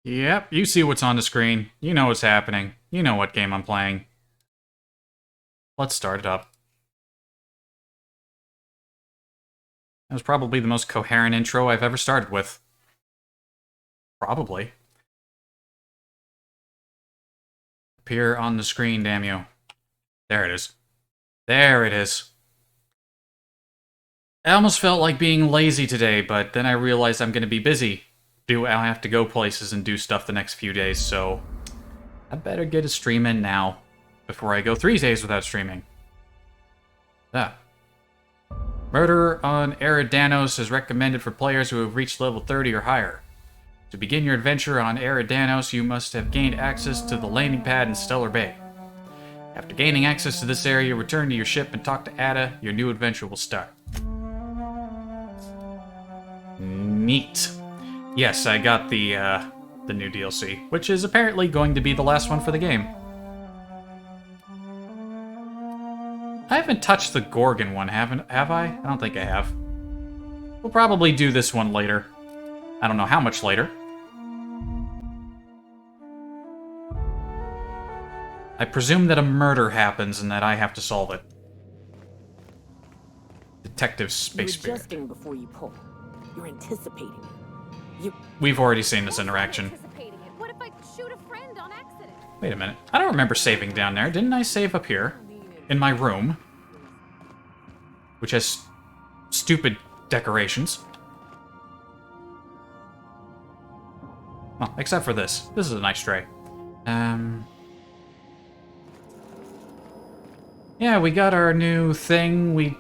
Yep, you see what's on the screen. You know what's happening. You know what game I'm playing. Let's start it up. That was probably the most coherent intro I've ever started with. Probably. Appear on the screen, damn you. There it is. There it is. I almost felt like being lazy today, but then I realized I'm going to be busy. I'll have to go places and do stuff the next few days, so I better get a stream in now before I go 3 days without streaming. Ah. Murder on Eridanos is recommended for players who have reached level 30 or higher. To begin your adventure on Eridanos, you must have gained access to the landing pad in Stellar Bay. After gaining access to this area, return to your ship and talk to Ada. Your new adventure will start. Neat. Yes, I got the new DLC, which is apparently going to be the last one for the game. I haven't touched the Gorgon one, have I? I don't think I have. We'll probably do this one later. I don't know how much later. I presume that a murder happens and that I have to solve it. Detective Space Spirit. You're adjusting before you pull. You're anticipating it. We've already seen this interaction. What if I shoot a friend on accident? Wait a minute. I don't remember saving down there. Didn't I save up here? In my room. Which has stupid decorations. Well, except for this. This is a nice tray. Yeah, we got our new thing. We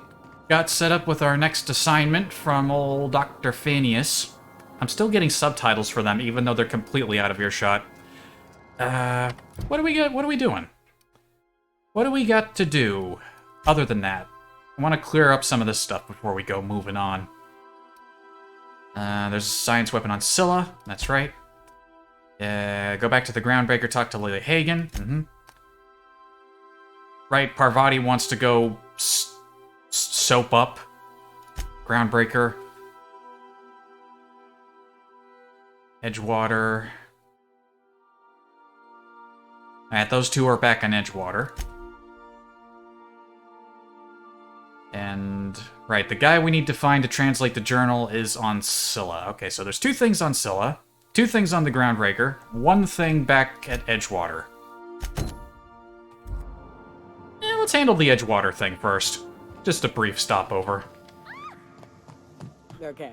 got set up with our next assignment from old Dr. Phineas. I'm still getting subtitles for them, even though they're completely out of earshot. What do we got? What are we doing? What do we got to do other than that? I want to clear up some of this stuff before we go moving on. There's a science weapon on Scylla. That's right. Go back to the Groundbreaker, talk to Lily Hagen. Right, Parvati wants to go soap up Groundbreaker. Edgewater. Alright, those two are back on Edgewater. And, right, the guy we need to find to translate the journal is on Scylla. Okay, so there's 2 things on Scylla, 2 things on the Groundbreaker, 1 thing back at Edgewater. Let's handle the Edgewater thing first. Just a brief stopover. Okay.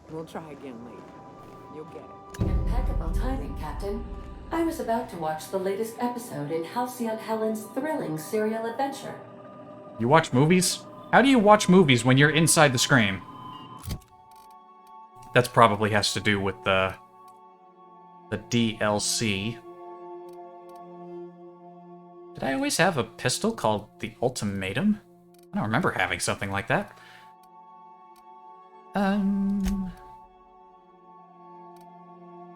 We'll try again later. You'll get it. Impeccable timing, Captain. I was about to watch the latest episode in Halcyon Helen's thrilling serial adventure. You watch movies? How do you watch movies when you're inside the screen? That's probably has to do with the DLC. Did I always have a pistol called the Ultimatum? I don't remember having something like that.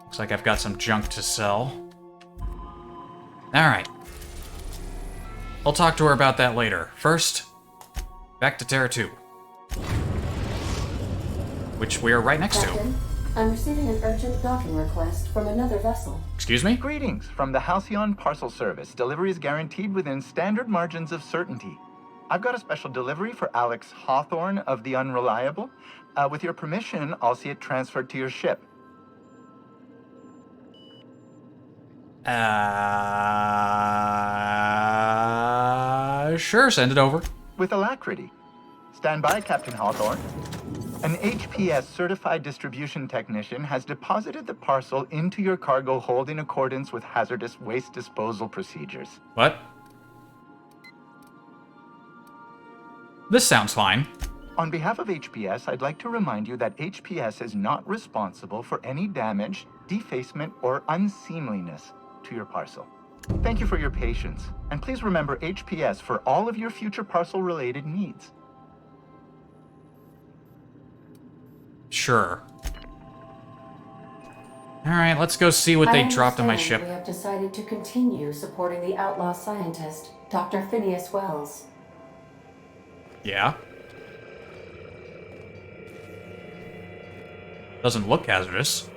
Looks like I've got some junk to sell. Alright. I'll talk to her about that later. First, back to Terra 2. Which we are right next Captain, I'm receiving an urgent docking request from another vessel. Excuse me? Greetings from the Halcyon Parcel Service. Delivery is guaranteed within standard margins of certainty. I've got a special delivery for Alex Hawthorne of the Unreliable. With your permission, I'll see it transferred to your ship. Sure, send it over. With alacrity. Stand by, Captain Hawthorne. An HPS certified distribution technician has deposited the parcel into your cargo hold in accordance with hazardous waste disposal procedures. What? This sounds fine. On behalf of HPS, I'd like to remind you that HPS is not responsible for any damage, defacement, or unseemliness to your parcel. Thank you for your patience, and please remember HPS for all of your future parcel-related needs. Sure. Alright, let's go see what they dropped on my ship. We have decided to continue supporting the outlaw scientist, Dr. Phineas Wells. Yeah? Doesn't look hazardous.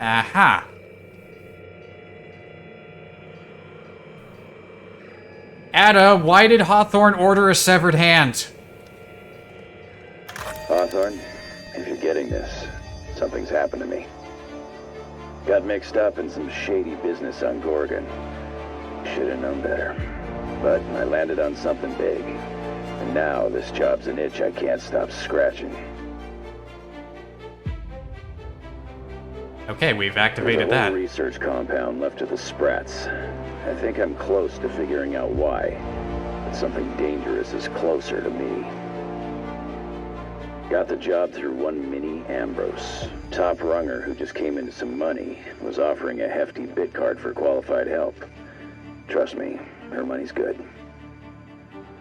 Aha. Ada, why did Hawthorne order a severed hand? Hawthorne, if you're getting this, something's happened to me. Got mixed up in some shady business on Gorgon. Should have known better. But I landed on something big. And now this job's an itch I can't stop scratching. Okay, we've activated There's a that. whole research compound left to the Sprats. I think I'm close to figuring out why. But something dangerous is closer to me. Got the job through one Minnie Ambrose. Top runger who just came into some money, was offering a hefty bid card for qualified help. Trust me, her money's good.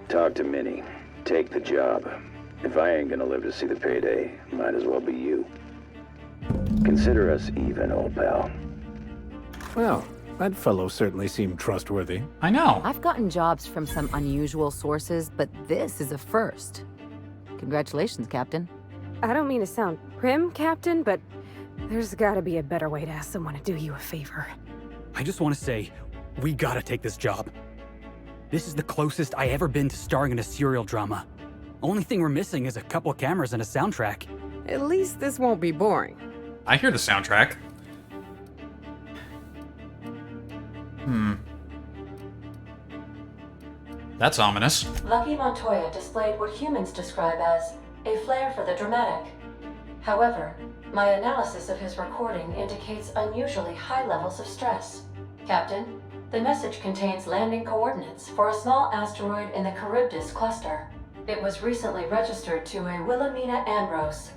Talk to Minnie. Take the job. If I ain't gonna live to see the payday, might as well be you. Consider us even, old pal. Well, that fellow certainly seemed trustworthy. I know. I've gotten jobs from some unusual sources, but this is a first. Congratulations, Captain. I don't mean to sound prim, Captain, but there's gotta be a better way to ask someone to do you a favor. I just want to say, we gotta take this job. This is the closest I ever been to starring in a serial drama. Only thing we're missing is a couple of cameras and a soundtrack. At least this won't be boring. I hear the soundtrack. That's ominous. Lucky Montoya displayed what humans describe as a flair for the dramatic. However, my analysis of his recording indicates unusually high levels of stress. Captain, the message contains landing coordinates for a small asteroid in the Charybdis cluster. It was recently registered to a Wilhelmina Ambrose.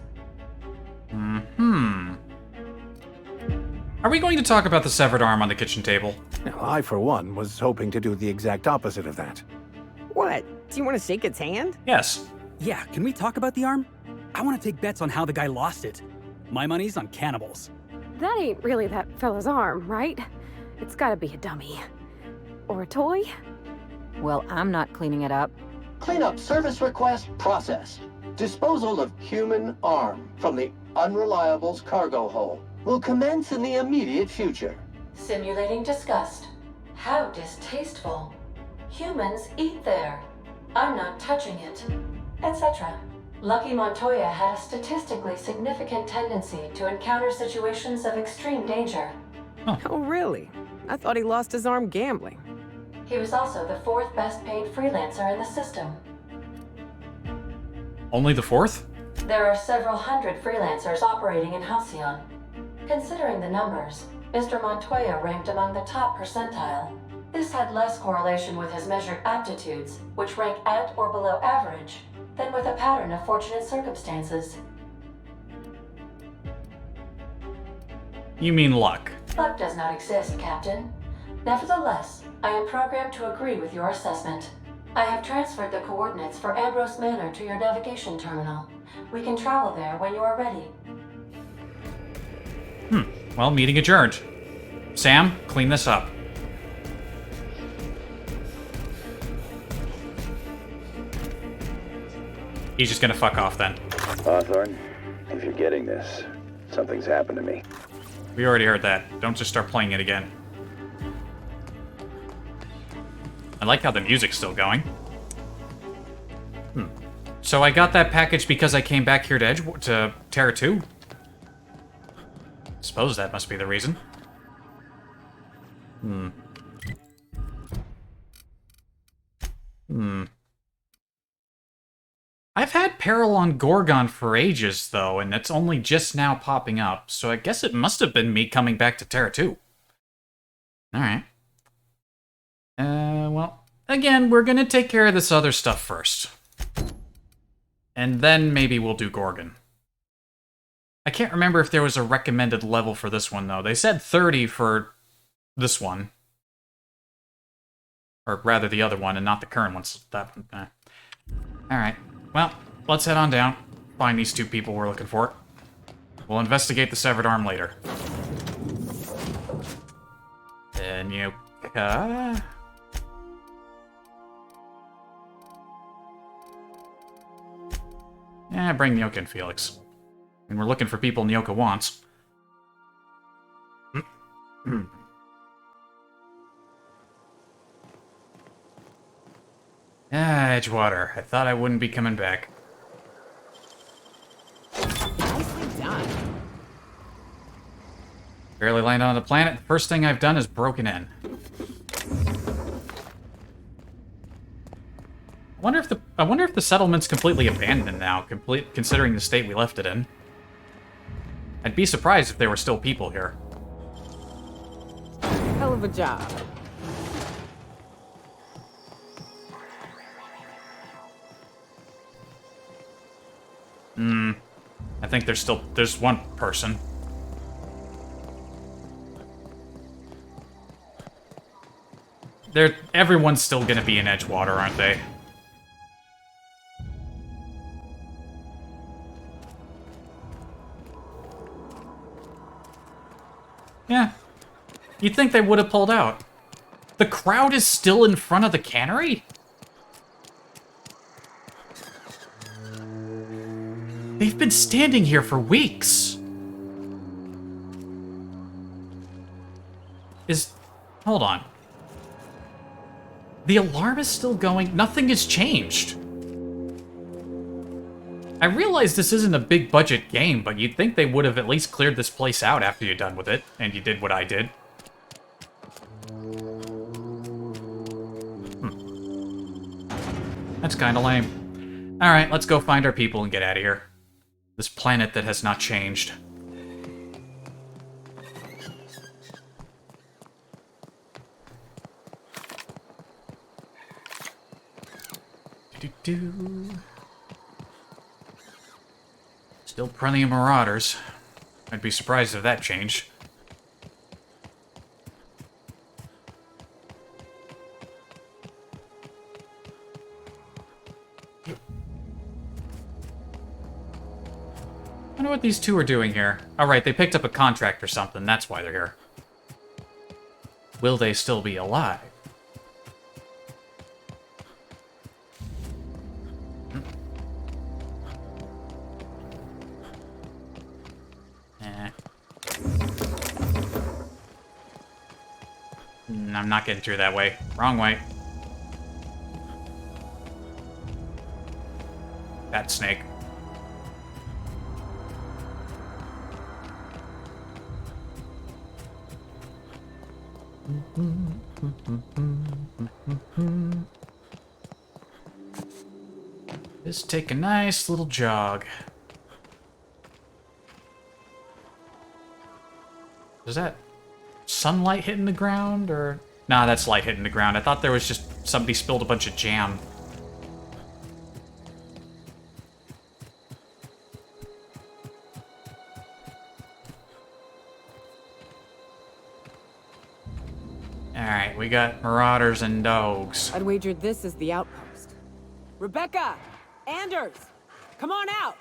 Are we going to talk about the severed arm on the kitchen table? Now, I, for one, was hoping to do the exact opposite of that. What? Do you want to shake its hand? Yes. Yeah, can we talk about the arm? I want to take bets on how the guy lost it. My money's on cannibals. That ain't really that fella's arm, right? It's gotta be a dummy. Or a toy? Well, I'm not cleaning it up. Cleanup service request processed. Disposal of human arm from the Unreliable's cargo hold will commence in the immediate future. Simulating disgust. How distasteful. Humans eat there. I'm not touching it. Etc. Lucky Montoya had a statistically significant tendency to encounter situations of extreme danger. Oh, really? I thought he lost his arm gambling. He was also the 4th best paid freelancer in the system. Only the 4th? There are several hundred freelancers operating in Halcyon. Considering the numbers, Mr. Montoya ranked among the top percentile. This had less correlation with his measured aptitudes, which rank at or below average, than with a pattern of fortunate circumstances. You mean luck. Luck does not exist, Captain. Nevertheless, I am programmed to agree with your assessment. I have transferred the coordinates for Ambrose Manor to your navigation terminal. We can travel there when you are ready. Well, meeting adjourned. Sam, clean this up. He's just gonna fuck off then. Hawthorne, if you're getting this, something's happened to me. We already heard that. Don't just start playing it again. I like how the music's still going. So I got that package because I came back here to Terra 2? Suppose that must be the reason. I've had Peril on Gorgon for ages, though, and it's only just now popping up, so I guess it must have been me coming back to Terra 2. Alright. Well, again, we're gonna take care of this other stuff first. And then maybe we'll do Gorgon. I can't remember if there was a recommended level for this one, though. They said 30 for this one. Or rather, the other one, and not the current one. So Alright. Well, let's head on down. Find these two people we're looking for. We'll investigate the severed arm later. Nyoka... Yeah, bring Nyoka and Felix. And we're looking for people Nyoka wants. Edgewater. I thought I wouldn't be coming back. Nicely done. Barely landed on the planet. The first thing I've done is broken in. I wonder if the settlement's completely abandoned now, considering the state we left it in. I'd be surprised if there were still people here. Hell of a job. I think there's one person. Everyone's still gonna be in Edgewater, aren't they? Yeah. You'd think they would have pulled out. The crowd is still in front of the cannery? They've been standing here for weeks. Hold on. The alarm is still going. Nothing has changed. I realize this isn't a big budget game, but you'd think they would have at least cleared this place out after you're done with it, and you did what I did. That's kinda lame. Alright, let's go find our people and get out of here. This planet that has not changed. Still plenty of marauders. I'd be surprised if that changed. I wonder what these two are doing here. Alright, they picked up a contract or something, that's why they're here. Will they still be alive? I'm not getting through that way. Wrong way. That snake. Just take a nice little jog. Is that sunlight hitting the ground, or... Nah, that's light hitting the ground. I thought there was just somebody spilled a bunch of jam. Alright, we got marauders and dogs. I'd wager this is the outpost. Rebecca! Anders! Come on out!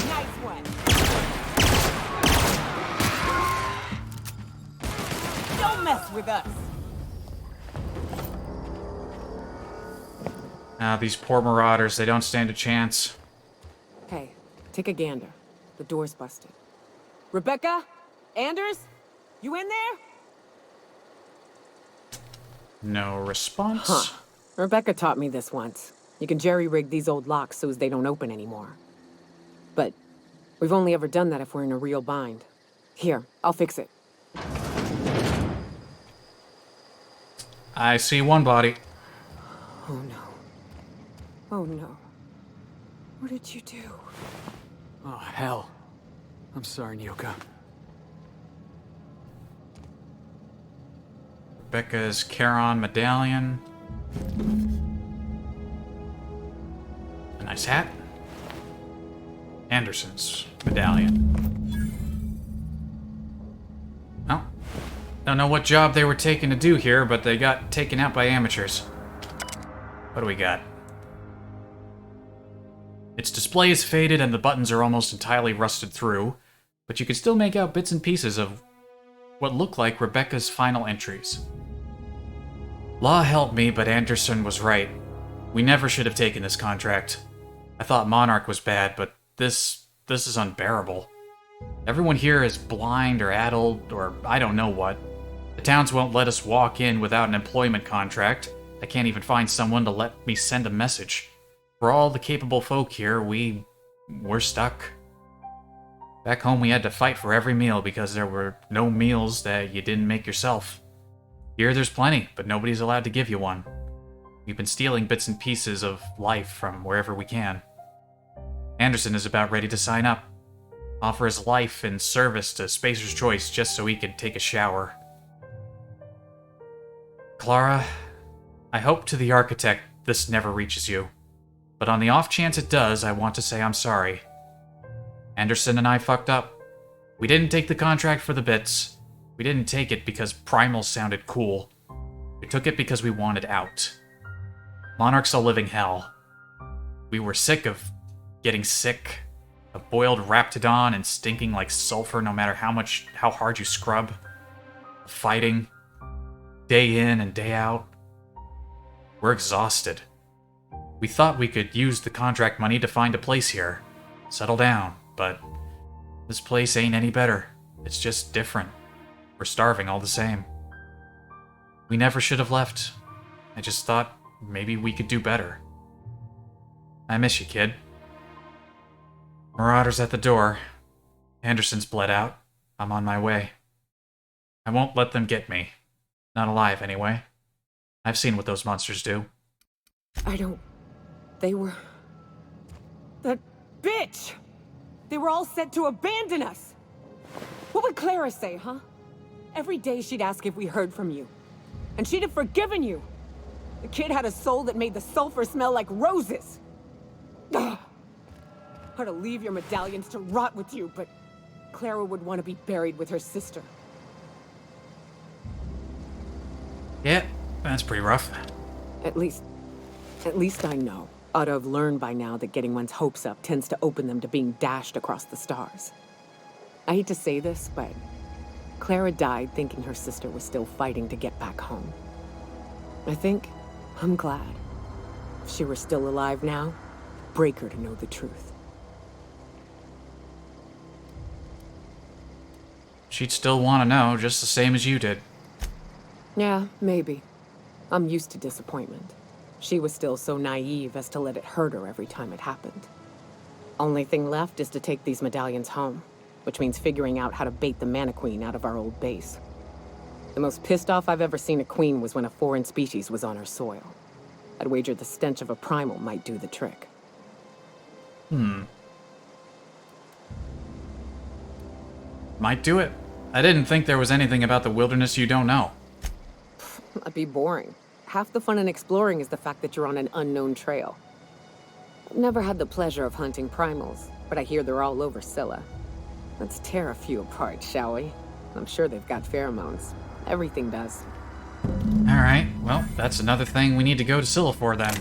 Nice one! Don't mess with us! Ah, these poor marauders, they don't stand a chance. Hey, take a gander. The door's busted. Rebecca? Anders? You in there? No response. Huh. Rebecca taught me this once. You can jerry-rig these old locks so as they don't open anymore. But we've only ever done that if we're in a real bind. Here, I'll fix it. I see one body. Oh no. Oh no. What did you do? Oh, hell. I'm sorry, Nyoka. Rebecca's Charon medallion. A nice hat. Anderson's medallion. Oh. Don't know what job they were taken to do here, but they got taken out by amateurs. What do we got? Its display is faded and the buttons are almost entirely rusted through, but you can still make out bits and pieces of what look like Rebecca's final entries. Law help me, but Anderson was right. We never should have taken this contract. I thought Monarch was bad, but this is unbearable. Everyone here is blind or addled or I don't know what. The towns won't let us walk in without an employment contract. I can't even find someone to let me send a message. For all the capable folk here, we're stuck. Back home we had to fight for every meal because there were no meals that you didn't make yourself. Here there's plenty, but nobody's allowed to give you one. We've been stealing bits and pieces of life from wherever we can. Anderson is about ready to sign up. Offer his life in service to Spacer's Choice just so he could take a shower. Clara, I hope to the architect this never reaches you. But on the off chance it does, I want to say I'm sorry. Anderson and I fucked up. We didn't take the contract for the bits. We didn't take it because Primal sounded cool. We took it because we wanted out. Monarch's a living hell. We were sick of getting sick, of boiled Raptidon and stinking like sulfur no matter how hard you scrub. Fighting, day in and day out. We're exhausted. We thought we could use the contract money to find a place here, settle down, but this place ain't any better. It's just different. We're starving all the same. We never should have left. I just thought maybe we could do better. I miss you, kid. Marauder's at the door. Anderson's bled out. I'm on my way. I won't let them get me. Not alive, anyway. I've seen what those monsters do. They were... That bitch! They were all set to abandon us! What would Clara say, huh? Every day she'd ask if we heard from you. And she'd have forgiven you! The kid had a soul that made the sulfur smell like roses! Ugh. Or to leave your medallions to rot with you, but Clara would want to be buried with her sister. Yeah, that's pretty rough. At least I know. Ought to have learned by now that getting one's hopes up tends to open them to being dashed across the stars. I hate to say this, but Clara died thinking her sister was still fighting to get back home. I'm glad. If she were still alive now, break her to know the truth. She'd still want to know, just the same as you did. Yeah, maybe. I'm used to disappointment. She was still so naive as to let it hurt her every time it happened. Only thing left is to take these medallions home, which means figuring out how to bait the Mana Queen out of our old base. The most pissed off I've ever seen a queen was when a foreign species was on her soil. I'd wager the stench of a primal might do the trick. Might do it. I didn't think there was anything about the wilderness you don't know. That'd be boring. Half the fun in exploring is the fact that you're on an unknown trail. I've never had the pleasure of hunting primals, but I hear they're all over Scylla. Let's tear a few apart, shall we? I'm sure they've got pheromones. Everything does. Alright, well, that's another thing we need to go to Scylla for then.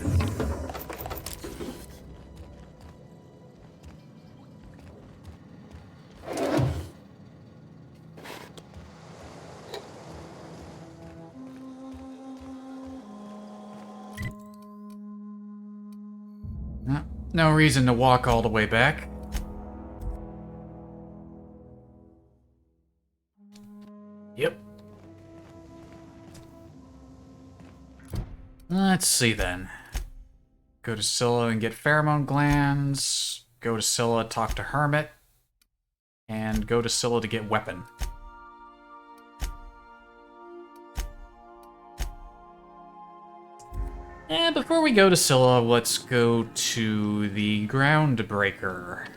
No reason to walk all the way back. Yep. Let's see then. Go to Scylla and get pheromone glands. Go to Scylla, talk to Hermit. And go to Scylla to get weapon. And before we go to Scylla, let's go to the Groundbreaker.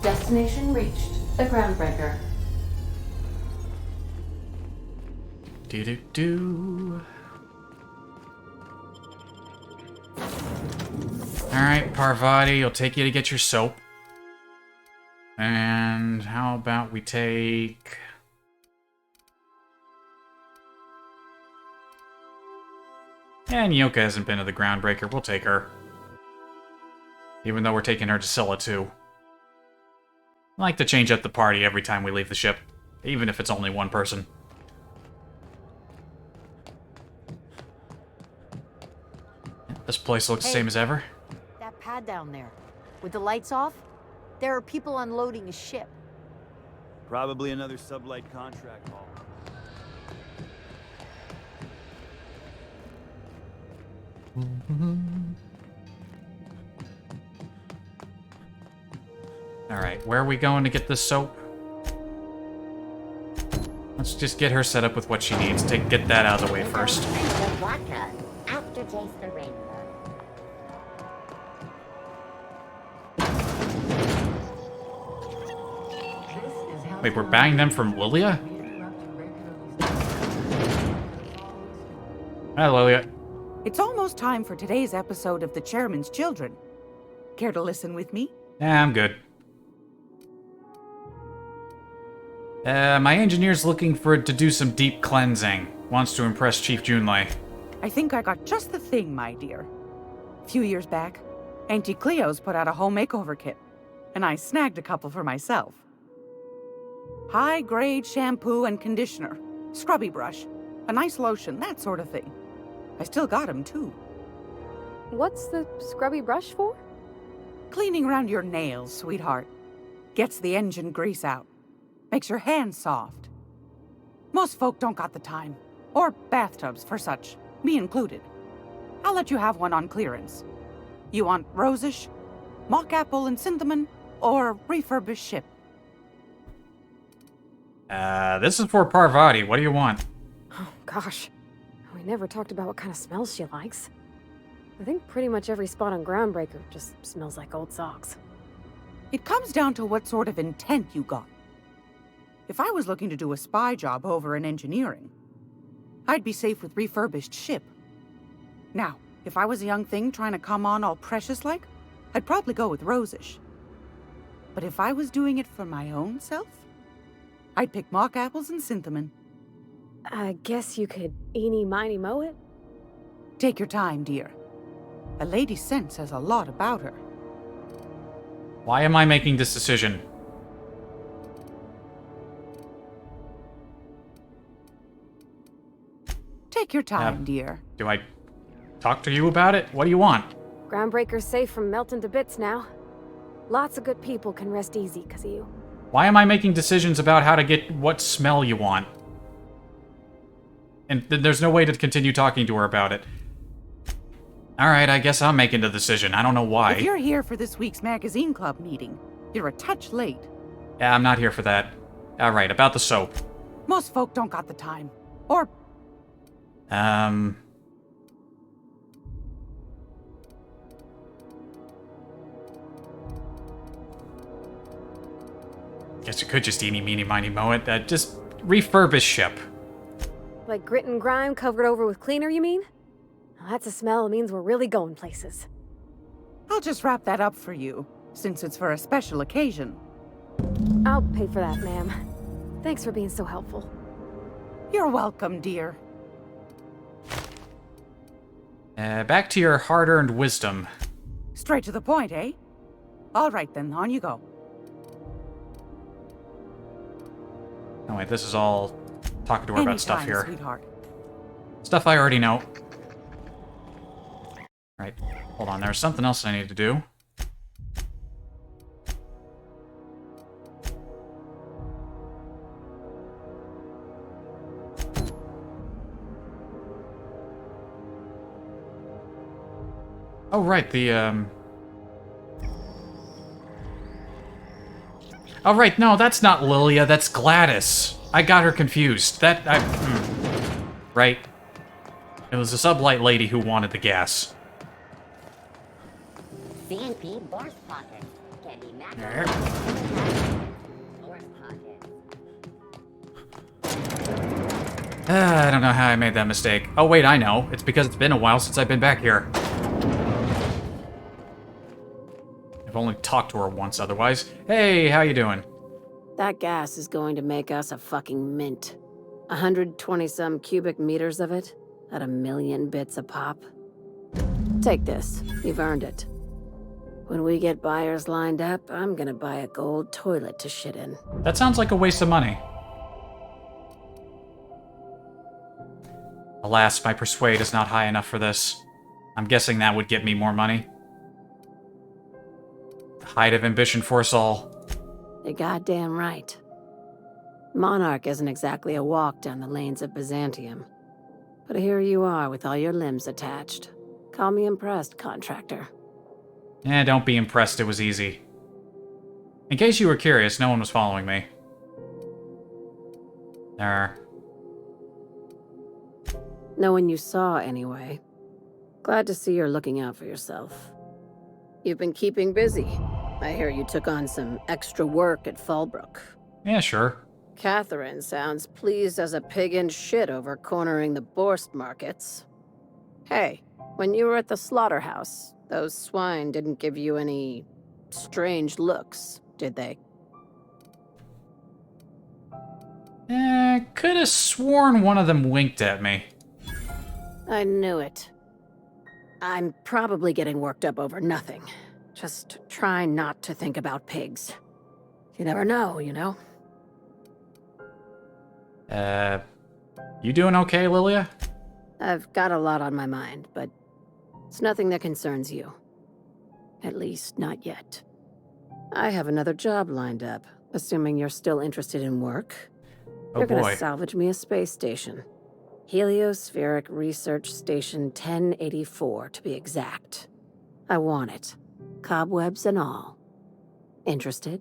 Destination reached. The Groundbreaker. Do-do-do. Alright, Parvati, I'll take you to get your soap. And how about we take... And Yoka hasn't been to the Groundbreaker, we'll take her. Even though we're taking her to Scylla too. I like to change up the party every time we leave the ship. Even if it's only one person. This place looks the same as ever. That pad down there, with the lights off, there are people unloading a ship. Probably another sublight contract haul. Alright, where are we going to get this soap? Let's just get her set up with what she needs. Get that out of the way first. After Jace the Rainbow. Wait, we're buying them from Lilia? Hi, Lilia. It's almost time for today's episode of The Chairman's Children. Care to listen with me? Yeah, I'm good. My engineer's looking for it to do some deep cleansing. Wants to impress Chief Junlei. I think I got just the thing, my dear. A few years back, Auntie Cleo's put out a home makeover kit, and I snagged a couple for myself. High-grade shampoo and conditioner, scrubby brush, a nice lotion, that sort of thing. I still got 'em, too. What's the scrubby brush for? Cleaning around your nails, sweetheart. Gets the engine grease out. Makes your hands soft. Most folk don't got the time. Or bathtubs for such, me included. I'll let you have one on clearance. You want rosish, mock apple and cinnamon, or refurbished ship? This is for Parvati. What do you want? Oh, gosh. We never talked about what kind of smells she likes. I think pretty much every spot on Groundbreaker just smells like old socks. It comes down to what sort of intent you got. If I was looking to do a spy job over in engineering, I'd be safe with refurbished ship. Now, if I was a young thing trying to come on all precious-like, I'd probably go with rosish. But if I was doing it for my own self, I'd pick mock apples and cinnamon. I guess you could eeny, miny, moe it? Take your time, dear. A lady's scent says a lot about her. Why am I making this decision? Take your time, dear. Do I talk to you about it? What do you want? Groundbreaker's safe from melting to bits now. Lots of good people can rest easy because of you. Why am I making decisions about how to get what smell you want? And there's no way to continue talking to her about it. Alright, I guess I'm making the decision. I don't know why. If you're here for this week's magazine club meeting, you're a touch late. Yeah, I'm not here for that. Alright, about the soap. Most folk don't got the time. Or... Guess you could just eeny, meeny, miny, moe it. Just refurbish ship. Like grit and grime covered over with cleaner, you mean? Well, that's a smell that means we're really going places. I'll just wrap that up for you, since it's for a special occasion. I'll pay for that, ma'am. Thanks for being so helpful. You're welcome, dear. Back to your hard-earned wisdom. Straight to the point, eh? All right then, on you go. Oh wait, this is all talking to her about stuff here. Sweetheart. Stuff I already know. Right, hold on, there's something else I need to do. Oh, right, Oh, right, no, that's not Lilia, that's Gladys. I got her confused. Right. It was the sublight lady who wanted the gas. CNP Borst Pocket. Can be I don't know how I made that mistake. Oh, wait, I know. It's because it's been a while since I've been back here. I've only talked to her once otherwise. Hey, how you doing? That gas is going to make us a fucking mint. 120-some cubic meters of it, at 1,000,000 bits a pop. Take this. You've earned it. When we get buyers lined up, I'm gonna buy a gold toilet to shit in. That sounds like a waste of money. Alas, my persuade is not high enough for this. I'm guessing that would get me more money. The height of ambition for us all. You're goddamn right. Monarch isn't exactly a walk down the lanes of Byzantium. But here you are with all your limbs attached. Call me impressed, contractor. Don't be impressed, it was easy. In case you were curious, no one was following me. There. No one you saw, anyway. Glad to see you're looking out for yourself. You've been keeping busy. I hear you took on some extra work at Fallbrook. Yeah, sure. Catherine sounds pleased as a pig in shit over cornering the Borst markets. Hey, when you were at the slaughterhouse, those swine didn't give you any strange looks, did they? Could have sworn one of them winked at me. I knew it. I'm probably getting worked up over nothing. Just try not to think about pigs. You never know, you know? You doing okay, Lilia? I've got a lot on my mind, but it's nothing that concerns you. At least, not yet. I have another job lined up, assuming you're still interested in work. Oh, You're gonna boy. salvage me a space station. Heliospheric Research Station 1084, to be exact. I want it. Cobwebs and all. Interested?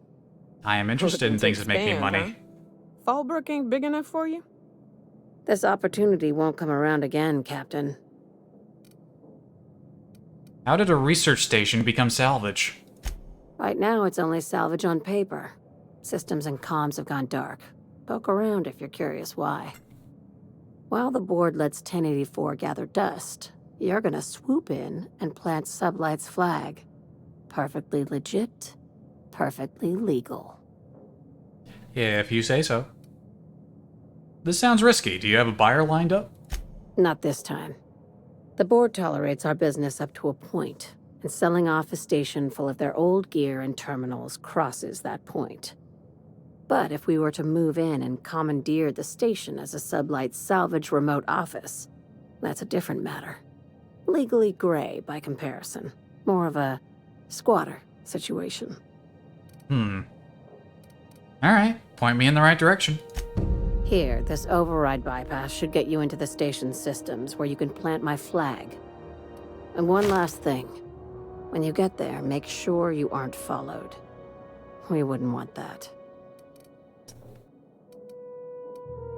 I am interested in things that make me money. Fallbrook ain't big enough for you? This opportunity won't come around again, Captain. How did a research station become salvage? Right now, it's only salvage on paper. Systems and comms have gone dark. Poke around if you're curious why. While the board lets 1084 gather dust, you're gonna swoop in and plant Sublight's flag. Perfectly legit, perfectly legal. If you say so. This sounds risky. Do you have a buyer lined up? Not this time. The board tolerates our business up to a point, and selling off a station full of their old gear and terminals crosses that point. But if we were to move in and commandeer the station as a Sublight salvage remote office, that's a different matter. Legally gray by comparison. More of a squatter situation. Alright, point me in the right direction. Here, this override bypass should get you into the station's systems where you can plant my flag. And one last thing. When you get there, make sure you aren't followed. We wouldn't want that.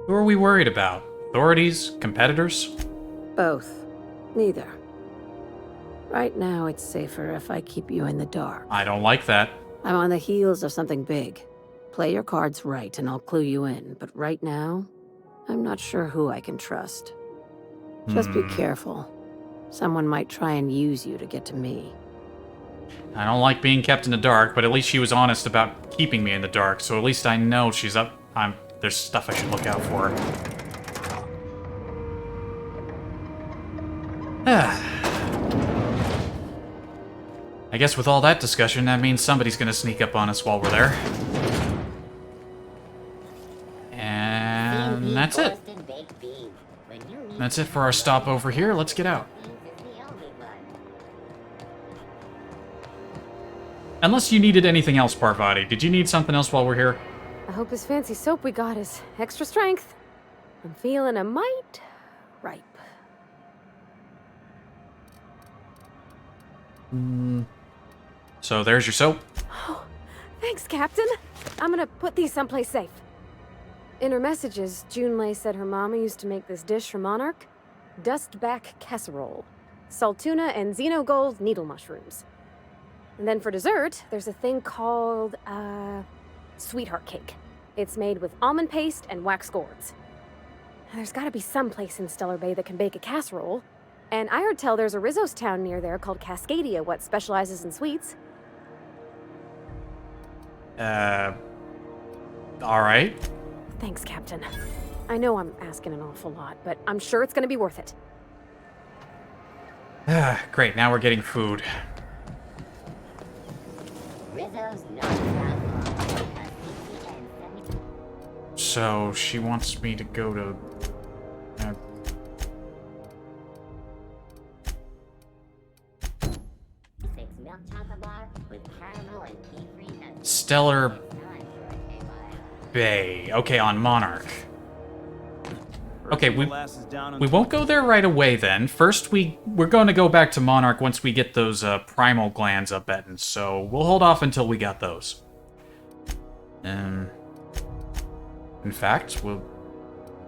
Who are we worried about? Authorities? Competitors? Both. Neither. Right now, it's safer if I keep you in the dark. I don't like that. I'm on the heels of something big. Play your cards right and I'll clue you in, but right now, I'm not sure who I can trust. Just be careful. Someone might try and use you to get to me. I don't like being kept in the dark, but at least she was honest about keeping me in the dark, so at least I know she's up. There's stuff I should look out for. I guess with all that discussion, that means somebody's gonna sneak up on us while we're there. And that's it. That's it for our stop over here. Let's get out. Unless you needed anything else, Parvati. Did you need something else while we're here? I hope his fancy soap we got is extra strength. I'm feeling a mite ripe. So there's your soap. Oh, thanks, Captain. I'm gonna put these someplace safe. In her messages, Junlei said her mama used to make this dish for Monarch. Dustback casserole. Saltuna and xenogold needle mushrooms. And then for dessert, there's a thing called, sweetheart cake. It's made with almond paste and wax gourds. There's gotta be some place in Stellar Bay that can bake a casserole. And I heard tell there's a Rizzo's town near there called Cascadia, what specializes in sweets. Alright. Thanks, Captain. I know I'm asking an awful lot, but I'm sure it's gonna be worth it. Great, now we're getting food. So, she wants me to go to... milk chocolate bar with caramel and pea-free nuts. Stellar Bay. Okay, on Monarch. Okay, we won't go there right away then. First, we're going to go back to Monarch once we get those primal glands up Etten, so we'll hold off until we got those. In fact,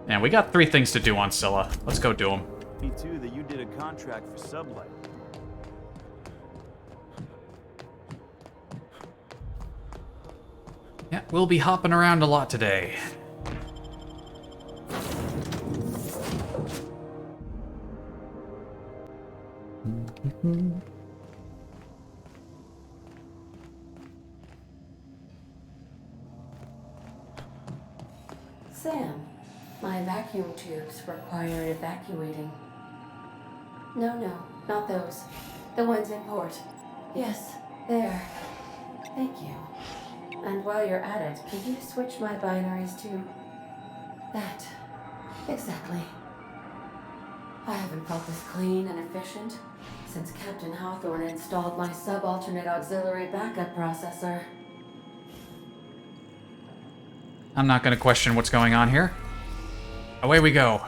yeah, we got 3 things to do on Scylla. Let's go do them. Me too, that you did a contract for Sublight. Yeah, we'll be hopping around a lot today. Sam, my vacuum tubes require evacuating. No, not those. The ones in port. Yes, there. Thank you. And while you're at it, could you switch my binaries to that? Exactly. I haven't felt this clean and efficient since Captain Hawthorne installed my subalternate auxiliary backup processor. I'm not going to question what's going on here. Away we go.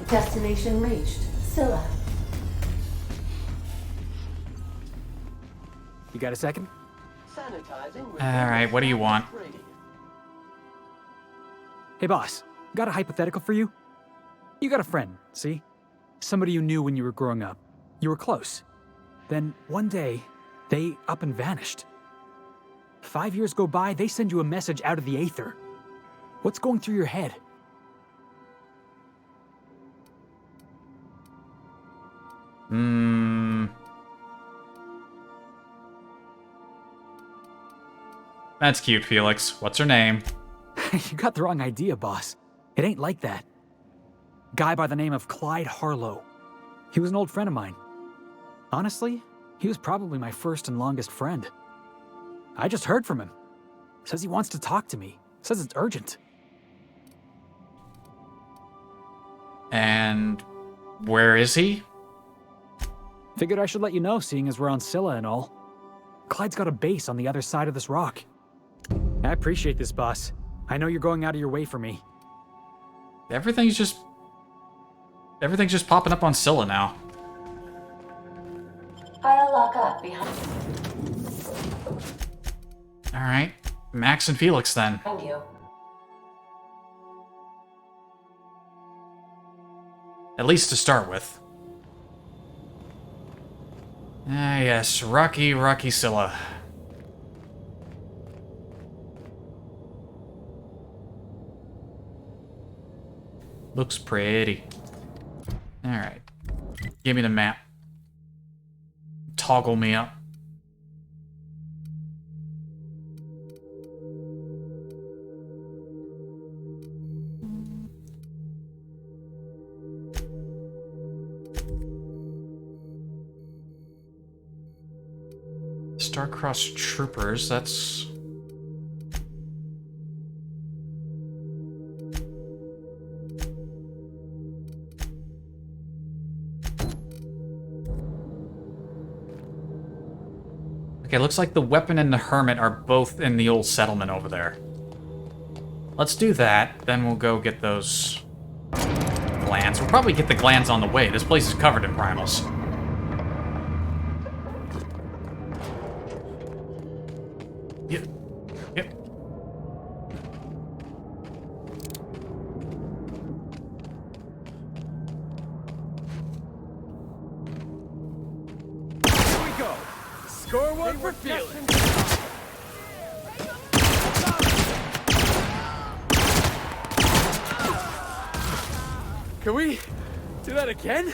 Destination reached. Scylla. You got a second? Alright, what do you want? Hey boss, got a hypothetical for you? You got a friend, see? Somebody you knew when you were growing up. You were close. Then one day, they up and vanished. 5 years go by, they send you a message out of the aether. What's going through your head? That's cute, Felix. What's her name? You got the wrong idea, boss. It ain't like that. Guy by the name of Clyde Harlow. He was an old friend of mine. Honestly, he was probably my first and longest friend. I just heard from him. Says he wants to talk to me. Says it's urgent. And where is he? Figured I should let you know, seeing as we're on Scylla and all. Clyde's got a base on the other side of this rock. I appreciate this, boss. I know you're going out of your way for me. Everything's just popping up on Scylla now. I'll lock up behind Alright. Max and Felix then. you. At least to start with. Ah, yes. Rocky Scylla. Looks pretty. Alright. Give me the map. Toggle me up. Star-Crossed Troopers, that's... Okay, looks like the Weapon and the Hermit are both in the old settlement over there. Let's do that, then we'll go get those glands. We'll probably get the glands on the way. This place is covered in primals. Yep. Here we go. Score one for Felix. Can we do that again?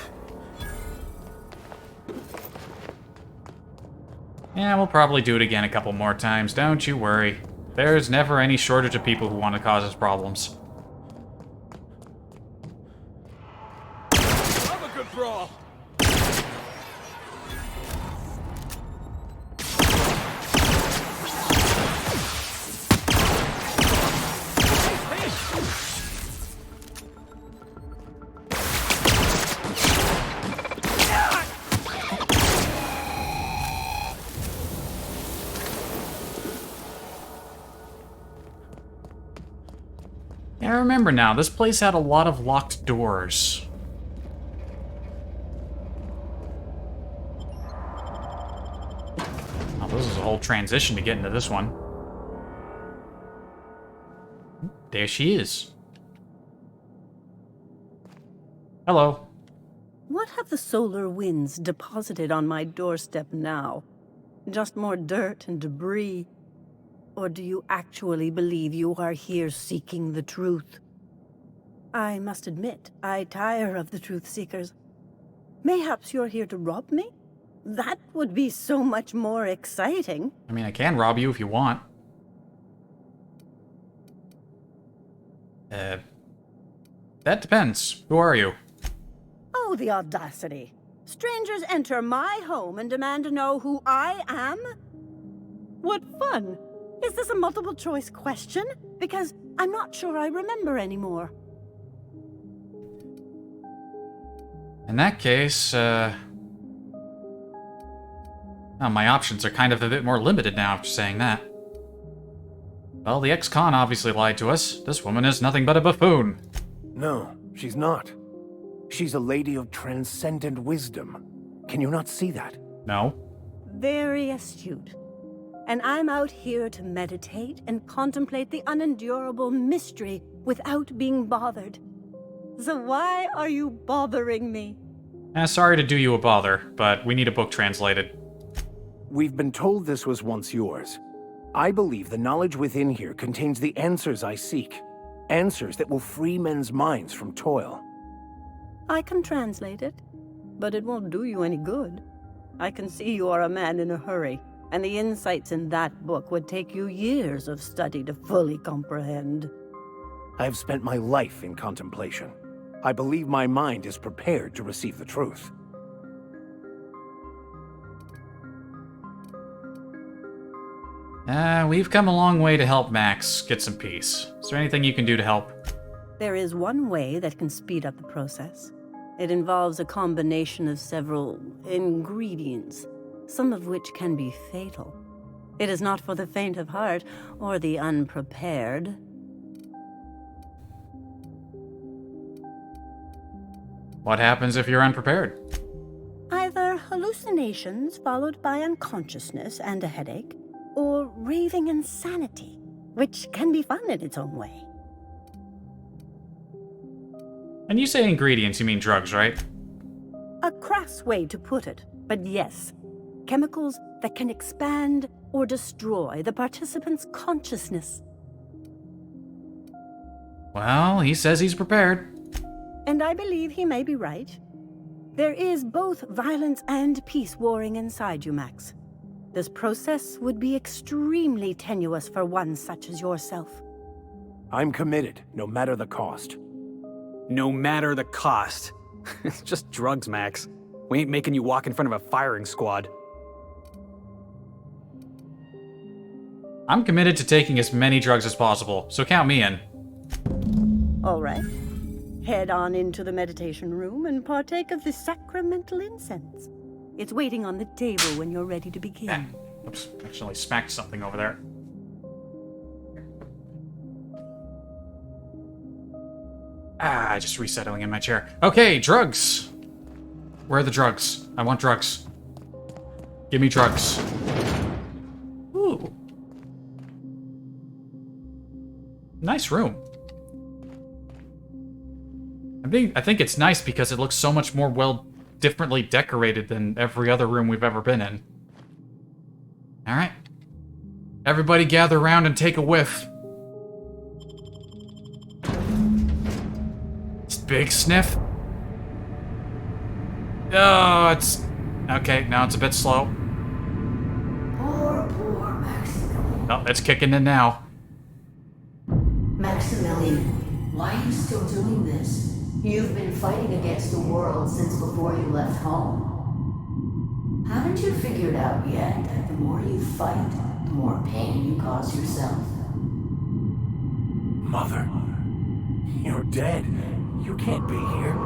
Yeah, we'll probably do it again a couple more times, don't you worry. There's never any shortage of people who want to cause us problems. I'm a good brawl. remember now. This place had a lot of locked doors. Oh, this is a whole transition to get into this one. There she is. Hello. What have the solar winds deposited on my doorstep now? Just more dirt and debris? Or do you actually believe you are here seeking the truth? I must admit, I tire of the truth seekers. Mayhaps you're here to rob me? That would be so much more exciting. I mean, I can rob you if you want. That depends. Who are you? Oh, the audacity. Strangers enter my home and demand to know who I am? What fun. Is this a multiple choice question? Because I'm not sure I remember anymore. In that case, oh, my options are kind of a bit more limited now after saying that. Well, the ex-con obviously lied to us. This woman is nothing but a buffoon. No, she's not. She's a lady of transcendent wisdom. Can you not see that? No. Very astute. And I'm out here to meditate and contemplate the unendurable mystery without being bothered. So why are you bothering me? Sorry to do you a bother, but we need a book translated. We've been told this was once yours. I believe the knowledge within here contains the answers I seek. Answers that will free men's minds from toil. I can translate it, but it won't do you any good. I can see you are a man in a hurry, and the insights in that book would take you years of study to fully comprehend. I have spent my life in contemplation. I believe my mind is prepared to receive the truth. We've come a long way to help Max get some peace. Is there anything you can do to help? There is one way that can speed up the process. It involves a combination of several ingredients, some of which can be fatal. It is not for the faint of heart or the unprepared. What happens if you're unprepared? Either hallucinations followed by unconsciousness and a headache, or raving insanity, which can be fun in its own way. And you say ingredients, you mean drugs, right? A crass way to put it, but yes. Chemicals that can expand or destroy the participant's consciousness. Well, he says he's prepared. And I believe he may be right. There is both violence and peace warring inside you, Max. This process would be extremely tenuous for one such as yourself. I'm committed, no matter the cost. No matter the cost. It's just drugs, Max. We ain't making you walk in front of a firing squad. I'm committed to taking as many drugs as possible, so count me in. All right. Head on into the meditation room and partake of the sacramental incense. It's waiting on the table when you're ready to begin. Oops, accidentally smacked something over there. Just resettling in my chair. Okay, drugs. Where are the drugs? I want drugs. Give me drugs. Ooh. Nice room. I think it's nice because it looks so much more differently decorated than every other room we've ever been in. Alright. Everybody gather around and take a whiff. Big sniff. Oh, it's... Okay, now it's a bit slow. Poor Maximilian. Oh, it's kicking in now. Maximilian, why are you still doing this? You've been fighting against the world since before you left home. Haven't you figured out yet that the more you fight, the more pain you cause yourself? Mother, you're dead. You can't be here.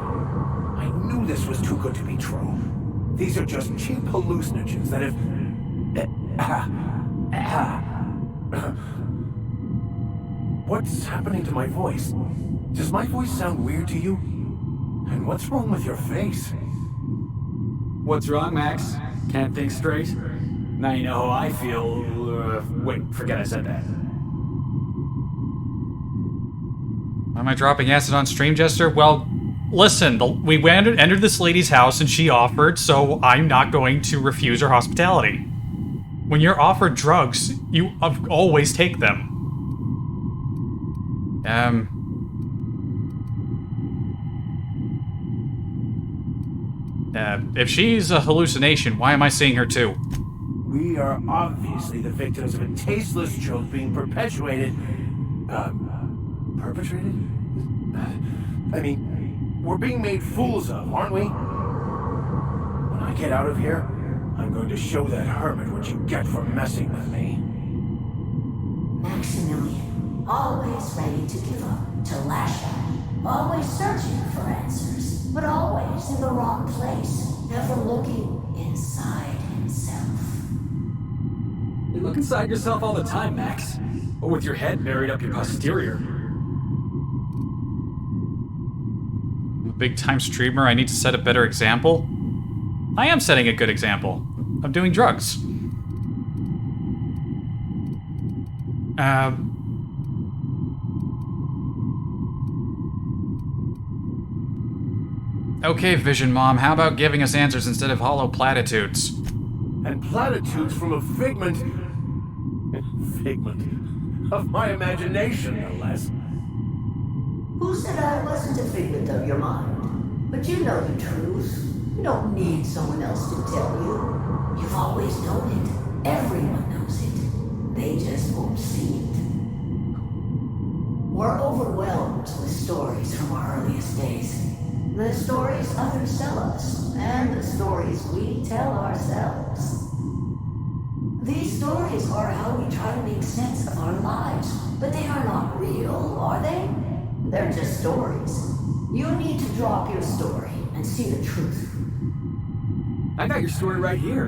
I knew this was too good to be true. These are just cheap hallucinogens that have... What's happening to my voice? Does my voice sound weird to you? And what's wrong with your face? What's wrong, Max? Can't think straight? Now you know how I feel. Wait, forget I said that. Am I dropping acid on stream, Jester? Well, listen, we entered this lady's house and she offered, so I'm not going to refuse her hospitality. When you're offered drugs, you always take them. If she's a hallucination, why am I seeing her too? We are obviously the victims of a tasteless joke being perpetuated. Perpetrated? I mean, we're being made fools of, aren't we? When I get out of here, I'm going to show that hermit what you get for messing with me. Maximilian, always ready to give up, to lash out, always searching for answers, but always in the wrong place, never looking inside himself. You look inside yourself all the time, Max. Or with your head buried up your posterior. I'm a big-time streamer, I need to set a better example. I am setting a good example. I'm doing drugs. Okay, Vision Mom, how about giving us answers instead of hollow platitudes? And platitudes from a figment of my imagination, no less. Who said I wasn't a figment of your mind? But you know the truth. You don't need someone else to tell you. You've always known it. Everyone knows it. They just won't see it. We're overwhelmed with stories from our earliest days. The stories others tell us, and the stories we tell ourselves. These stories are how we try to make sense of our lives, but they are not real, are they? They're just stories. You need to drop your story and see the truth. I got your story right here.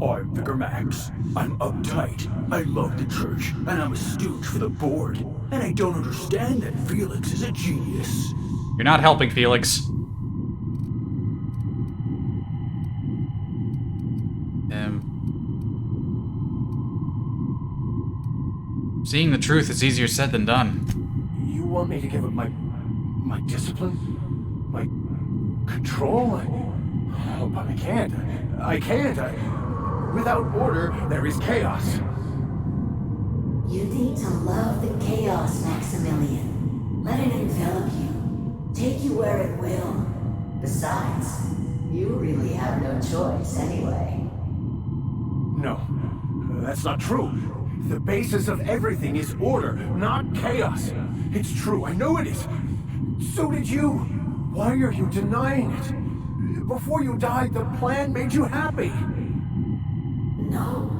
I'm Vicar Max. I'm uptight. I love the church, and I'm a stooge for the board. And I don't understand that Felix is a genius. You're not helping, Felix. Seeing the truth is easier said than done. You want me to give up my discipline? My control? Oh, but I can't. I can't. Without order, there is chaos. You need to love the chaos, Maximilian. Let it envelop you. Take you where it will. Besides, you really have no choice anyway. No, that's not true. The basis of everything is order, not chaos. It's true, I know it is. So did you. Why are you denying it? Before you died, the plan made you happy. No,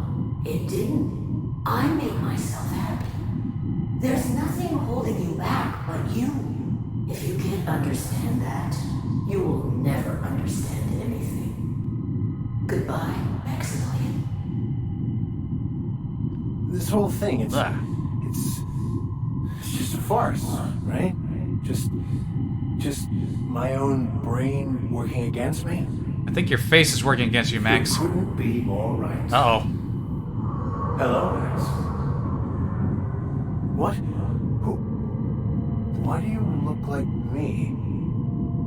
it didn't. I made myself happy. There's nothing holding you back but you. If you can't understand that, you will never understand anything. Goodbye, Maximilian. This whole thing, it's just a farce, right? Just my own brain working against me? I think your face is working against you, Max. It couldn't be more right. Uh-oh. Hello, Max. What? Who? Why do you look like me?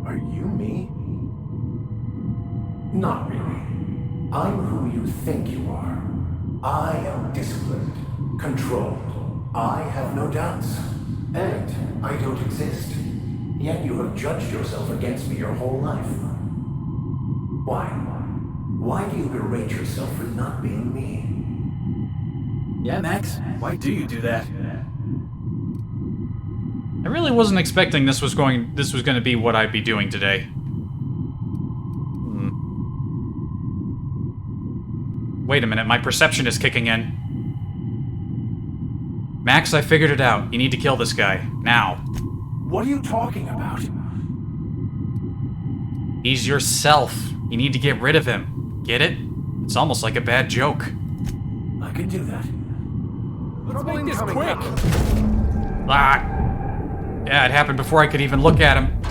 Are you me? Not really. I'm who you think you are. I am disciplined, controlled. I have no doubts. And I don't exist. Yet you have judged yourself against me your whole life. Why? Why do you berate yourself for not being me? Yeah, Max, why do you do that? I really wasn't expecting this was going to be what I'd be doing today. Wait a minute, my perception is kicking in. Max, I figured it out. You need to kill this guy. Now. What are you talking about? He's yourself. You need to get rid of him. Get it? It's almost like a bad joke. I can do that. Let's make this quick! Ah! Yeah, it happened before I could even look at him.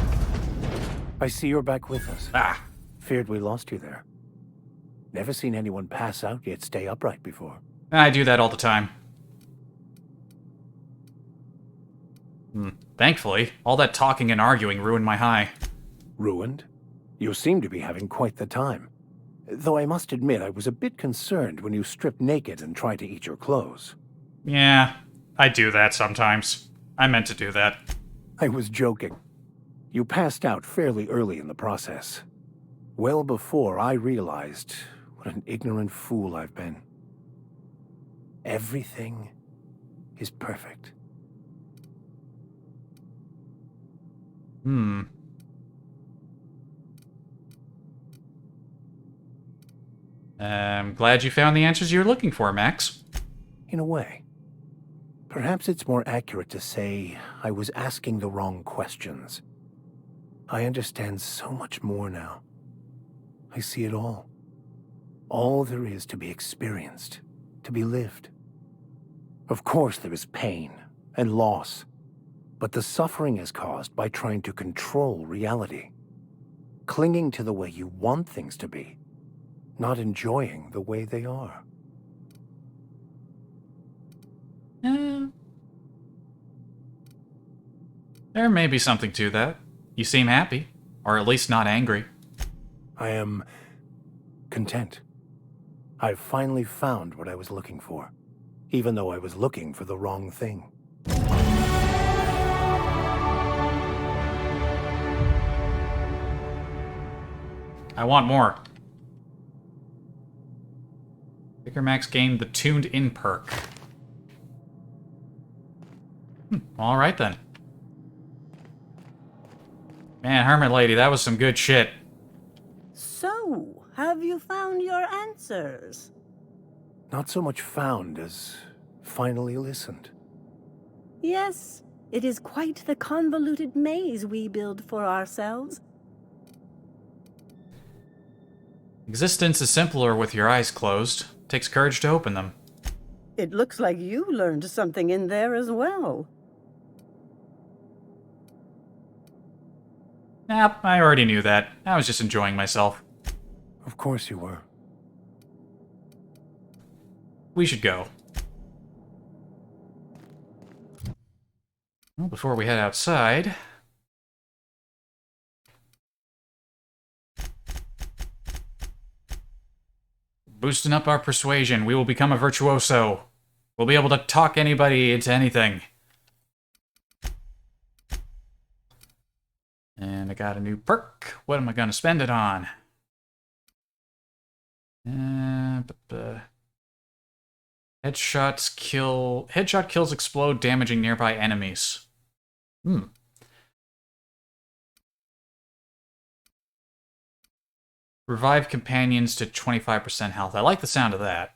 I see you're back with us. Ah! Feared we lost you there. Never seen anyone pass out yet stay upright before. I do that all the time. Thankfully, all that talking and arguing ruined my high. Ruined? You seem to be having quite the time. Though I must admit I was a bit concerned when you stripped naked and tried to eat your clothes. Yeah, I do that sometimes. I meant to do that. I was joking. You passed out fairly early in the process. Well before I realized what an ignorant fool I've been. Everything is perfect. I'm glad you found the answers you were looking for, Max. In a way. Perhaps it's more accurate to say I was asking the wrong questions. I understand so much more now. I see it all. All there is to be experienced, to be lived. Of course there is pain and loss, but the suffering is caused by trying to control reality, clinging to the way you want things to be, not enjoying the way they are. There may be something to that. You seem happy, or at least not angry. I am content. I've finally found what I was looking for, even though I was looking for the wrong thing. I want more. Vicar Max gained the Tuned In perk. Alright then. Man, Hermit Lady, that was some good shit. So, have you found your answers? Not so much found as finally listened. Yes, it is quite the convoluted maze we build for ourselves. Existence is simpler with your eyes closed. Takes courage to open them. It looks like you learned something in there as well. Nah, I already knew that. I was just enjoying myself. Of course you were. We should go. Well, before we head outside... boosting up our persuasion, we will become a virtuoso. We'll be able to talk anybody into anything. And I got a new perk. What am I going to spend it on? Headshot kills explode, damaging nearby enemies. Revive companions to 25% health. I like the sound of that.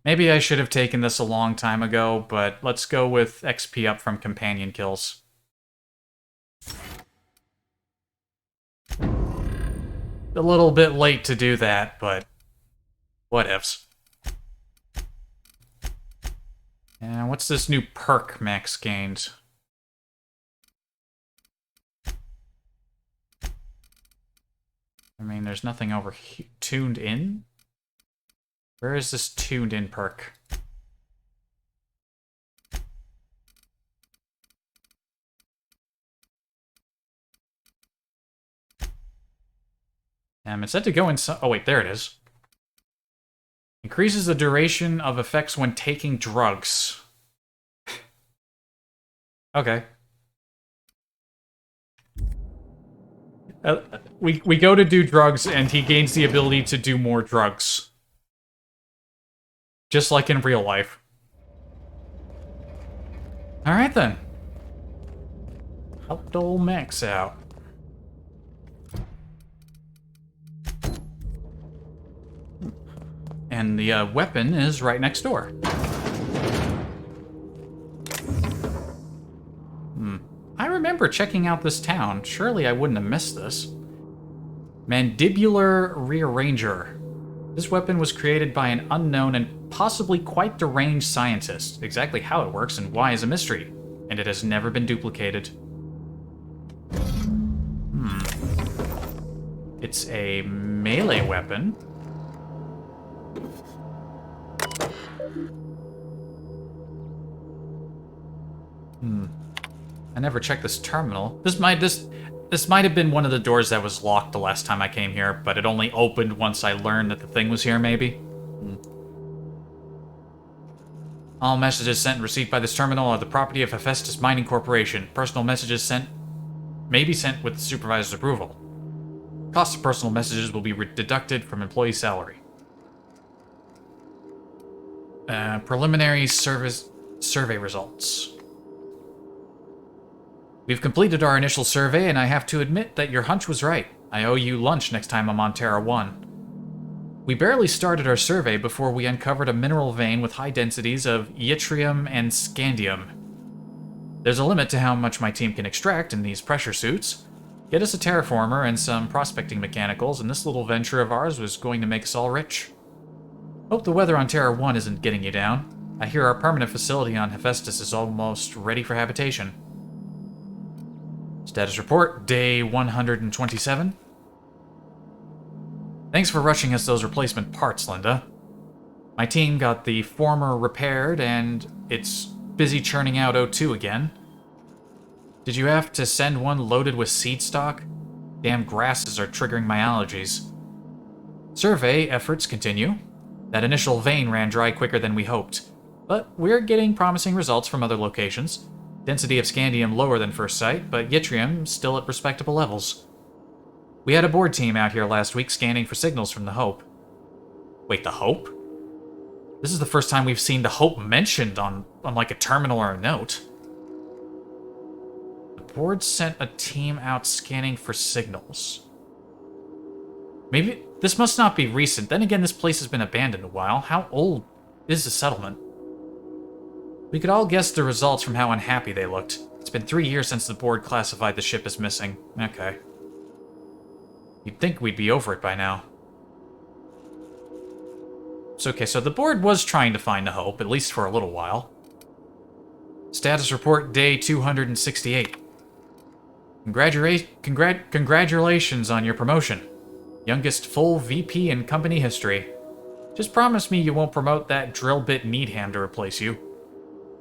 Maybe I should have taken this a long time ago, but let's go with XP up from companion kills. A little bit late to do that, but what ifs. And what's this new perk Max gained? I mean, there's nothing over here. Tuned in? Where is this tuned in perk? It said to go in some... oh wait, there it is. Increases the duration of effects when taking drugs. Okay. We go to do drugs, and he gains the ability to do more drugs. Just like in real life. Alright then. Helped old Max out. And the weapon is right next door. remember checking out this town. Surely I wouldn't have missed this. Mandibular Rearranger. This weapon was created by an unknown and possibly quite deranged scientist. Exactly how it works and why is a mystery, and it has never been duplicated. It's a melee weapon. I never checked this terminal. This might have been one of the doors that was locked the last time I came here, but it only opened once I learned that the thing was here, maybe? All messages sent and received by this terminal are the property of Hephaestus Mining Corporation. Personal messages sent may be sent with the supervisor's approval. Cost of personal messages will be deducted from employee salary. Preliminary survey results. We've completed our initial survey, and I have to admit that your hunch was right. I owe you lunch next time I'm on Terra 1. We barely started our survey before we uncovered a mineral vein with high densities of yttrium and scandium. There's a limit to how much my team can extract in these pressure suits. Get us a terraformer and some prospecting mechanicals, and this little venture of ours was going to make us all rich. Hope the weather on Terra 1 isn't getting you down. I hear our permanent facility on Hephaestus is almost ready for habitation. Status report, day 127. Thanks for rushing us those replacement parts, Linda. My team got the former repaired, and it's busy churning out O2 again. Did you have to send one loaded with seed stock? Damn grasses are triggering my allergies. Survey efforts continue. That initial vein ran dry quicker than we hoped, but we're getting promising results from other locations. Density of scandium lower than first sight, but yttrium still at respectable levels. We had a board team out here last week scanning for signals from the Hope. Wait, the Hope? This is the first time we've seen the Hope mentioned on like a terminal or a note. The board sent a team out scanning for signals. Maybe this must not be recent. Then again, this place has been abandoned a while. How old is the settlement? We could all guess the results from how unhappy they looked. It's been 3 years since the board classified the ship as missing. Okay. You'd think we'd be over it by now. It's okay, so the board was trying to find the Hope, at least for a little while. Status report, day 268. Congratulations on your promotion. Youngest full VP in company history. Just promise me you won't promote that drill bit Needham to replace you.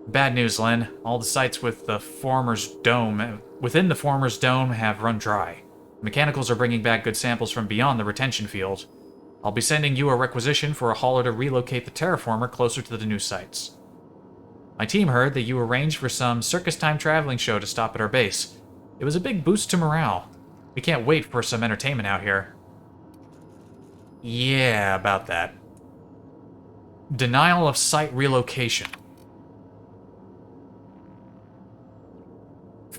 Bad news, Lynn. All the sites within the former's dome have run dry. Mechanicals are bringing back good samples from beyond the retention field. I'll be sending you a requisition for a hauler to relocate the terraformer closer to the new sites. My team heard that you arranged for some circus time traveling show to stop at our base. It was a big boost to morale. We can't wait for some entertainment out here. Yeah, about that. Denial of site relocation.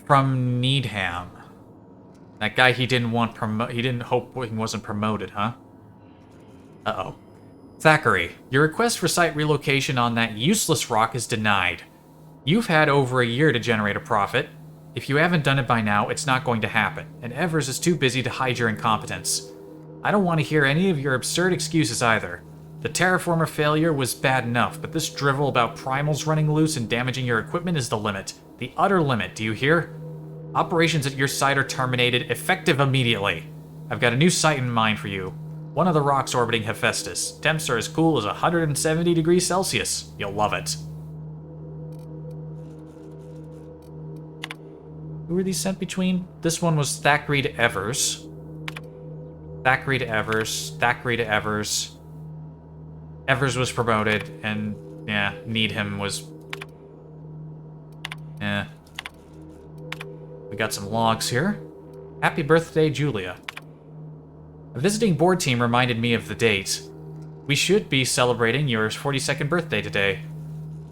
From Needham. That guy he didn't hope he wasn't promoted, huh? Uh-oh. Thackeray, your request for site relocation on that useless rock is denied. You've had over a year to generate a profit. If you haven't done it by now, it's not going to happen, and Evers is too busy to hide your incompetence. I don't want to hear any of your absurd excuses either. The terraformer failure was bad enough, but this drivel about primals running loose and damaging your equipment is the limit. The utter limit, do you hear? Operations at your site are terminated, effective immediately. I've got a new site in mind for you. One of the rocks orbiting Hephaestus. Temps are as cool as 170 degrees Celsius. You'll love it. Who were these sent between? This one was Thackeray to Evers. Thackeray to Evers. Thackeray to Evers. Evers was promoted, and yeah, Needham was... eh. We got some logs here. Happy birthday, Julia. A visiting board team reminded me of the date. We should be celebrating your 42nd birthday today.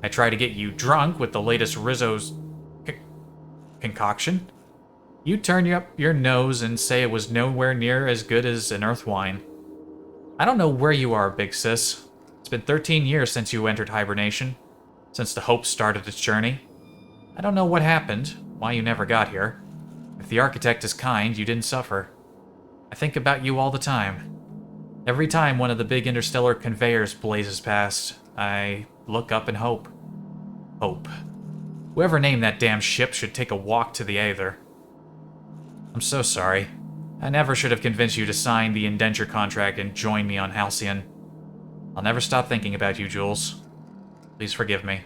I tried to get you drunk with the latest Rizzo's concoction. You turn up your nose and say it was nowhere near as good as an earth wine. I don't know where you are, big sis. It's been 13 years since you entered hibernation, since the Hope started its journey. I don't know what happened. why you never got here. If the architect is kind, you didn't suffer. I think about you all the time. Every time one of the big interstellar conveyors blazes past, I look up and hope. Hope. Whoever named that damn ship should take a walk to the Aether. I'm so sorry. I never should have convinced you to sign the indenture contract and join me on Halcyon. I'll never stop thinking about you, Jules. Please forgive me.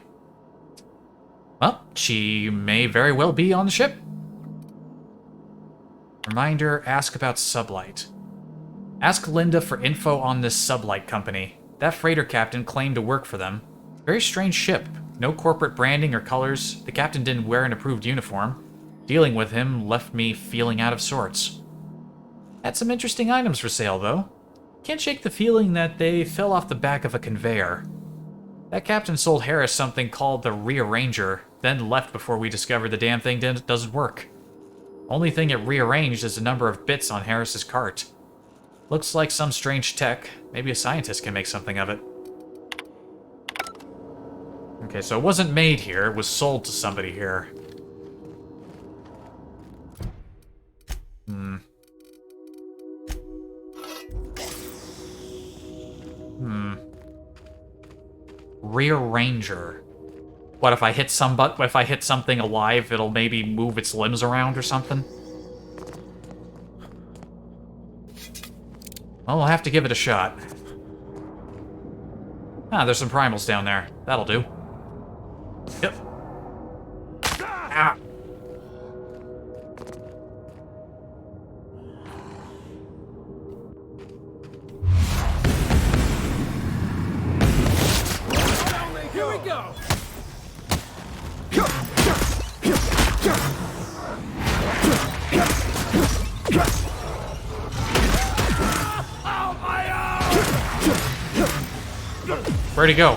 Well, she may very well be on the ship. Reminder, ask about Sublight. Ask Linda for info on this Sublight company. That freighter captain claimed to work for them. Very strange ship. No corporate branding or colors. The captain didn't wear an approved uniform. Dealing with him left me feeling out of sorts. Had some interesting items for sale, though. Can't shake the feeling that they fell off the back of a conveyor. That captain sold Harris something called the Rearranger, then left before we discovered the damn thing doesn't work. Only thing it rearranged is the number of bits on Harris's cart. Looks like some strange tech. Maybe a scientist can make something of it. Okay, so it wasn't made here, it was sold to somebody here. Rearranger. What if I hit something alive, it'll maybe move its limbs around or something? Well, we'll have to give it a shot. Ah, there's some primals down there. That'll do. Yep. Ah! Here we go! Where'd he go?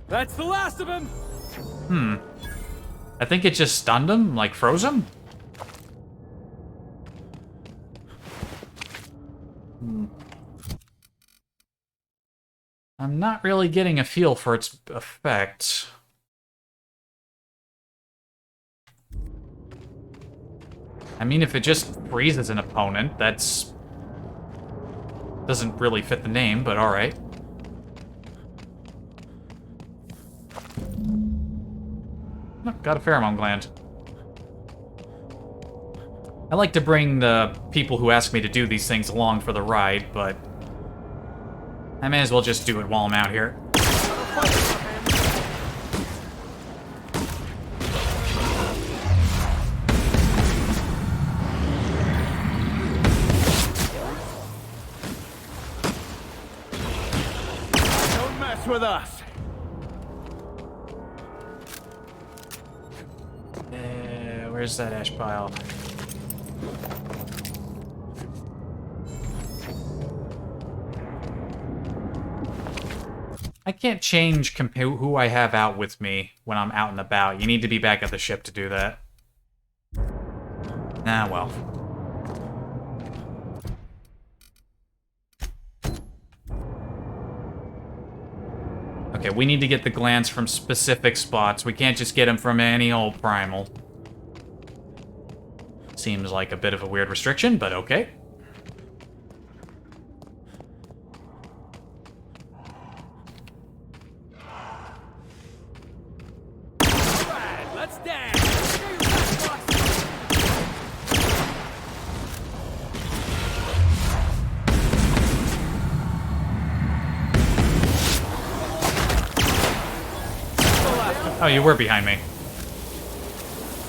That's the last of him! I think it just stunned him, like froze him? I'm not really getting a feel for its effect. I mean, if it just freezes an opponent, that's... doesn't really fit the name, but alright. Oh, got a pheromone gland. I like to bring the people who ask me to do these things along for the ride, but... I may as well just do it while I'm out here. Don't mess with us! Where's that ash pile? I can't change who I have out with me when I'm out and about. You need to be back at the ship to do that. Ah, well. Okay, we need to get the glands from specific spots. We can't just get them from any old primal. Seems like a bit of a weird restriction, but okay. Let's dance! Oh, you were behind me.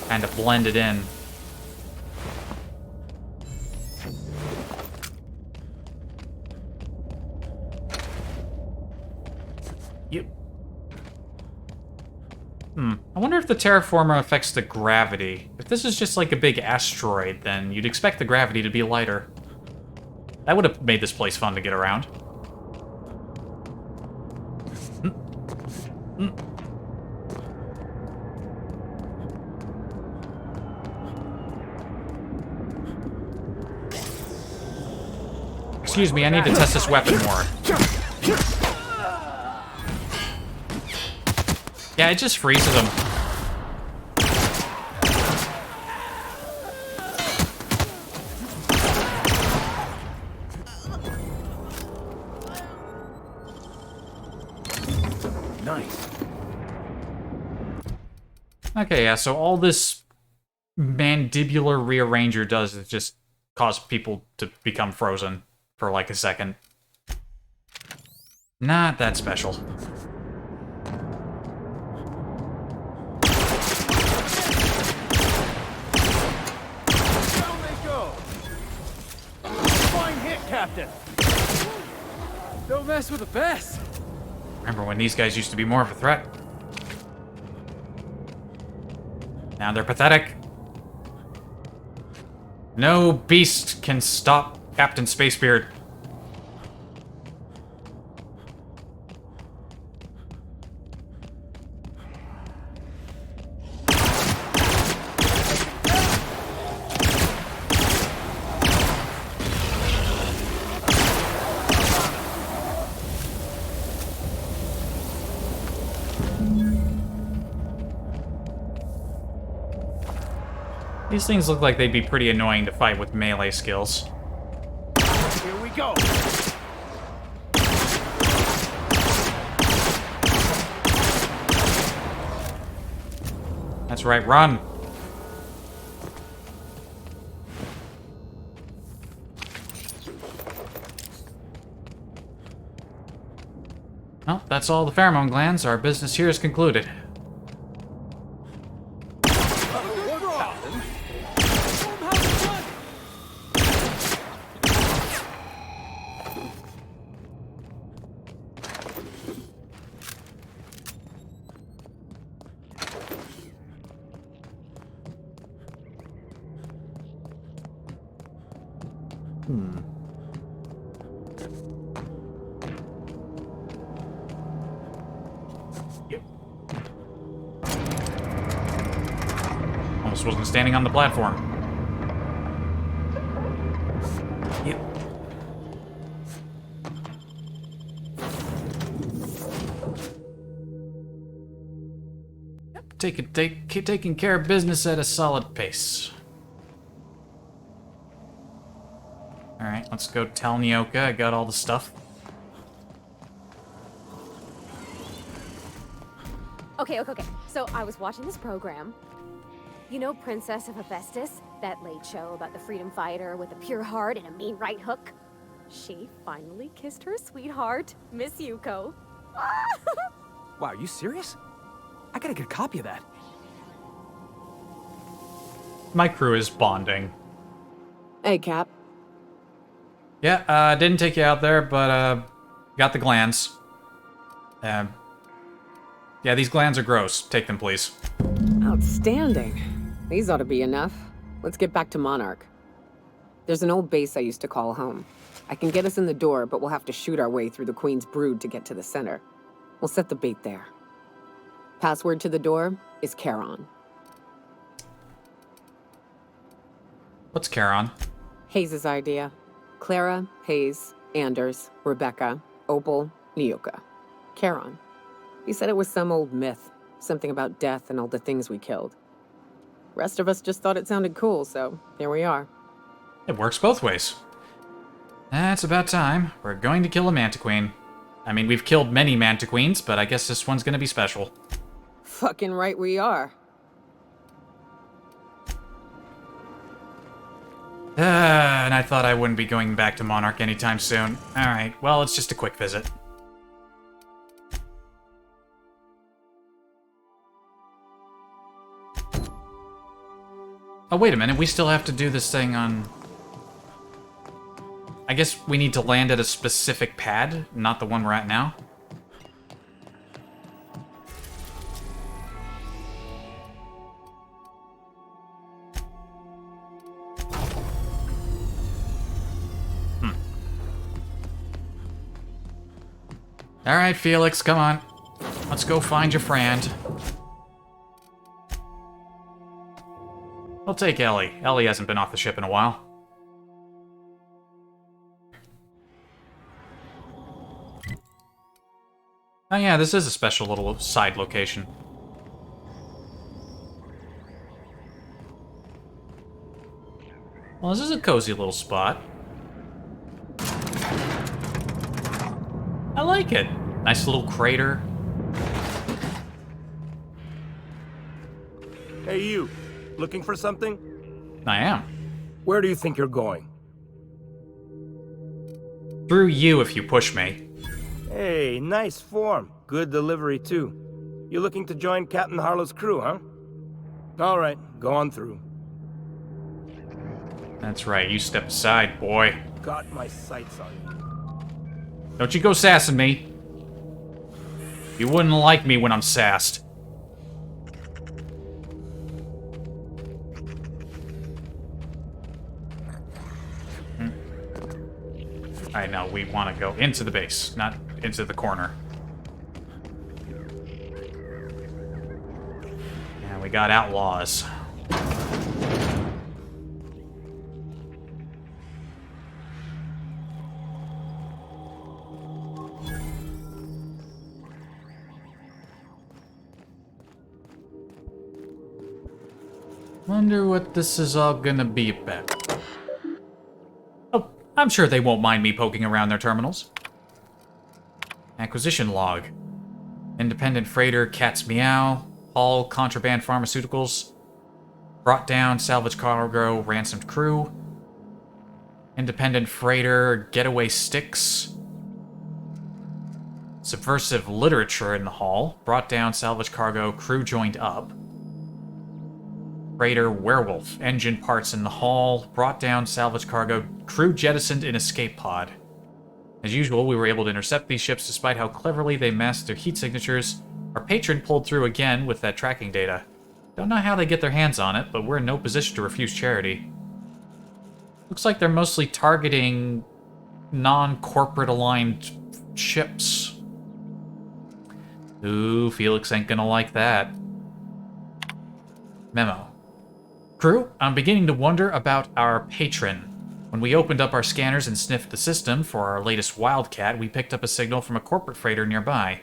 Kind of blended in. I wonder if the terraformer affects the gravity. If this is just like a big asteroid, then you'd expect the gravity to be lighter. That would have made this place fun to get around. Excuse me, I need to test this weapon more. Yeah, it just freezes them. Nice. Okay, yeah, so all this mandibular rearranger does is just cause people to become frozen for like a second. Not that special. Down they go. Fine hit, Captain. Don't mess with the best. Remember when these guys used to be more of a threat? Now they're pathetic. No beast can stop Captain Spacebeard. These things look like they'd be pretty annoying to fight with melee skills. Here we go. That's right, run! Well, that's all the pheromone glands. Our business here is concluded. Almost wasn't standing on the platform. Yep. Taking care of business at a solid pace. Alright, let's go tell Nyoka I got all the stuff. Okay. So I was watching this program. You know Princess of Hephaestus? That late show about the freedom fighter with a pure heart and a mean right hook? She finally kissed her sweetheart, Miss Yuko. Wow, are you serious? I gotta get a copy of that. My crew is bonding. Hey, Cap. Yeah, didn't take you out there, but, got the glands. Yeah, these glands are gross. Take them, please. Outstanding. These ought to be enough. Let's get back to Monarch. There's an old base I used to call home. I can get us in the door, but we'll have to shoot our way through the Queen's brood to get to the center. We'll set the bait there. Password to the door is Charon. What's Charon? Hayes' idea. Clara, Hayes, Anders, Rebecca, Opal, Nyoka. Charon. He said it was some old myth. Something about death and all the things we killed. Rest of us just thought it sounded cool, so here we are. It works both ways. That's about time. We're going to kill a Mantiqueen. I mean, we've killed many Mantiqueens, but I guess this one's gonna be special. Fucking right we are. And I thought I wouldn't be going back to Monarch anytime soon. Alright, well, it's just a quick visit. Oh, wait a minute, we still have to do this thing on... I guess we need to land at a specific pad, not the one we're at now. Alright, Felix, come on. Let's go find your friend. We'll take Ellie. Ellie hasn't been off the ship in a while. Oh yeah, this is a special little side location. Well, this is a cozy little spot. I like it. Nice little crater. Hey, you. Looking for something? I am. Where do you think you're going? Through you if you push me. Hey, nice form. Good delivery, too. You looking to join Captain Harlow's crew, huh? All right, go on through. That's right, you step aside, boy. Got my sights on you. Don't you go sassing me. You wouldn't like me when I'm sassed. Alright, now we want to go into the base, not into the corner. And we got outlaws. Wonder what this is all gonna be about. Oh, I'm sure they won't mind me poking around their terminals. Acquisition log. Independent freighter Cat's Meow. Haul contraband pharmaceuticals. Brought down salvage cargo ransomed crew. Independent freighter Getaway Sticks. Subversive literature in the haul. Brought down salvage cargo crew joined up. Freighter Werewolf, engine parts in the haul, brought down salvage cargo, crew jettisoned in escape pod. As usual, we were able to intercept these ships despite how cleverly they masked their heat signatures. Our patron pulled through again with that tracking data. Don't know how they get their hands on it, but we're in no position to refuse charity. Looks like they're mostly targeting non-corporate aligned ships. Ooh, Felix ain't gonna like that. Memo. Crew, I'm beginning to wonder about our patron. When we opened up our scanners and sniffed the system for our latest Wildcat, we picked up a signal from a corporate freighter nearby.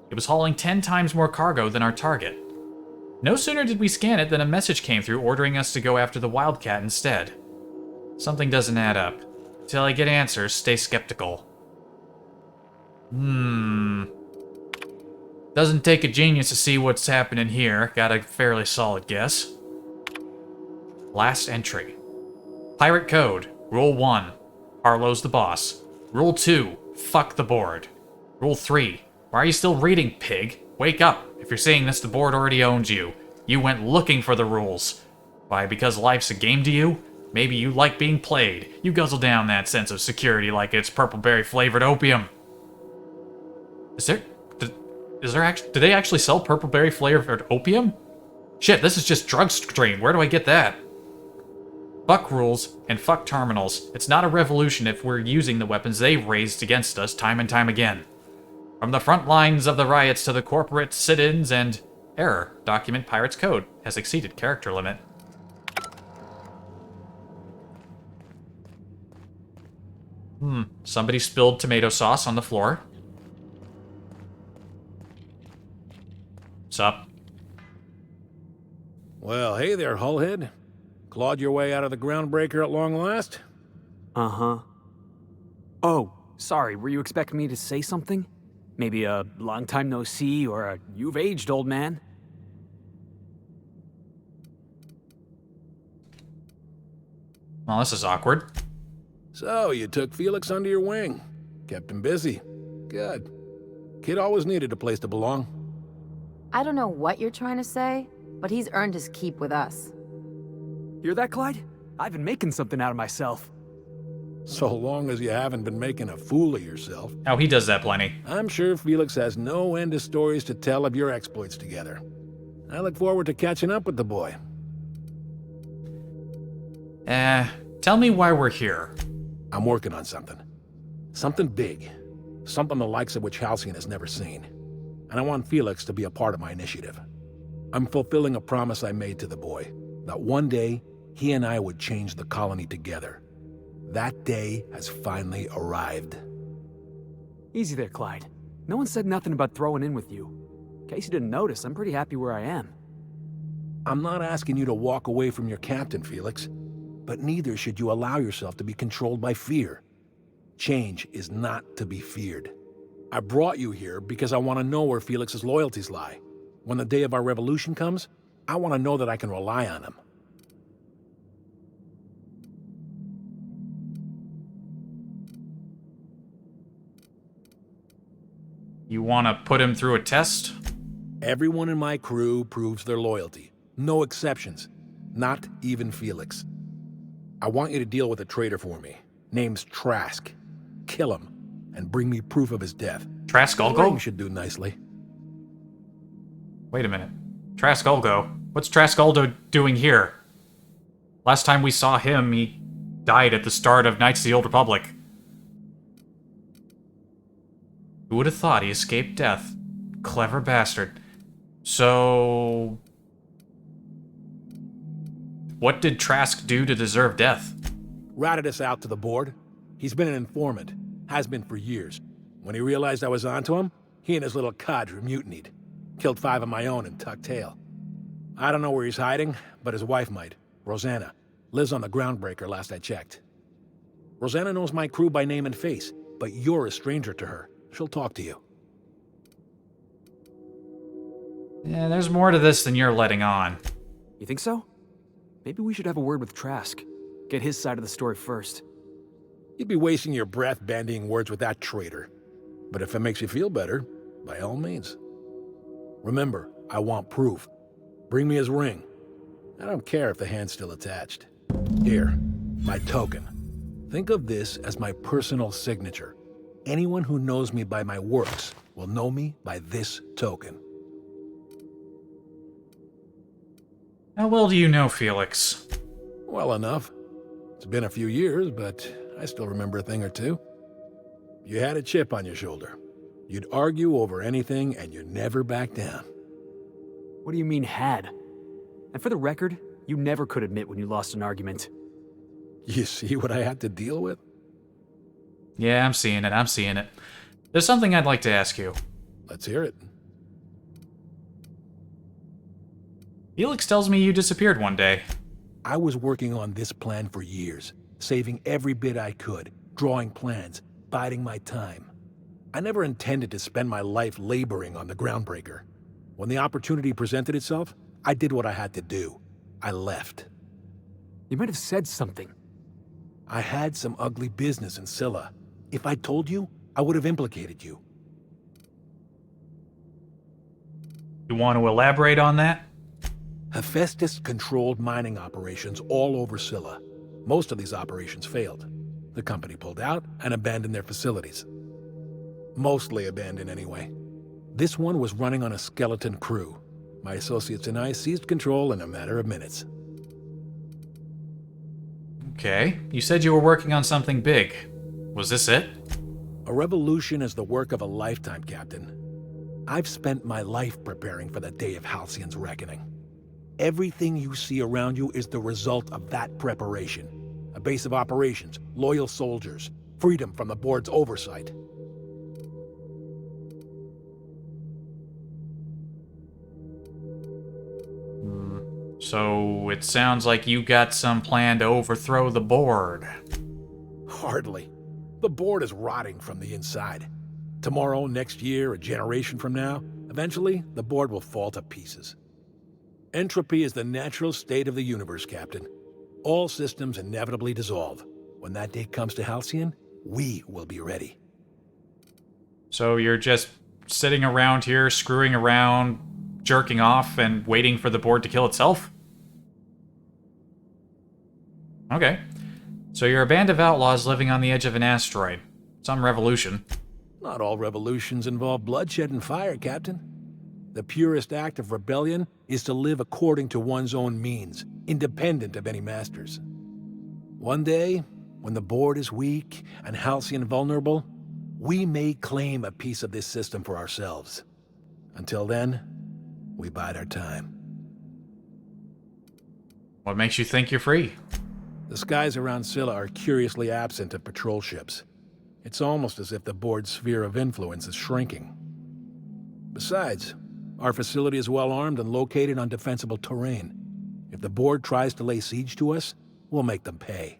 It was hauling 10 times more cargo than our target. No sooner did we scan it than a message came through ordering us to go after the Wildcat instead. Something doesn't add up. Till I get answers, stay skeptical. Doesn't take a genius to see what's happening here. Got a fairly solid guess. Last entry. Pirate code. Rule 1. Harlow's the boss. Rule 2. Fuck the board. Rule 3. Why are you still reading, pig? Wake up. If you're saying this, the board already owns you. You went looking for the rules. Why, because life's a game to you? Maybe you like being played. You guzzle down that sense of security like it's purple-berry flavored opium. Do they actually sell purple-berry flavored opium? Shit, this is just drug strain. Where do I get that? Fuck rules, and fuck terminals. It's not a revolution if we're using the weapons they've raised against us time and time again. From the front lines of the riots to the corporate sit-ins and... Error. Document Pirate's Code has exceeded character limit. Somebody spilled tomato sauce on the floor. Sup? Well, hey there, Hullhead. Clawed your way out of the groundbreaker at long last? Uh-huh. Oh, sorry, were you expecting me to say something? Maybe a long time no see, or a you've aged, old man? Well, this is awkward. So, you took Felix under your wing. Kept him busy. Good. Kid always needed a place to belong. I don't know what you're trying to say, but he's earned his keep with us. Hear that, Clyde? I've been making something out of myself. So long as you haven't been making a fool of yourself. Oh, he does that plenty. I'm sure Felix has no end of stories to tell of your exploits together. I look forward to catching up with the boy. Tell me why we're here. I'm working on something. Something big. Something the likes of which Halcyon has never seen. And I want Felix to be a part of my initiative. I'm fulfilling a promise I made to the boy, that one day, he and I would change the colony together. That day has finally arrived. Easy there, Clyde. No one said nothing about throwing in with you. In case you didn't notice, I'm pretty happy where I am. I'm not asking you to walk away from your captain, Felix. but neither should you allow yourself to be controlled by fear. Change is not to be feared. I brought you here because I want to know where Felix's loyalties lie. When the day of our revolution comes, I want to know that I can rely on him. You want to put him through a test? Everyone in my crew proves their loyalty. No exceptions. Not even Felix. I want you to deal with a traitor for me. Name's Trask. Kill him, and bring me proof of his death. Trask The ring Ulgo? should do nicely. Wait a minute. Trask Ulgo? What's Trask Ulgo doing here? Last time we saw him, he died at the start of Knights of the Old Republic. Who would have thought he escaped death? Clever bastard. So... what did Trask do to deserve death? Ratted us out to the board. He's been an informant. Has been for years. When he realized I was onto him, he and his little cadre mutinied. Killed 5 of my own and tucked tail. I don't know where he's hiding, but his wife might. Rosanna. Lives on the Groundbreaker last I checked. Rosanna knows my crew by name and face, but you're a stranger to her. She'll talk to you. Yeah, there's more to this than you're letting on. You think so? Maybe we should have a word with Trask. Get his side of the story first. You'd be wasting your breath bandying words with that traitor. But if it makes you feel better, by all means. Remember, I want proof. Bring me his ring. I don't care if the hand's still attached. Here, my token. Think of this as my personal signature. Anyone who knows me by my works will know me by this token. How well do you know Felix? Well enough. It's been a few years, but I still remember a thing or two. You had a chip on your shoulder. You'd argue over anything, and you never back down. What do you mean, had? And for the record, you never could admit when you lost an argument. You see what I had to deal with? Yeah, I'm seeing it. There's something I'd like to ask you. Let's hear it. Felix tells me you disappeared one day. I was working on this plan for years, saving every bit I could, drawing plans, biding my time. I never intended to spend my life laboring on the Groundbreaker. When the opportunity presented itself, I did what I had to do. I left. You might have said something. I had some ugly business in Scylla. If I told you, I would have implicated you. You want to elaborate on that? Hephaestus controlled mining operations all over Scylla. Most of these operations failed. The company pulled out and abandoned their facilities. Mostly abandoned anyway. This one was running on a skeleton crew. My associates and I seized control in a matter of minutes. Okay, you said you were working on something big. Was this it? A revolution is the work of a lifetime, Captain. I've spent my life preparing for the day of Halcyon's reckoning. Everything you see around you is the result of that preparation. A base of operations, loyal soldiers, freedom from the board's oversight. So it sounds like you got some plan to overthrow the board. Hardly. The board is rotting from the inside. Tomorrow, next year, a generation from now, eventually, the board will fall to pieces. Entropy is the natural state of the universe, Captain. All systems inevitably dissolve. When that day comes to Halcyon, we will be ready. So you're just sitting around here, screwing around, jerking off, and waiting for the board to kill itself? Okay. So you're a band of outlaws living on the edge of an asteroid. Some revolution. Not all revolutions involve bloodshed and fire, Captain. The purest act of rebellion is to live according to one's own means, independent of any masters. One day, when the board is weak and Halcyon vulnerable, we may claim a piece of this system for ourselves. Until then, we bide our time. What makes you think you're free? The skies around Scylla are curiously absent of patrol ships. It's almost as if the board's sphere of influence is shrinking. Besides, our facility is well armed and located on defensible terrain. If the board tries to lay siege to us, we'll make them pay.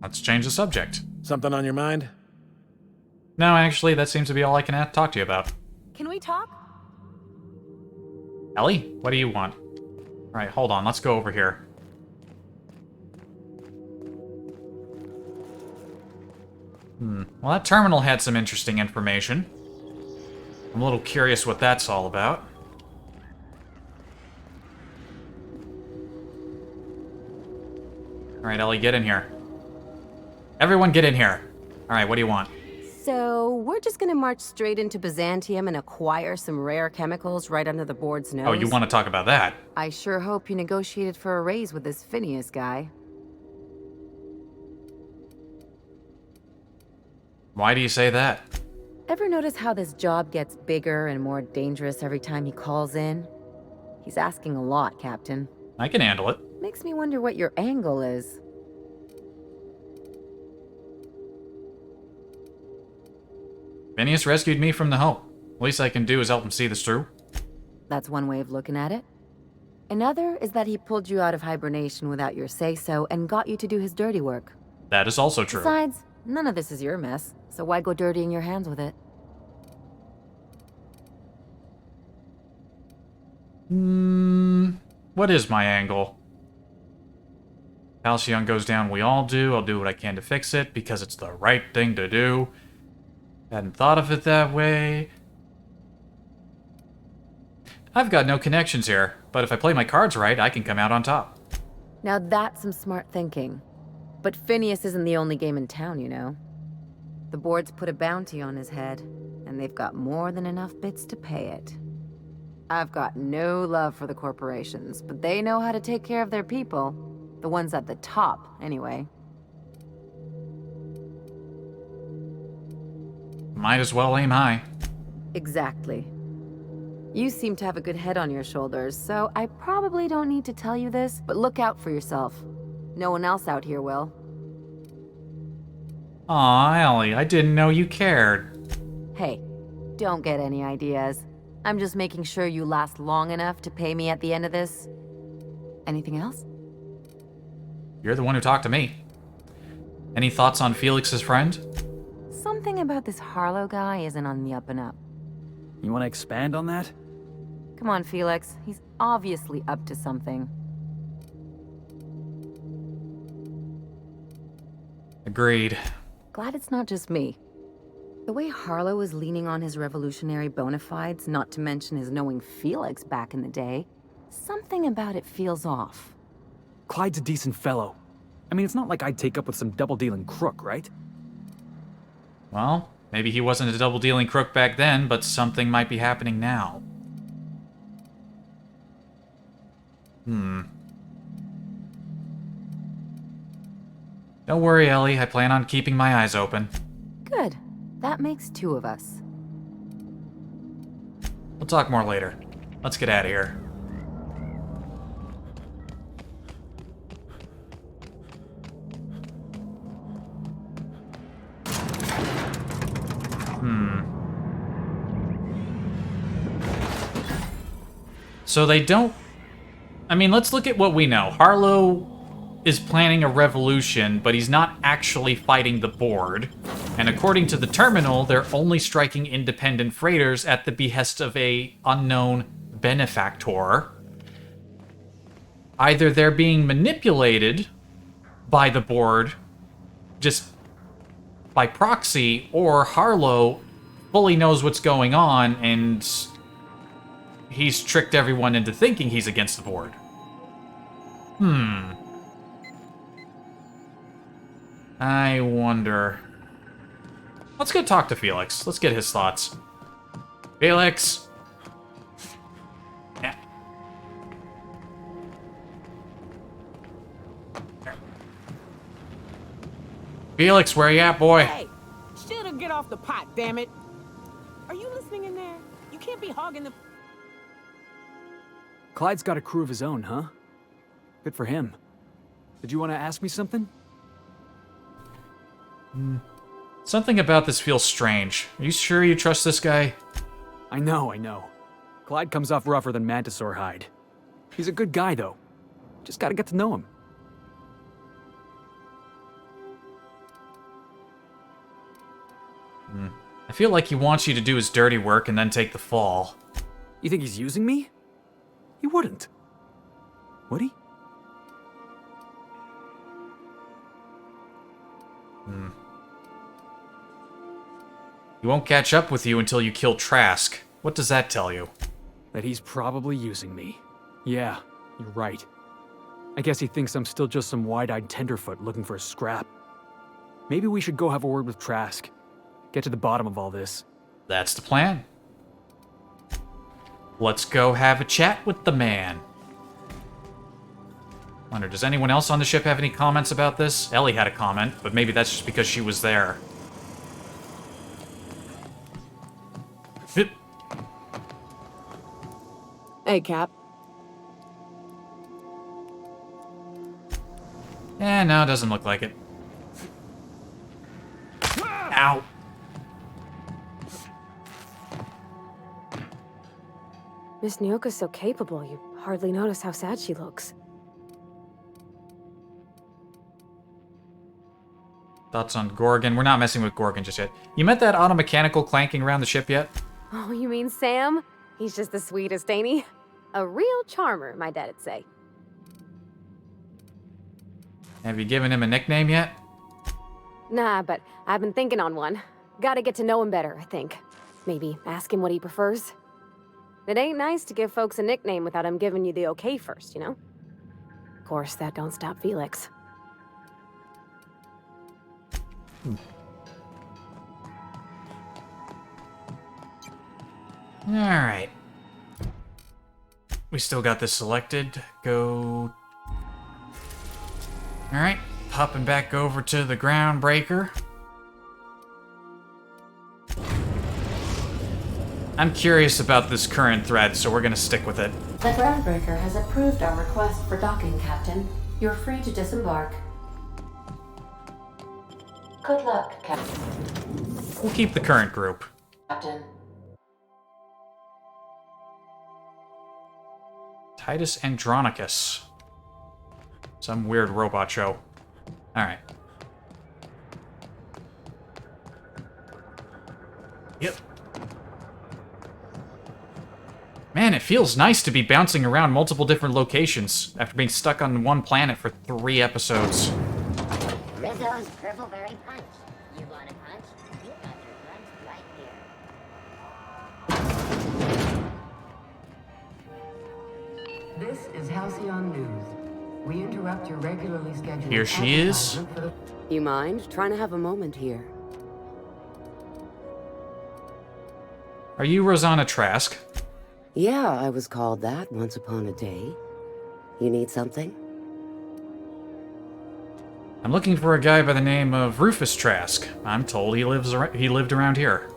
Let's change the subject. Something on your mind? No, actually, that seems to be all I can talk to you about. Can we talk? Ellie, what do you want? Alright, hold on, let's go over here. Well, that terminal had some interesting information. I'm a little curious what that's all about. Alright, Ellie, get in here. Everyone get in here. Alright, what do you want? So, we're just gonna march straight into Byzantium and acquire some rare chemicals right under the board's nose? Oh, you want to talk about that? I sure hope you negotiated for a raise with this Phineas guy. Why do you say that? Ever notice how this job gets bigger and more dangerous every time he calls in? He's asking a lot, Captain. I can handle it. Makes me wonder what your angle is. Phineas rescued me from the Hope. Least I can do is help him see this through. That's one way of looking at it. Another is that he pulled you out of hibernation without your say-so and got you to do his dirty work. That is also true. Besides, none of this is your mess, so why go dirtying your hands with it? What is my angle? Halcyon goes down, we all do. I'll do what I can to fix it, because it's the right thing to do. Hadn't thought of it that way. I've got no connections here, but if I play my cards right, I can come out on top. Now that's some smart thinking. But Phineas isn't the only game in town, you know. The board's put a bounty on his head, and they've got more than enough bits to pay it. I've got no love for the corporations, but they know how to take care of their people. The ones at the top, anyway. Might as well aim high. Exactly. You seem to have a good head on your shoulders, so I probably don't need to tell you this, but look out for yourself. No one else out here will. Aw, Ellie, I didn't know you cared. Hey, don't get any ideas. I'm just making sure you last long enough to pay me at the end of this. Anything else? You're the one who talked to me. Any thoughts on Felix's friend? Something about this Harlow guy isn't on the up and up. You want to expand on that? Come on, Felix. He's obviously up to something. Agreed. Glad it's not just me. The way Harlow is leaning on his revolutionary bona fides, not to mention his knowing Felix back in the day, something about it feels off. Clyde's a decent fellow. I mean, it's not like I'd take up with some double-dealing crook, right? Well, maybe he wasn't a double-dealing crook back then, but something might be happening now. Don't worry, Ellie. I plan on keeping my eyes open. Good. That makes two of us. We'll talk more later. Let's get out of here. So they don't... I mean, let's look at what we know. Harlow is planning a revolution, but he's not actually fighting the board. And according to the terminal, they're only striking independent freighters at the behest of a unknown benefactor. Either they're being manipulated by the board, just by proxy, or Harlow fully knows what's going on and he's tricked everyone into thinking he's against the board. I wonder... Let's go talk to Felix. Let's get his thoughts. Felix! Yeah. Felix, where you at, boy? Hey! Should've get off the pot, damn it! Are you listening in there? You can't be hogging the... Clyde's got a crew of his own, huh? Good for him. Did you want to ask me something? Something about this feels strange. Are you sure you trust this guy? I know. Clyde comes off rougher than Mantisaur hide. He's a good guy, though. Just gotta get to know him. I feel like he wants you to do his dirty work and then take the fall. You think he's using me? He wouldn't. Would he? He won't catch up with you until you kill Trask. What does that tell you? That he's probably using me. Yeah, you're right. I guess he thinks I'm still just some wide-eyed tenderfoot looking for a scrap. Maybe we should go have a word with Trask. Get to the bottom of all this. That's the plan. Let's go have a chat with the man. Wonder, does anyone else on the ship have any comments about this? Ellie had a comment, but maybe that's just because she was there. Hey, Cap. No, it doesn't look like it. Ow. Miss Nyoka's so capable, you hardly notice how sad she looks. Thoughts on Gorgon? We're not messing with Gorgon just yet. You met that automechanical clanking around the ship yet? Oh, you mean Sam? He's just the sweetest, ain't he? A real charmer, my dad'd say. Have you given him a nickname yet? Nah, but I've been thinking on one. Gotta get to know him better, I think. Maybe ask him what he prefers. It ain't nice to give folks a nickname without him giving you the okay first, you know? Of course, that don't stop Felix. Alright. We still got this selected. Go... Alright, popping back over to the groundbreaker. I'm curious about this current thread, so we're gonna stick with it. The groundbreaker has approved our request for docking, Captain. You're free to disembark. Good luck, Captain. We'll keep the current group. Captain. Titus Andronicus. Some weird robot show. Alright. Yep. Man, it feels nice to be bouncing around multiple different locations after being stuck on one planet for 3 episodes. Rizzo's Purpleberry Punch. You want a punch? You got your punch right here. This is Halcyon News. We interrupt your regularly scheduled... Here she is. You mind trying to have a moment here? Are you Rosanna Trask? Yeah, I was called that once upon a day. You need something? I'm looking for a guy by the name of Rufus Trask. I'm told he lived around here.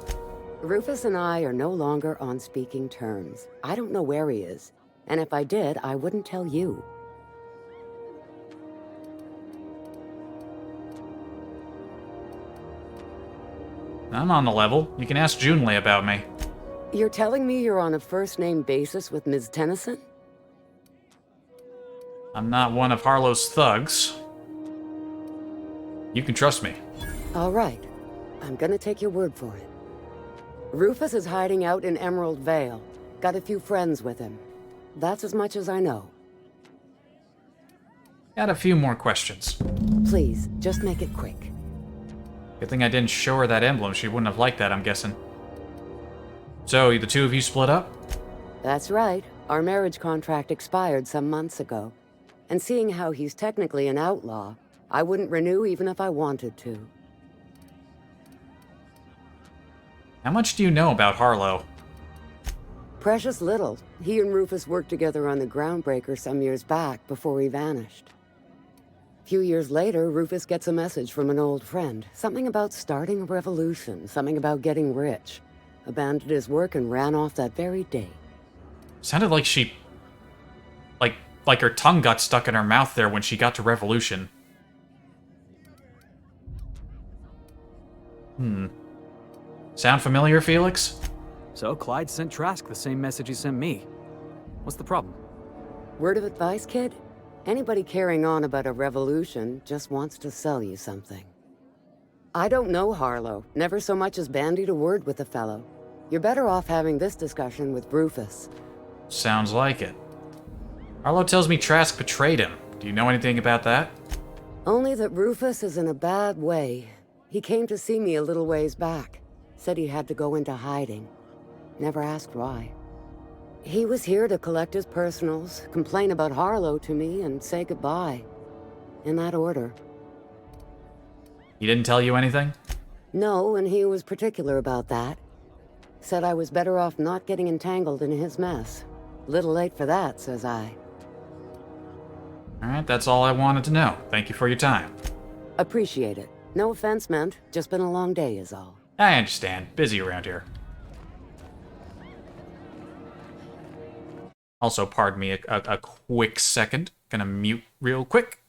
Rufus and I are no longer on speaking terms. I don't know where he is. And if I did, I wouldn't tell you. I'm on the level. You can ask Junlei about me. You're telling me you're on a first-name basis with Ms. Tennyson? I'm not one of Harlow's thugs. You can trust me. All right. I'm gonna take your word for it. Rufus is hiding out in Emerald Vale. Got a few friends with him. That's as much as I know. Got a few more questions. Please, just make it quick. Good thing I didn't show her that emblem. She wouldn't have liked that, I'm guessing. So, the two of you split up? That's right. Our marriage contract expired some months ago. And seeing how he's technically an outlaw, I wouldn't renew even if I wanted to. How much do you know about Harlow? Precious little. He and Rufus worked together on the Groundbreaker some years back before he vanished. A few years later, Rufus gets a message from an old friend. Something about starting a revolution, something about getting rich. Abandoned his work and ran off that very day. Sounded like she... Like her tongue got stuck in her mouth there when she got to Revolution. Sound familiar, Felix? So Clyde sent Trask the same message he sent me. What's the problem? Word of advice, kid? Anybody carrying on about a revolution just wants to sell you something. I don't know Harlow, never so much as bandied a word with the fellow. You're better off having this discussion with Rufus. Sounds like it. Harlow tells me Trask betrayed him. Do you know anything about that? Only that Rufus is in a bad way. He came to see me a little ways back. Said he had to go into hiding. Never asked why. He was here to collect his personals, complain about Harlow to me, and say goodbye. In that order. He didn't tell you anything? No, and he was particular about that. Said I was better off not getting entangled in his mess. Little late for that, says I. Alright, that's all I wanted to know. Thank you for your time. Appreciate it. No offense meant. Just been a long day is all. I understand. Busy around here. Also, pardon me a quick second. Gonna mute real quick.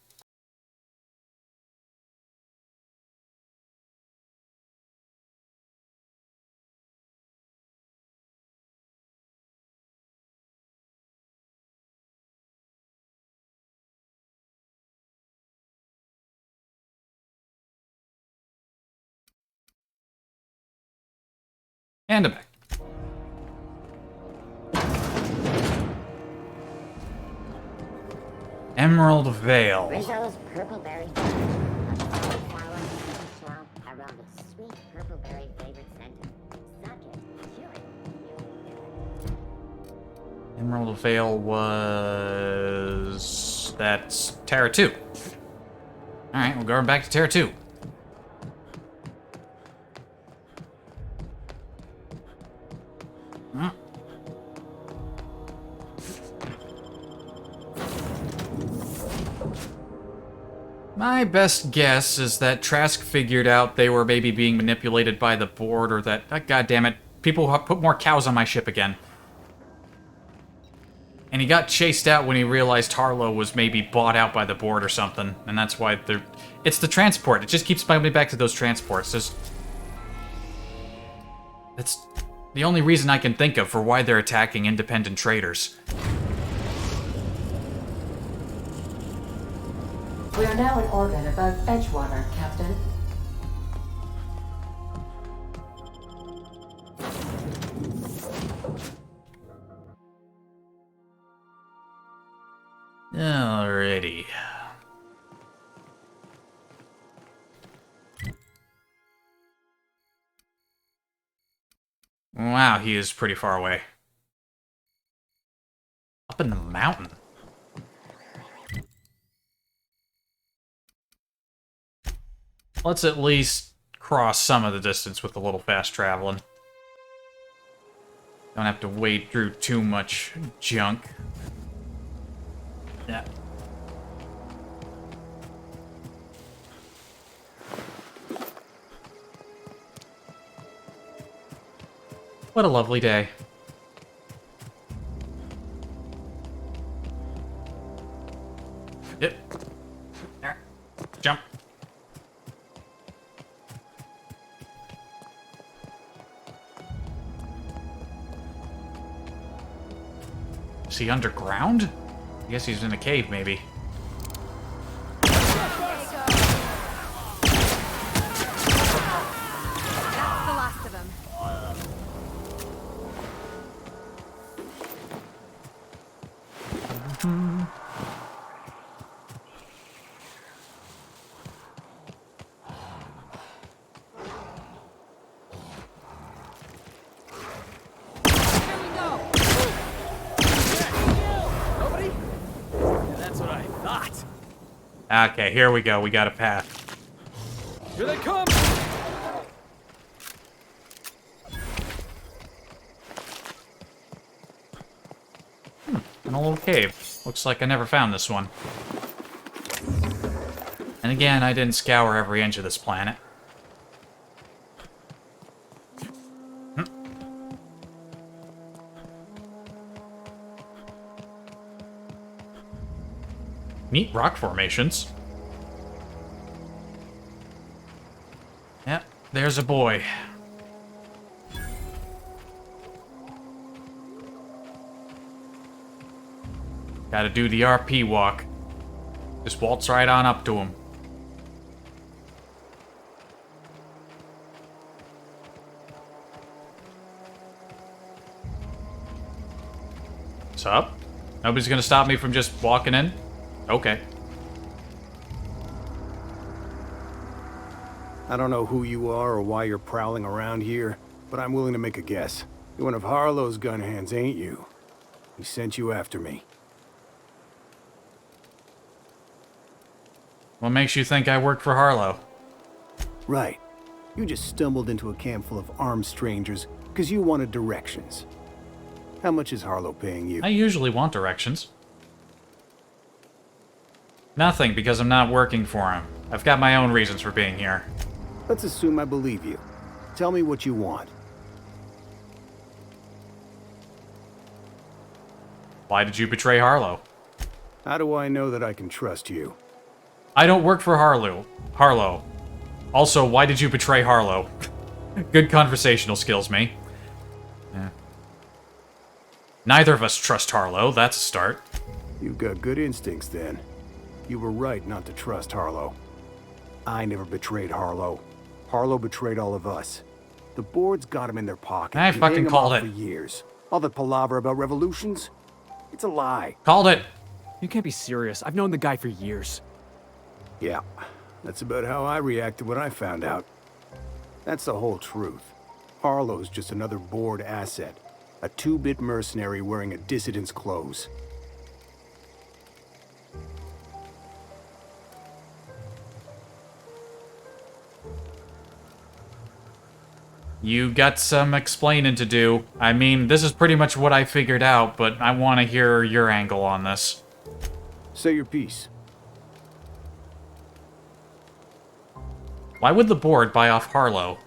And I'm back. Emerald Vale. Rizzo's purple-berry flower swamp around a sweet purple-berry flavored center. Subject, curing. Emerald Vale was... That's Terra 2. Alright, we're going back to Terra 2. Hmm. My best guess is that Trask figured out they were maybe being manipulated by the board, or that, God damn it, people have put more cows on my ship again. And he got chased out when he realized Harlow was maybe bought out by the board or something, and that's why they're... It's the transport. It just keeps bringing me back to those transports. That's the only reason I can think of for why they're attacking independent traders. We are now in orbit above Edgewater, Captain. Alrighty. Wow, he is pretty far away. Up in the mountain. Let's at least cross some of the distance with a little fast traveling. Don't have to wade through too much junk. Yeah. What a lovely day. Yep. There. Jump. Is he underground? I guess he's in a cave, maybe. Okay, here we go. We got a path. Here they come! In a little cave. Looks like I never found this one. And again, I didn't scour every inch of this planet. Neat rock formations. Yep, there's a boy. Gotta do the RP walk. Just waltz right on up to him. What's up? Nobody's gonna stop me from just walking in? Okay. I don't know who you are or why you're prowling around here, but I'm willing to make a guess. You're one of Harlow's gun hands, ain't you? He sent you after me. What makes you think I work for Harlow? Right. You just stumbled into a camp full of armed strangers because you wanted directions. How much is Harlow paying you? I usually want directions. Nothing, because I'm not working for him. I've got my own reasons for being here. Let's assume I believe you. Tell me what you want. Why did you betray Harlow? How do I know that I can trust you? I don't work for Harlow. Also, why did you betray Harlow? Good conversational skills, me. Yeah. Neither of us trust Harlow, that's a start. You've got good instincts then. You were right not to trust Harlow. I never betrayed Harlow. Harlow betrayed all of us. The board's got him in their pocket. I fucking called it. For years. All the palaver about revolutions? It's a lie. Called it. You can't be serious. I've known the guy for years. Yeah, that's about how I reacted when I found out. That's the whole truth. Harlow's just another board asset. A 2-bit mercenary wearing a dissident's clothes. You got some explaining to do. I mean, this is pretty much what I figured out, but I want to hear your angle on this. Say your piece. Why would the board buy off Harlow?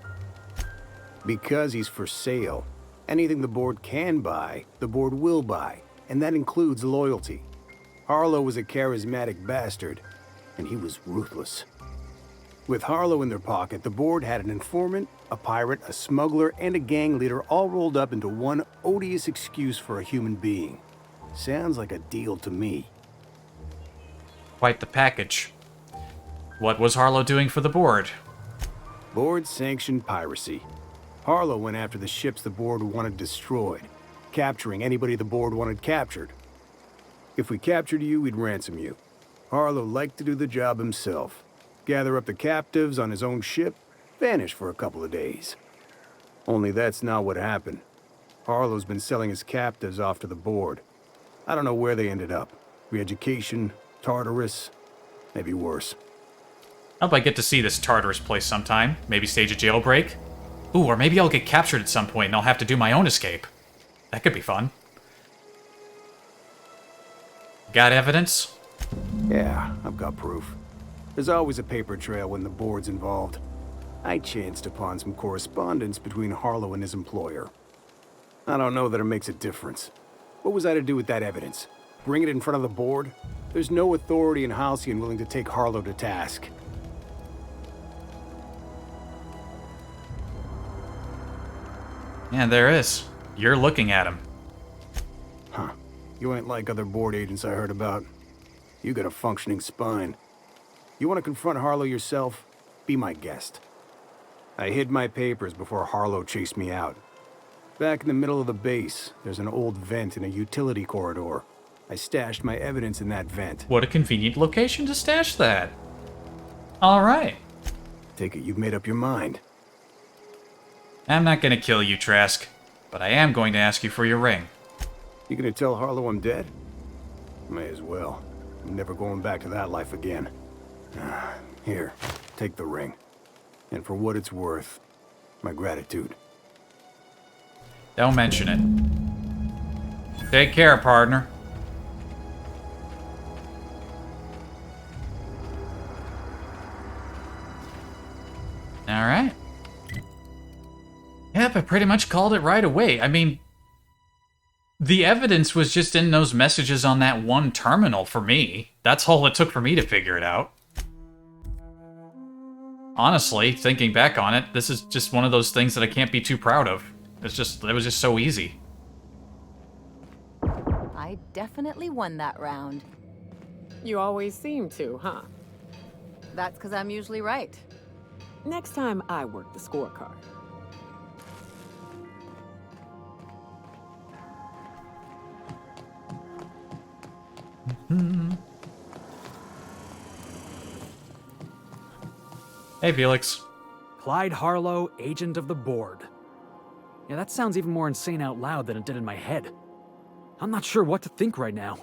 Because he's for sale. Anything the board can buy, the board will buy, and that includes loyalty. Harlow was a charismatic bastard, and he was ruthless. With Harlow in their pocket, the board had an informant, a pirate, a smuggler, and a gang leader all rolled up into one odious excuse for a human being. Sounds like a deal to me. Quite the package. What was Harlow doing for the board? Board-sanctioned piracy. Harlow went after the ships the board wanted destroyed, capturing anybody the board wanted captured. If we captured you, we'd ransom you. Harlow liked to do the job himself. Gather up the captives on his own ship, vanish for a couple of days. Only that's not what happened. Harlow's been selling his captives off to the board. I don't know where they ended up. Re-education, Tartarus, maybe worse. I hope I get to see this Tartarus place sometime. Maybe stage a jailbreak. Ooh, or maybe I'll get captured at some point and I'll have to do my own escape. That could be fun. Got evidence? Yeah, I've got proof. There's always a paper trail when the board's involved. I chanced upon some correspondence between Harlow and his employer. I don't know that it makes a difference. What was I to do with that evidence? Bring it in front of the board? There's no authority in Halcyon willing to take Harlow to task. Yeah, there is. You're looking at him. Huh. You ain't like other board agents I heard about. You got a functioning spine. You want to confront Harlow yourself? Be my guest. I hid my papers before Harlow chased me out. Back in the middle of the base, there's an old vent in a utility corridor. I stashed my evidence in that vent. What a convenient location to stash that. Alright. Take it you've made up your mind. I'm not gonna kill you, Trask, but I am going to ask you for your ring. You gonna tell Harlow I'm dead? May as well. I'm never going back to that life again. Here, take the ring. And for what it's worth, my gratitude. Don't mention it. Take care, partner. Alright. Yep, I pretty much called it right away. I mean, the evidence was just in those messages on that one terminal for me. That's all it took for me to figure it out. Honestly, thinking back on it, this is just one of those things that I can't be too proud of. It was just so easy. I definitely won that round. You always seem to, huh? That's because I'm usually right. Next time I work the scorecard. Hey, Felix. Clyde Harlow, agent of the board. Yeah, that sounds even more insane out loud than it did in my head. I'm not sure what to think right now.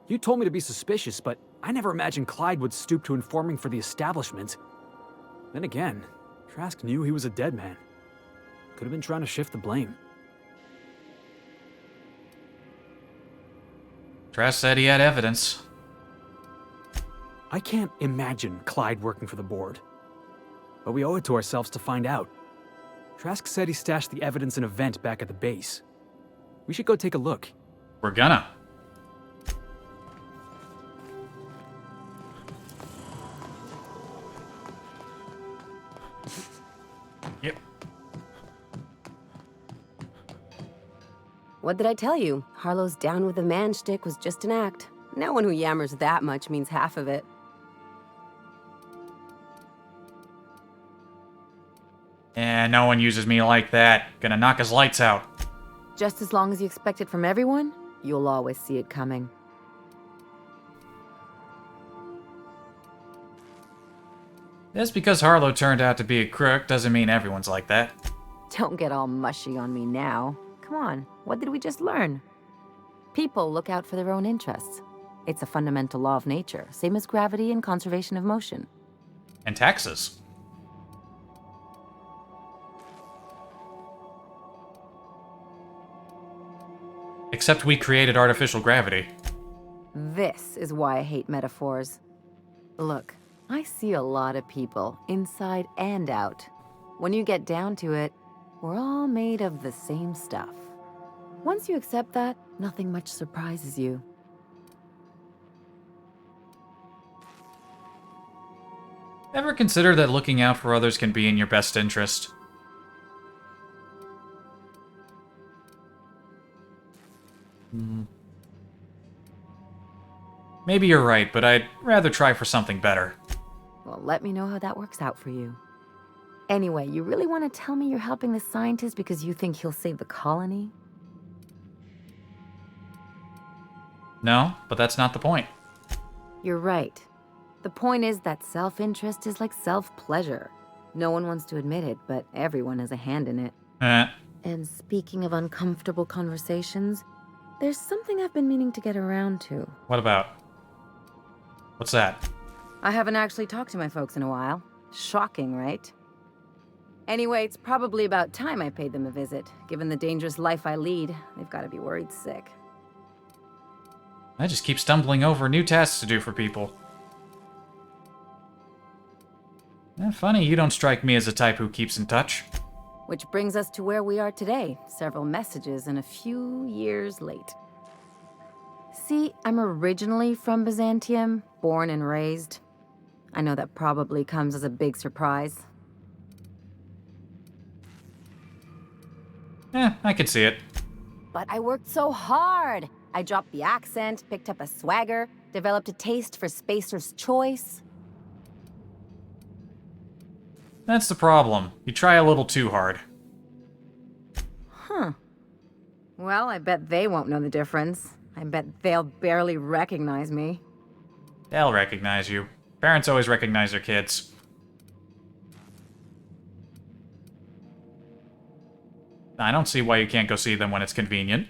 You told me to be suspicious, but I never imagined Clyde would stoop to informing for the establishment. Then again, Trask knew he was a dead man. Could have been trying to shift the blame. Trask said he had evidence. I can't imagine Clyde working for the board. But we owe it to ourselves to find out. Trask said he stashed the evidence in a vent back at the base. We should go take a look. We're gonna. Yep. What did I tell you? Harlow's down with the man shtick was just an act. No one who yammers that much means half of it. And no one uses me like that. Gonna knock his lights out. Just as long as you expect it from everyone, you'll always see it coming. Just because Harlow turned out to be a crook doesn't mean everyone's like that. Don't get all mushy on me now. Come on, what did we just learn? People look out for their own interests. It's a fundamental law of nature, same as gravity and conservation of motion. And taxes. Except we created artificial gravity. This is why I hate metaphors. Look, I see a lot of people, inside and out. When you get down to it, we're all made of the same stuff. Once you accept that, nothing much surprises you. Ever consider that looking out for others can be in your best interest? Maybe you're right, but I'd rather try for something better. Well, let me know how that works out for you. Anyway, you really want to tell me you're helping the scientist because you think he'll save the colony? No, but that's not the point. You're right. The point is that self-interest is like self-pleasure. No one wants to admit it, but everyone has a hand in it. And speaking of uncomfortable conversations, there's something I've been meaning to get around to. What about? What's that? I haven't actually talked to my folks in a while. Shocking, right? Anyway, it's probably about time I paid them a visit. Given the dangerous life I lead, they've got to be worried sick. I just keep stumbling over new tasks to do for people. Funny, you don't strike me as the type who keeps in touch. Which brings us to where we are today. Several messages and a few years late. See, I'm originally from Byzantium, born and raised. I know that probably comes as a big surprise. I could see it. But I worked so hard. I dropped the accent, picked up a swagger, developed a taste for Spacer's Choice. That's the problem. You try a little too hard. Huh. Well, I bet they won't know the difference. I bet they'll barely recognize me. They'll recognize you. Parents always recognize their kids. I don't see why you can't go see them when it's convenient.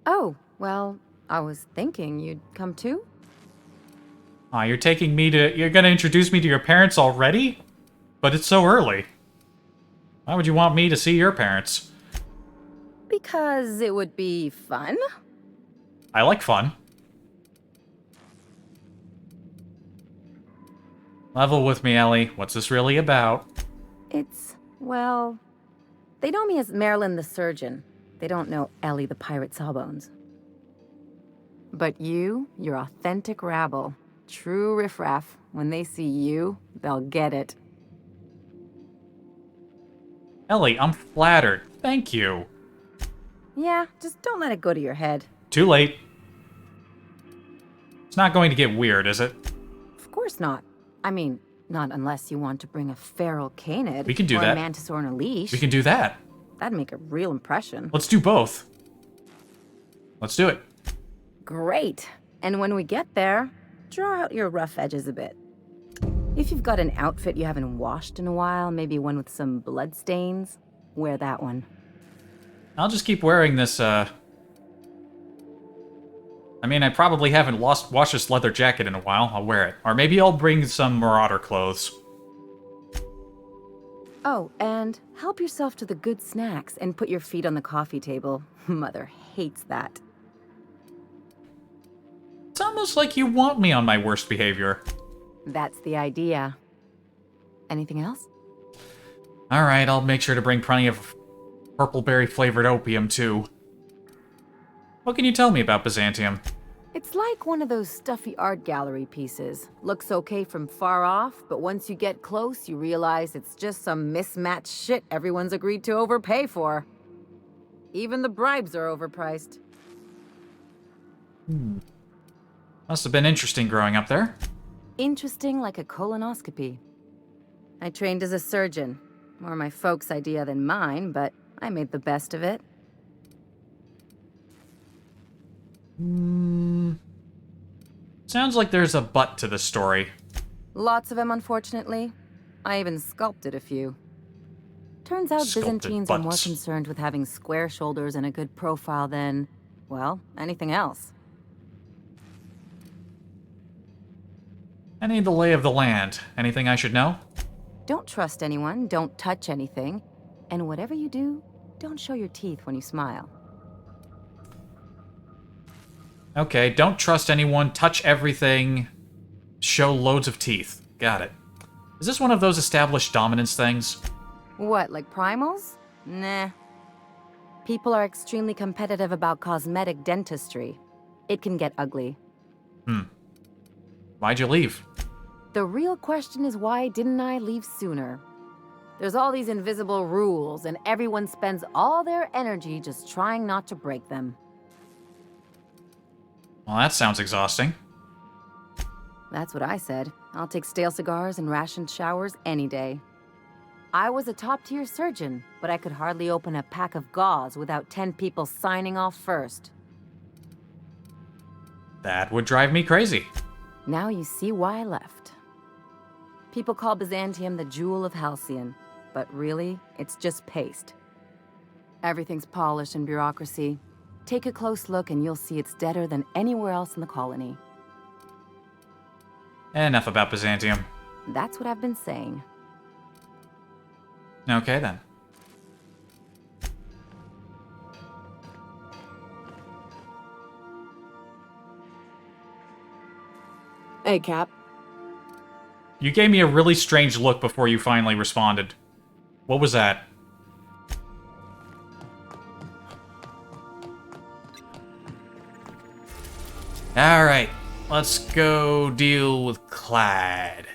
Oh, well, I was thinking you'd come too? Aw, you're gonna introduce me to your parents already? But it's so early. Why would you want me to see your parents? Because it would be fun. I like fun. Level with me, Ellie. What's this really about? It's, well, they know me as Marilyn the surgeon. They don't know Ellie the pirate sawbones. But you're authentic rabble. True riffraff. When they see you, they'll get it. Ellie, I'm flattered. Thank you. Yeah, just don't let it go to your head. Too late. It's not going to get weird, is it? Of course not. I mean, not unless you want to bring a feral canid. We can do or that. a mantis on a leash. We can do that. That'd make a real impression. Let's do both. Let's do it. Great. And when we get there, draw out your rough edges a bit. If you've got an outfit you haven't washed in a while, maybe one with some blood stains, wear that one. I'll just keep wearing this, I mean, I probably haven't washed this leather jacket in a while. I'll wear it. Or maybe I'll bring some Marauder clothes. Oh, and help yourself to the good snacks and put your feet on the coffee table. Mother hates that. It's almost like you want me on my worst behavior. That's the idea. Anything else? Alright, I'll make sure to bring plenty of purple-berry flavored opium, too. What can you tell me about Byzantium? It's like one of those stuffy art gallery pieces. Looks okay from far off, but once you get close, you realize it's just some mismatched shit everyone's agreed to overpay for. Even the bribes are overpriced. Must have been interesting growing up there. Interesting like a colonoscopy. I trained as a surgeon. More my folks' idea than mine, but I made the best of it. Sounds like there's a but to the story. Lots of them, unfortunately. I even sculpted a few. Turns out Sculpted Byzantines are more butts. concerned with having square shoulders and a good profile than, well, anything else. I need the lay of the land. Anything I should know? Don't trust anyone, don't touch anything, and whatever you do, don't show your teeth when you smile. Okay, don't trust anyone, touch everything, show loads of teeth. Got it. Is this one of those established dominance things? What, like primals? Nah. People are extremely competitive about cosmetic dentistry. It can get ugly. Why'd you leave? The real question is, why didn't I leave sooner? There's all these invisible rules, and everyone spends all their energy just trying not to break them. Well, that sounds exhausting. That's what I said. I'll take stale cigars and rationed showers any day. I was a top-tier surgeon, but I could hardly open a pack of gauze without 10 people signing off first. That would drive me crazy. Now you see why I left. People call Byzantium the jewel of Halcyon, but really, it's just paste. Everything's polished and bureaucracy. Take a close look and you'll see it's deader than anywhere else in the colony. Enough about Byzantium. That's what I've been saying. Okay, then. Hey, Cap. You gave me a really strange look before you finally responded. What was that? Alright, let's go deal with Clyde.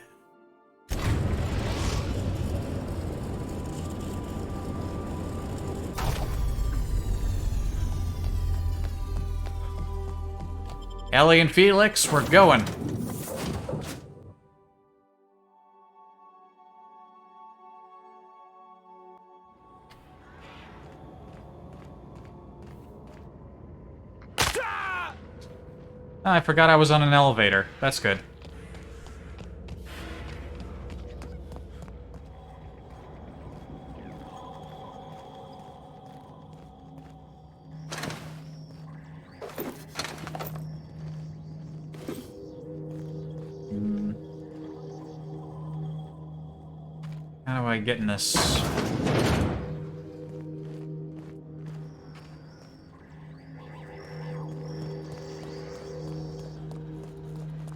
Ellie and Felix, we're going. Oh, I forgot I was on an elevator. That's good. How do I get in this?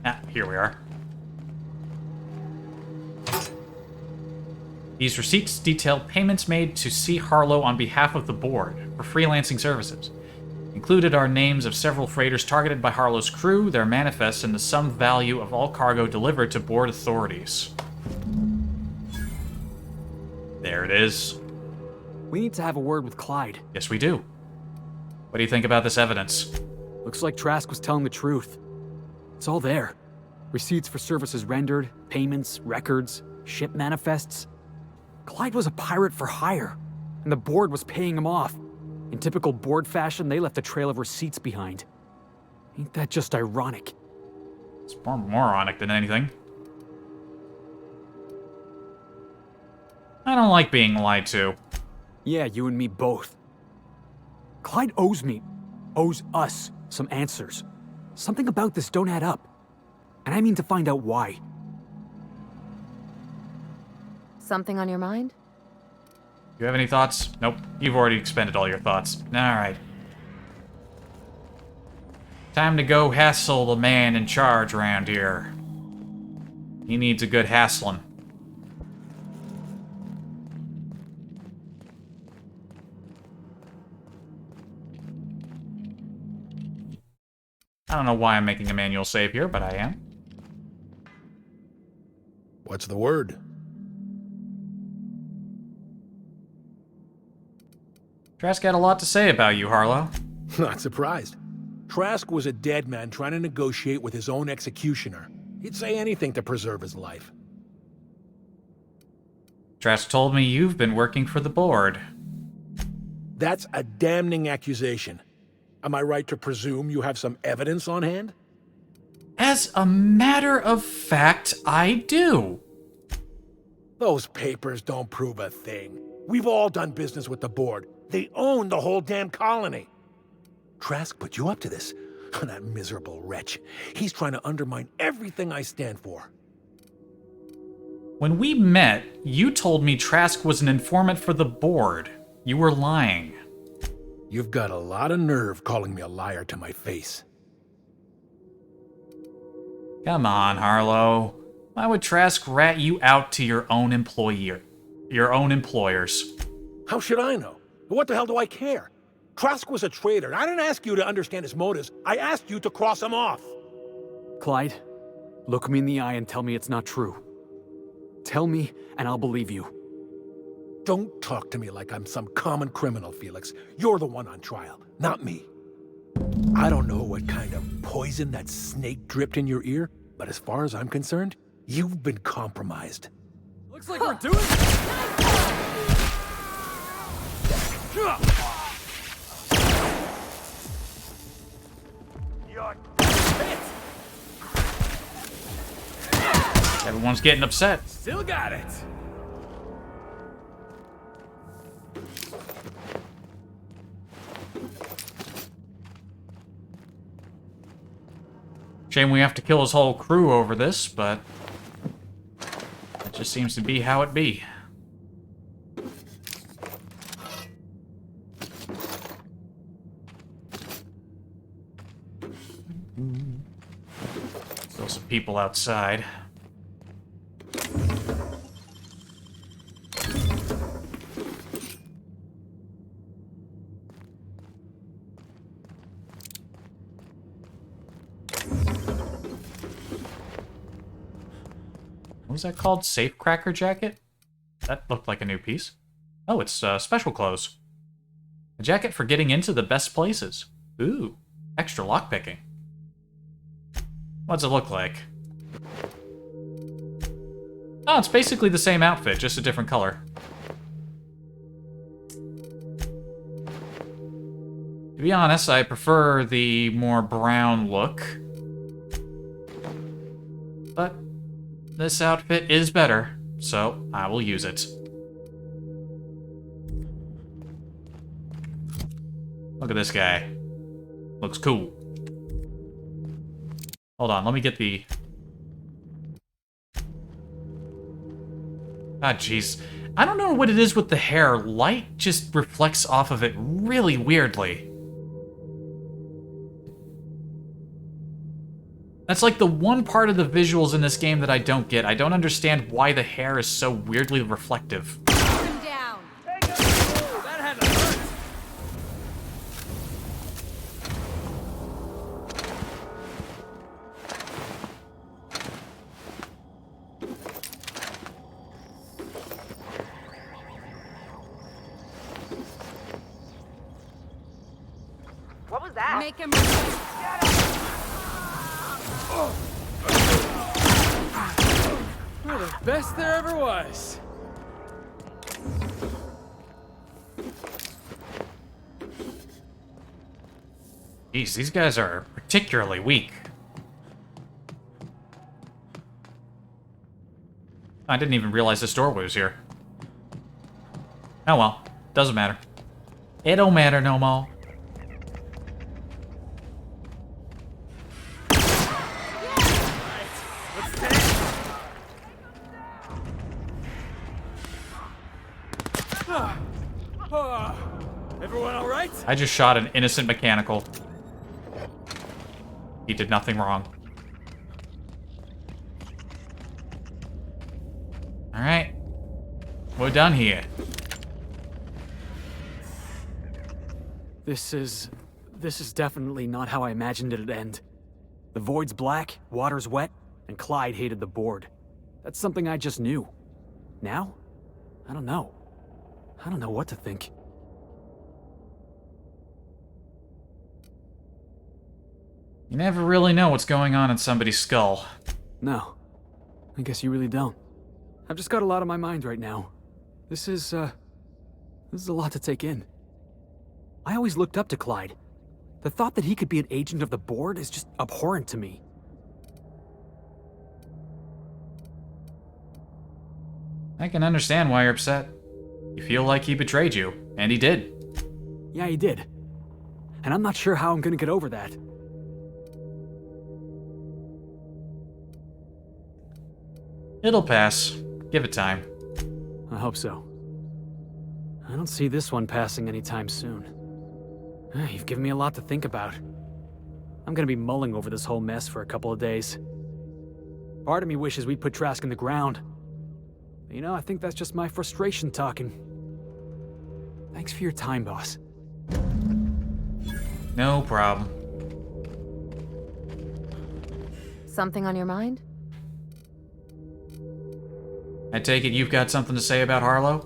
Ah, here we are. These receipts detail payments made to C. Harlow on behalf of the board for freelancing services. Included are names of several freighters targeted by Harlow's crew, their manifests, and the sum value of all cargo delivered to board authorities. There it is. We need to have a word with Clyde. Yes, we do. What do you think about this evidence? Looks like Trask was telling the truth. It's all there. Receipts for services rendered, payments, records, ship manifests. Clyde was a pirate for hire, and the board was paying him off. In typical board fashion, they left a trail of receipts behind. Ain't that just ironic? It's more moronic than anything. I don't like being lied to. Yeah, you and me both. Clyde owes us some answers. Something about this don't add up. And I mean to find out why. Something on your mind? You have any thoughts? Nope. You've already expended all your thoughts. Alright. Time to go hassle the man in charge around here. He needs a good hassling. I don't know why I'm making a manual save here, but I am. What's the word? Trask had a lot to say about you, Harlow. Not surprised. Trask was a dead man trying to negotiate with his own executioner. He'd say anything to preserve his life. Trask told me you've been working for the board. That's a damning accusation. Am I right to presume you have some evidence on hand? As a matter of fact, I do. Those papers don't prove a thing. We've all done business with the board. They own the whole damn colony. Trask put you up to this. That miserable wretch. He's trying to undermine everything I stand for. When we met, you told me Trask was an informant for the board. You were lying. You've got a lot of nerve calling me a liar to my face. Come on, Harlow. Why would Trask rat you out to your own employers? How should I know? What the hell do I care? Trask was a traitor. I didn't ask you to understand his motives. I asked you to cross him off. Clyde, look me in the eye and tell me it's not true. Tell me, and I'll believe you. Don't talk to me like I'm some common criminal, Felix. You're the one on trial, not me. I don't know what kind of poison that snake dripped in your ear, but as far as I'm concerned, you've been compromised. Looks like we're doing Everyone's getting upset. Still got it. Shame we have to kill his whole crew over this, but that just seems to be how it be. Still some people outside. What was that called? Safe cracker jacket? That looked like a new piece. Oh, it's special clothes. A jacket for getting into the best places. Ooh, extra lockpicking. What's it look like? Oh, it's basically the same outfit, just a different color. To be honest, I prefer the more brown look. But this outfit is better, so I will use it. Look at this guy. Looks cool. Hold on, let me get the... Ah, jeez. I don't know what it is with the hair. Light just reflects off of it really weirdly. That's like the one part of the visuals in this game that I don't get. I don't understand why the hair is so weirdly reflective. Him down. That had to hurt. What was that? Make him. We're the best there ever was. Jeez, these guys are particularly weak. I didn't even realize this doorway was here. Oh well, doesn't matter. It don't matter no more. Everyone all right? I just shot an innocent mechanical. He did nothing wrong. Alright. We're done here. This is definitely not how I imagined it'd end. The void's black, water's wet, and Clyde hated the board. That's something I just knew. Now? I don't know. I don't know what to think. You never really know what's going on in somebody's skull. No. I guess you really don't. I've just got a lot on my mind right now. This is a lot to take in. I always looked up to Clyde. The thought that he could be an agent of the board is just abhorrent to me. I can understand why you're upset. You feel like he betrayed you, and he did. Yeah, he did. And I'm not sure how I'm gonna get over that. It'll pass. Give it time. I hope so. I don't see this one passing anytime soon. You've given me a lot to think about. I'm gonna be mulling over this whole mess for a couple of days. Part of me wishes we'd put Trask in the ground. But, you know, I think that's just my frustration talking. Thanks for your time, boss. No problem. Something on your mind? I take it you've got something to say about Harlow?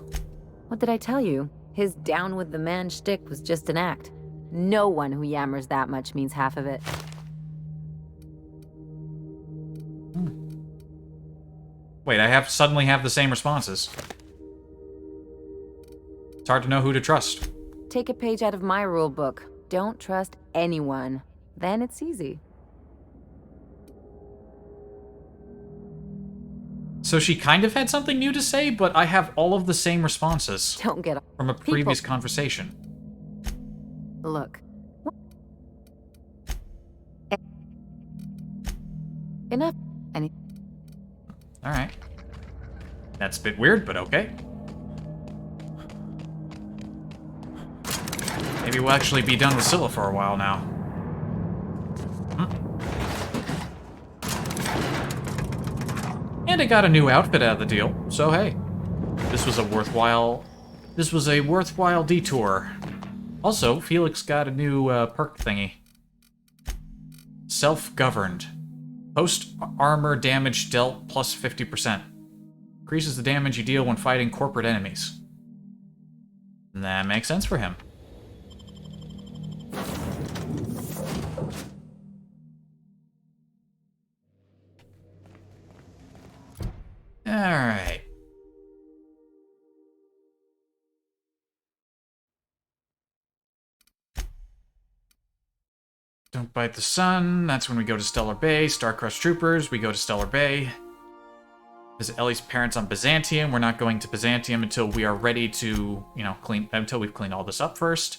What did I tell you? His down with the man shtick was just an act. No one who yammers that much means half of it. Wait, I suddenly have the same responses. It's hard to know who to trust. Take a page out of my rule book. Don't trust anyone. Then it's easy. So she kind of had something new to say, but I have all of the same responses. Don't get from a previous conversation. Look. Enough. Alright. That's a bit weird, but okay. Maybe we'll actually be done with Scylla for a while now. And I got a new outfit out of the deal, so hey. This was a worthwhile detour. Also, Felix got a new perk thingy. Self-governed. Post-armor damage dealt plus 50%. Increases the damage you deal when fighting corporate enemies. That makes sense for him. Alright. Don't bite the sun. That's when we go to Stellar Bay. Star-Crushed Troopers. We go to Stellar Bay. Visit Ellie's parents on Byzantium. We're not going to Byzantium until we are ready to, you know, until we've cleaned all this up first.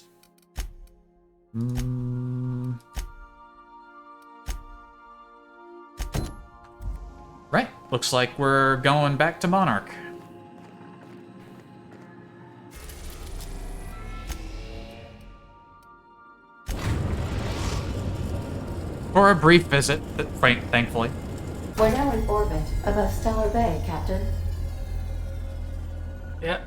Right. Looks like we're going back to Monarch. For a brief visit, thankfully. We're now in orbit above Stellar Bay, Captain. Yeah.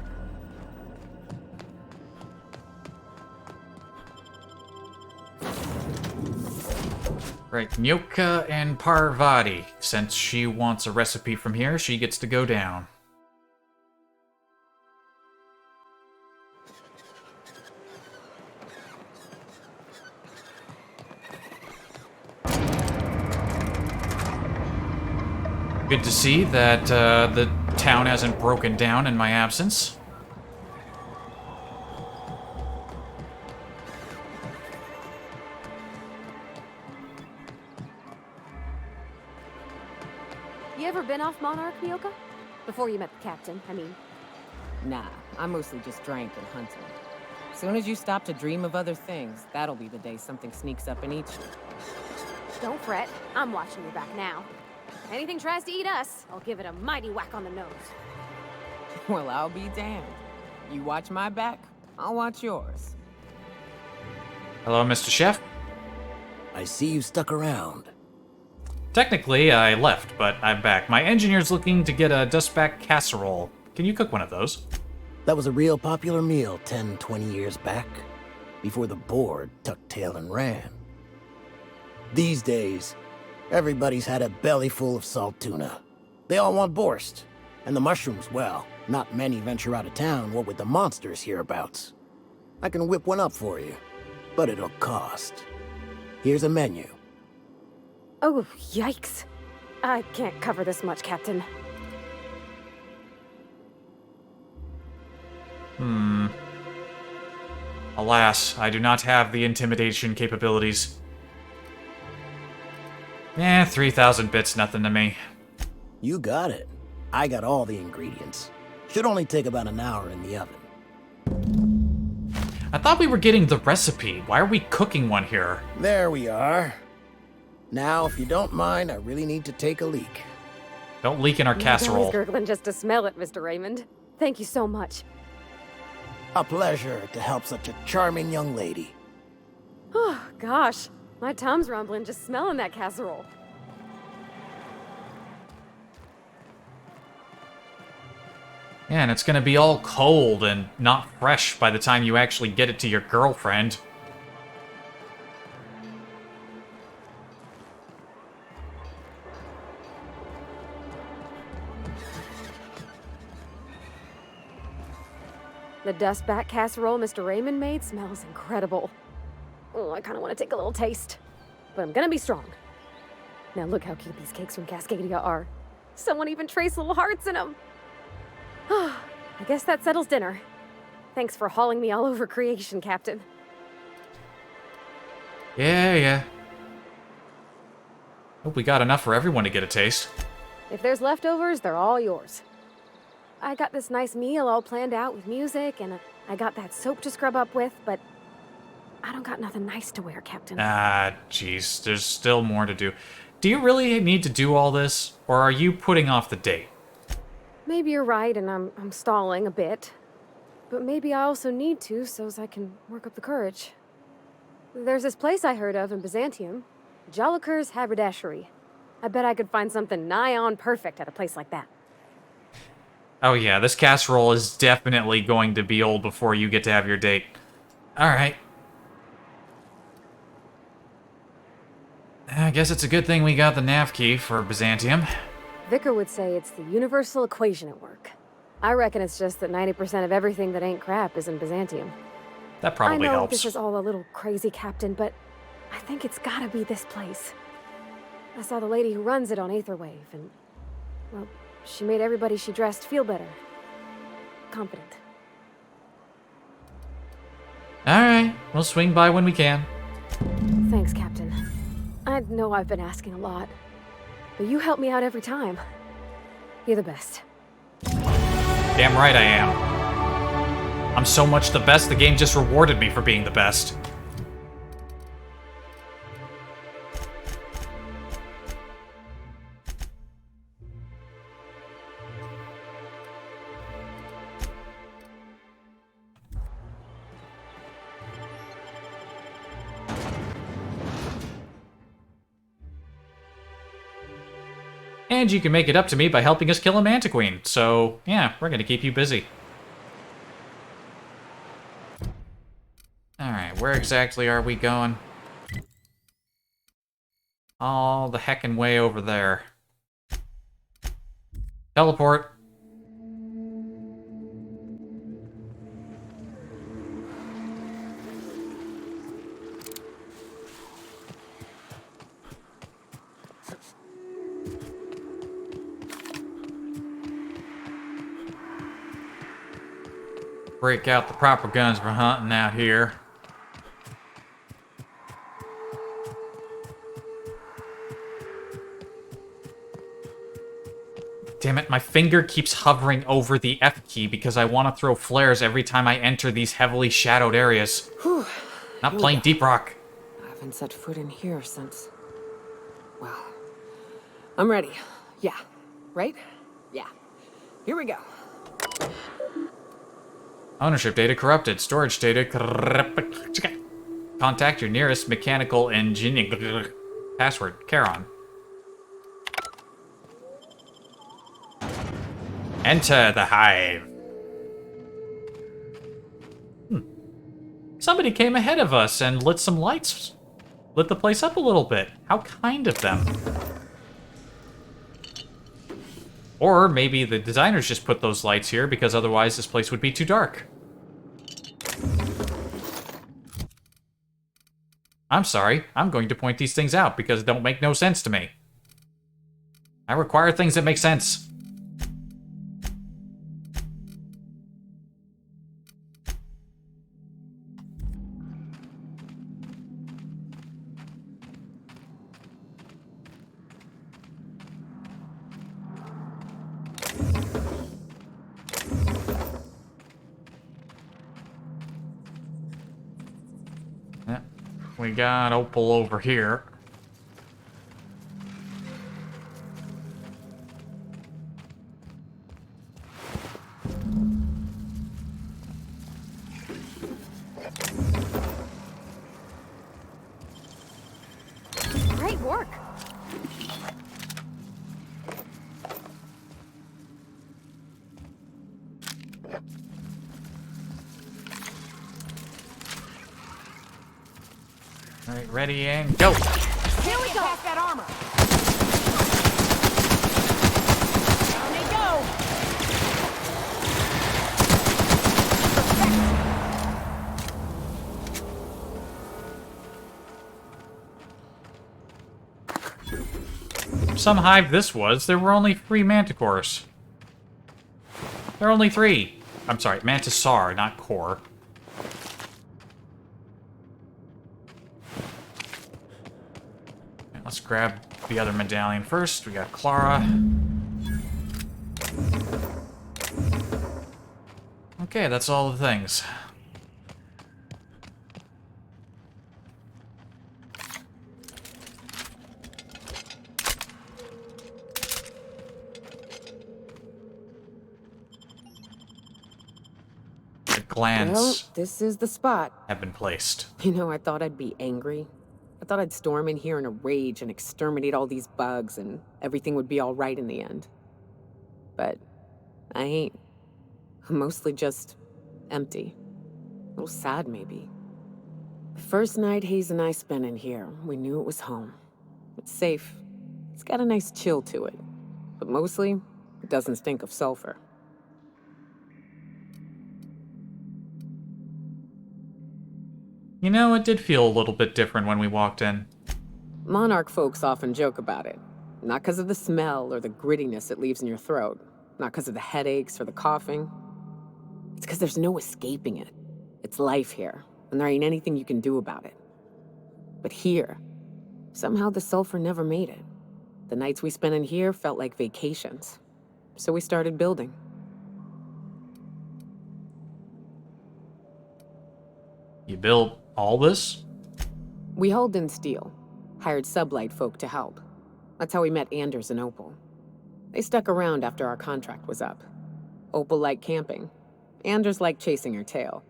Right, Nyoka and Parvati. Since she wants a recipe from here, she gets to go down. Good to see that the town hasn't broken down in my absence. You ever been off Monarch, Mioka? Before you met the captain, I mean. Nah, I mostly just drank and hunted. Soon as you stop to dream of other things, that'll be the day something sneaks up and eats you. Don't fret, I'm watching your back now. If anything tries to eat us, I'll give it a mighty whack on the nose. Well, I'll be damned. You watch my back, I'll watch yours. Hello, Mr. Chef. I see you stuck around. Technically, I left, but I'm back. My engineer's looking to get a dustback casserole. Can you cook one of those? That was a real popular meal 10, 20 years back, before the board tucked tail and ran. These days, everybody's had a belly full of salt tuna. They all want borscht. And the mushrooms, well, not many venture out of town, what with the monsters hereabouts. I can whip one up for you, but it'll cost. Here's a menu. Oh, yikes. I can't cover this much, Captain. Alas, I do not have the intimidation capabilities. 3,000 bits, nothing to me. You got it. I got all the ingredients. Should only take about an hour in the oven. I thought we were getting the recipe. Why are we cooking one here? There we are. Now, if you don't mind, I really need to take a leak. Don't leak in our casserole. My belly's gurgling just to smell it, Mr. Raymond. Thank you so much. A pleasure to help such a charming young lady. Oh, gosh. My tum's rumbling just smelling that casserole. Yeah, and it's gonna be all cold and not fresh by the time you actually get it to your girlfriend. The dustback casserole Mr. Raymond made smells incredible. Oh, I kind of want to take a little taste. But I'm gonna be strong. Now look how cute these cakes from Cascadia are. Someone even traced little hearts in them. I guess that settles dinner. Thanks for hauling me all over creation, Captain. Yeah. Hope we got enough for everyone to get a taste. If there's leftovers, they're all yours. I got this nice meal all planned out with music, and I got that soap to scrub up with, but I don't got nothing nice to wear, Captain. Ah, jeez, there's still more to do. Do you really need to do all this, or are you putting off the date? Maybe you're right, and I'm stalling a bit. But maybe I also need to, so as I can work up the courage. There's this place I heard of in Byzantium, Joliker's Haberdashery. I bet I could find something nigh on perfect at a place like that. Oh yeah, this casserole is definitely going to be old before you get to have your date. Alright. I guess it's a good thing we got the nav key for Byzantium. Vicar would say it's the universal equation at work. I reckon it's just that 90% of everything that ain't crap is in Byzantium. That probably I know helps. this is all a little crazy, Captain, but I think it's gotta be this place. I saw the lady who runs it on Aetherwave, and, well, she made everybody she dressed feel better. Confident. Alright, we'll swing by when we can. Thanks, Captain. I know I've been asking a lot, but you help me out every time. You're the best. Damn right I am. I'm so much the best, the game just rewarded me for being the best. And you can make it up to me by helping us kill a Mantiqueen. So, yeah, we're gonna keep you busy. Alright, where exactly are we going? All the heckin' way over there. Teleport. Break out the proper guns for hunting out here. Damn it, my finger keeps hovering over the F key because I want to throw flares every time I enter these heavily shadowed areas. Whew. Not playing Deep Rock. I haven't set foot in here since... Well, I'm ready. Yeah. Right? Yeah. Here we go. Ownership data corrupted. Storage data Contact your nearest mechanical engineer. Password, Charon. Enter the hive. Somebody came ahead of us and lit some lights. Lit the place up a little bit. How kind of them. Or maybe the designers just put those lights here because otherwise this place would be too dark. I'm sorry, I'm going to point these things out because they don't make no sense to me. I require things that make sense. We got Opal over here. Great work. All right, ready and go. Here we go. Pass that armor. Down they go. Some hive this was. There were only 3 manticores. There are only 3. I'm sorry, mantisaur, not core. Let's grab the other medallion first. We got Clara. Okay, that's all the things. The glands Well, this is the spot. have been placed. You know, I thought I'd be angry. I thought I'd storm in here in a rage and exterminate all these bugs and everything would be all right in the end. But I ain't. I'm mostly just empty. A little sad, maybe. The first night Hayes and I spent in here, we knew it was home. It's safe. It's got a nice chill to it. But mostly, it doesn't stink of sulfur. You know, it did feel a little bit different when we walked in. Monarch folks often joke about it. Not because of the smell or the grittiness it leaves in your throat. Not because of the headaches or the coughing. It's because there's no escaping it. It's life here, and there ain't anything you can do about it. But here, somehow the sulfur never made it. The nights we spent in here felt like vacations. So we started building. You built all this? We hauled in steel, hired sublight folk to help. That's how we met Anders and Opal. They stuck around after our contract was up. Opal liked camping. Anders liked chasing her tail.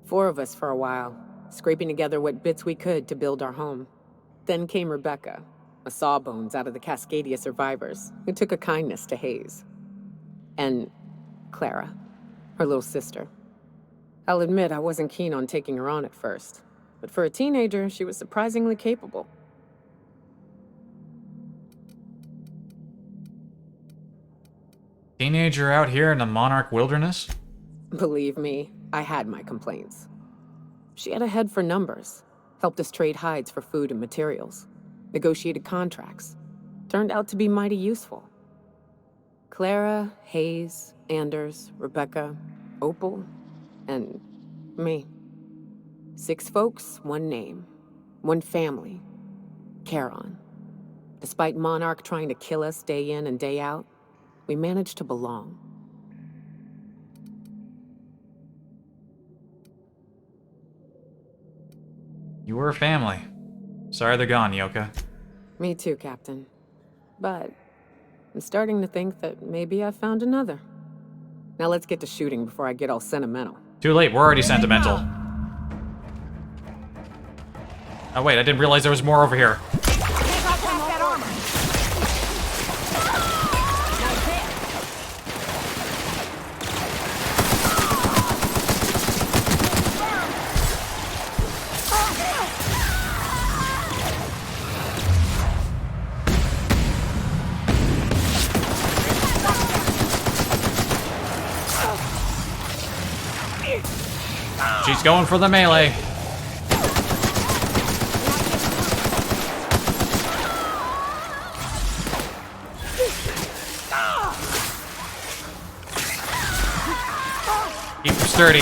4 of us for a while, scraping together what bits we could to build our home. Then came Rebecca, a sawbones out of the Cascadia survivors, who took a kindness to Hayes. And Clara, her little sister. I'll admit I wasn't keen on taking her on at first, but for a teenager, she was surprisingly capable. Teenager out here in the Monarch wilderness? Believe me, I had my complaints. She had a head for numbers, helped us trade hides for food and materials, negotiated contracts. Turned out to be mighty useful. Clara, Hayes, Anders, Rebecca, Opal, And me. 6 folks, 1 name. 1 family. Charon. Despite Monarch trying to kill us day in and day out, we managed to belong. You were a family. Sorry they're gone, Yoka. Me too, Captain. But I'm starting to think that maybe I found another. Now let's get to shooting before I get all sentimental. Too late, we're already sentimental. Oh wait, I didn't realize there was more over here. She's going for the melee. Keep her sturdy.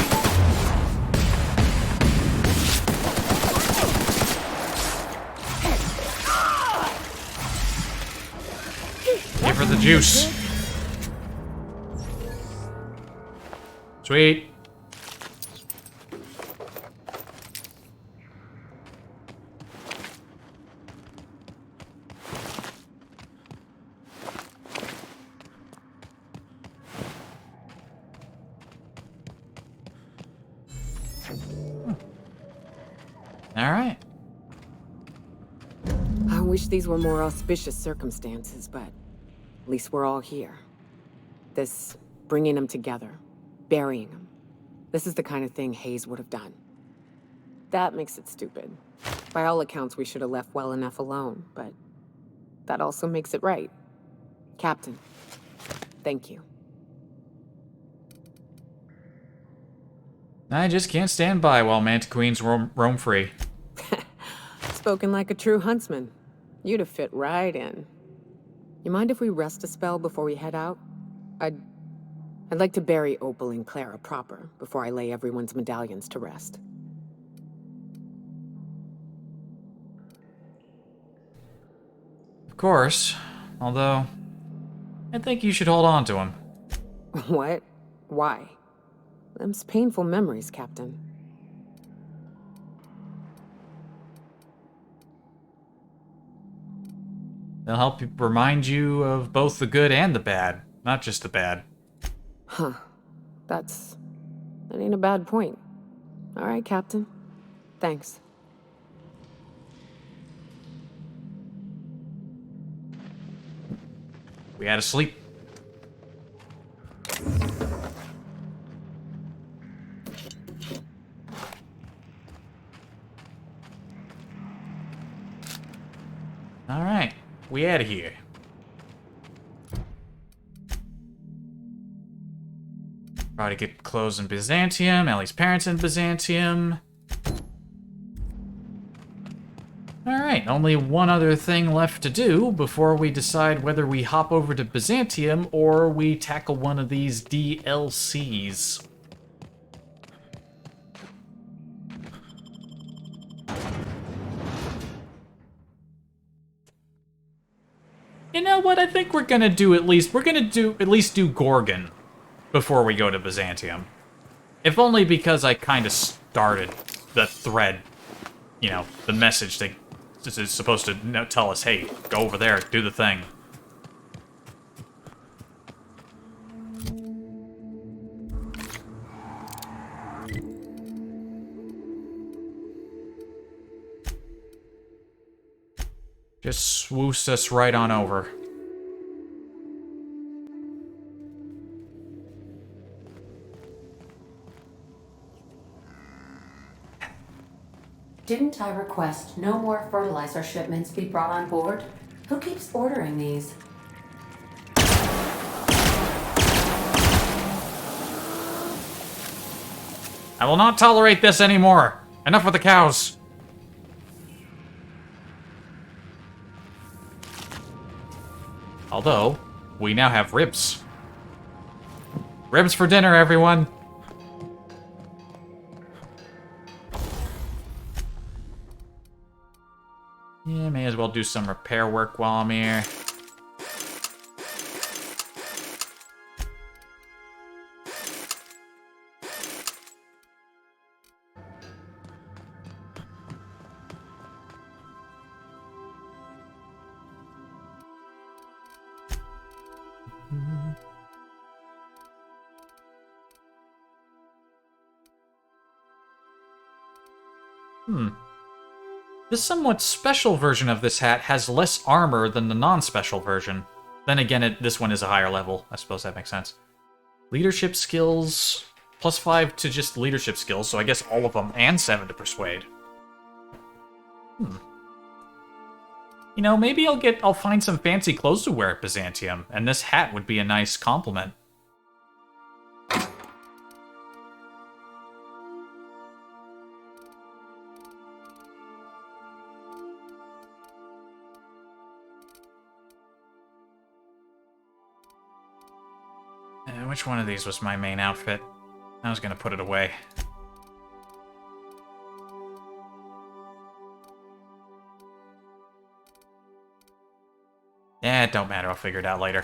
Give her the juice. Sweet. Alright. I wish these were more auspicious circumstances, but at least we're all here. This bringing them together, burying them. This is the kind of thing Hayes would have done. That makes it stupid. By all accounts, we should have left well enough alone, but that also makes it right. Captain, thank you. I just can't stand by while Mantiqueens roam free. Spoken like a true huntsman. You'd have fit right in. You mind if we rest a spell before we head out? I'd like to bury Opal and Clara proper before I lay everyone's medallions to rest. Of course. Although, I think you should hold on to him. What? Why? Them's painful memories, Captain. They'll help remind you of both the good and the bad, not just the bad. Huh. That ain't a bad point. All right, Captain. Thanks. We had to sleep. Alright, we out of here. Probably get clothes in Byzantium, Ellie's parents in Byzantium. Alright, only one other thing left to do before we decide whether we hop over to Byzantium or we tackle one of these DLCs. You know what? I think we're gonna do at least do Gorgon before we go to Byzantium. If only because I kind of started the thread, you know, the message that is supposed to tell us, hey, go over there, do the thing. Just swoosed us right on over. Didn't I request no more fertilizer shipments be brought on board? Who keeps ordering these? I will not tolerate this anymore. Enough with the cows. Although, we now have ribs. Ribs for dinner, everyone. Yeah, may as well do some repair work while I'm here. The somewhat special version of this hat has less armor than the non-special version. Then again, this one is a higher level. I suppose that makes sense. Leadership skills, +5 to just leadership skills, so I guess all of them, and 7 to persuade. You know, maybe I'll find some fancy clothes to wear at Byzantium, and this hat would be a nice compliment. Which one of these was my main outfit? I was gonna put it away. Eh, it don't matter, I'll figure it out later.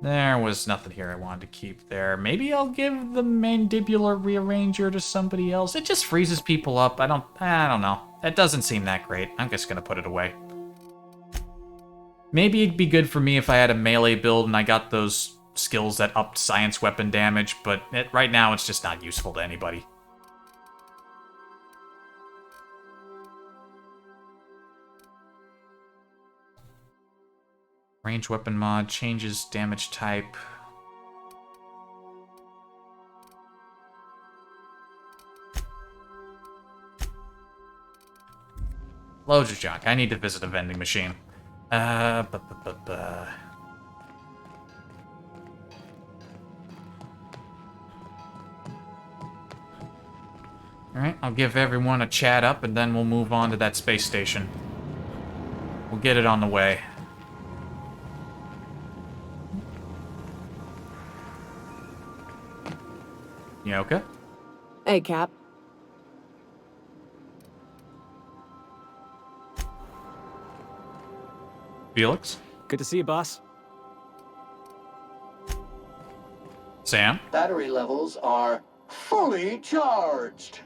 There was nothing here I wanted to keep there. Maybe I'll give the mandibular rearranger to somebody else. It just freezes people up. I don't know. It doesn't seem that great. I'm just gonna put it away. Maybe it'd be good for me if I had a melee build and I got those skills that upped science weapon damage, but right now it's just not useful to anybody. Range weapon mod changes damage type. Loads of junk. I need to visit a vending machine. Alright, I'll give everyone a chat up and then we'll move on to that space station. We'll get it on the way. You okay? Hey, Cap. Felix? Good to see you, boss. Sam? Battery levels are fully charged.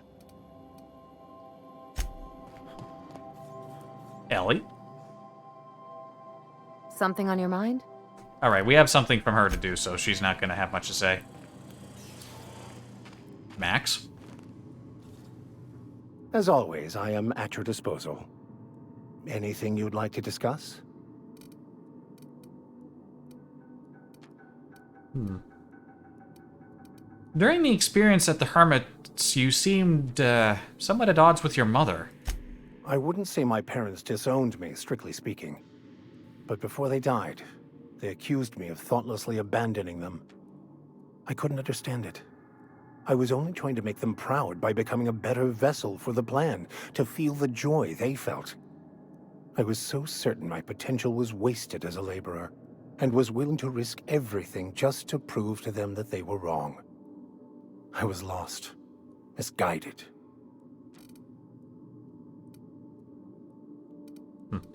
Ellie? Something on your mind? Alright, we have something from her to do, so she's not gonna have much to say. Max? As always, I am at your disposal. Anything you'd like to discuss? During the experience at the Hermits, you seemed, somewhat at odds with your mother. I wouldn't say my parents disowned me, strictly speaking. But before they died, they accused me of thoughtlessly abandoning them. I couldn't understand it. I was only trying to make them proud by becoming a better vessel for the plan, to feel the joy they felt. I was so certain my potential was wasted as a laborer, and was willing to risk everything just to prove to them that they were wrong. I was lost, misguided.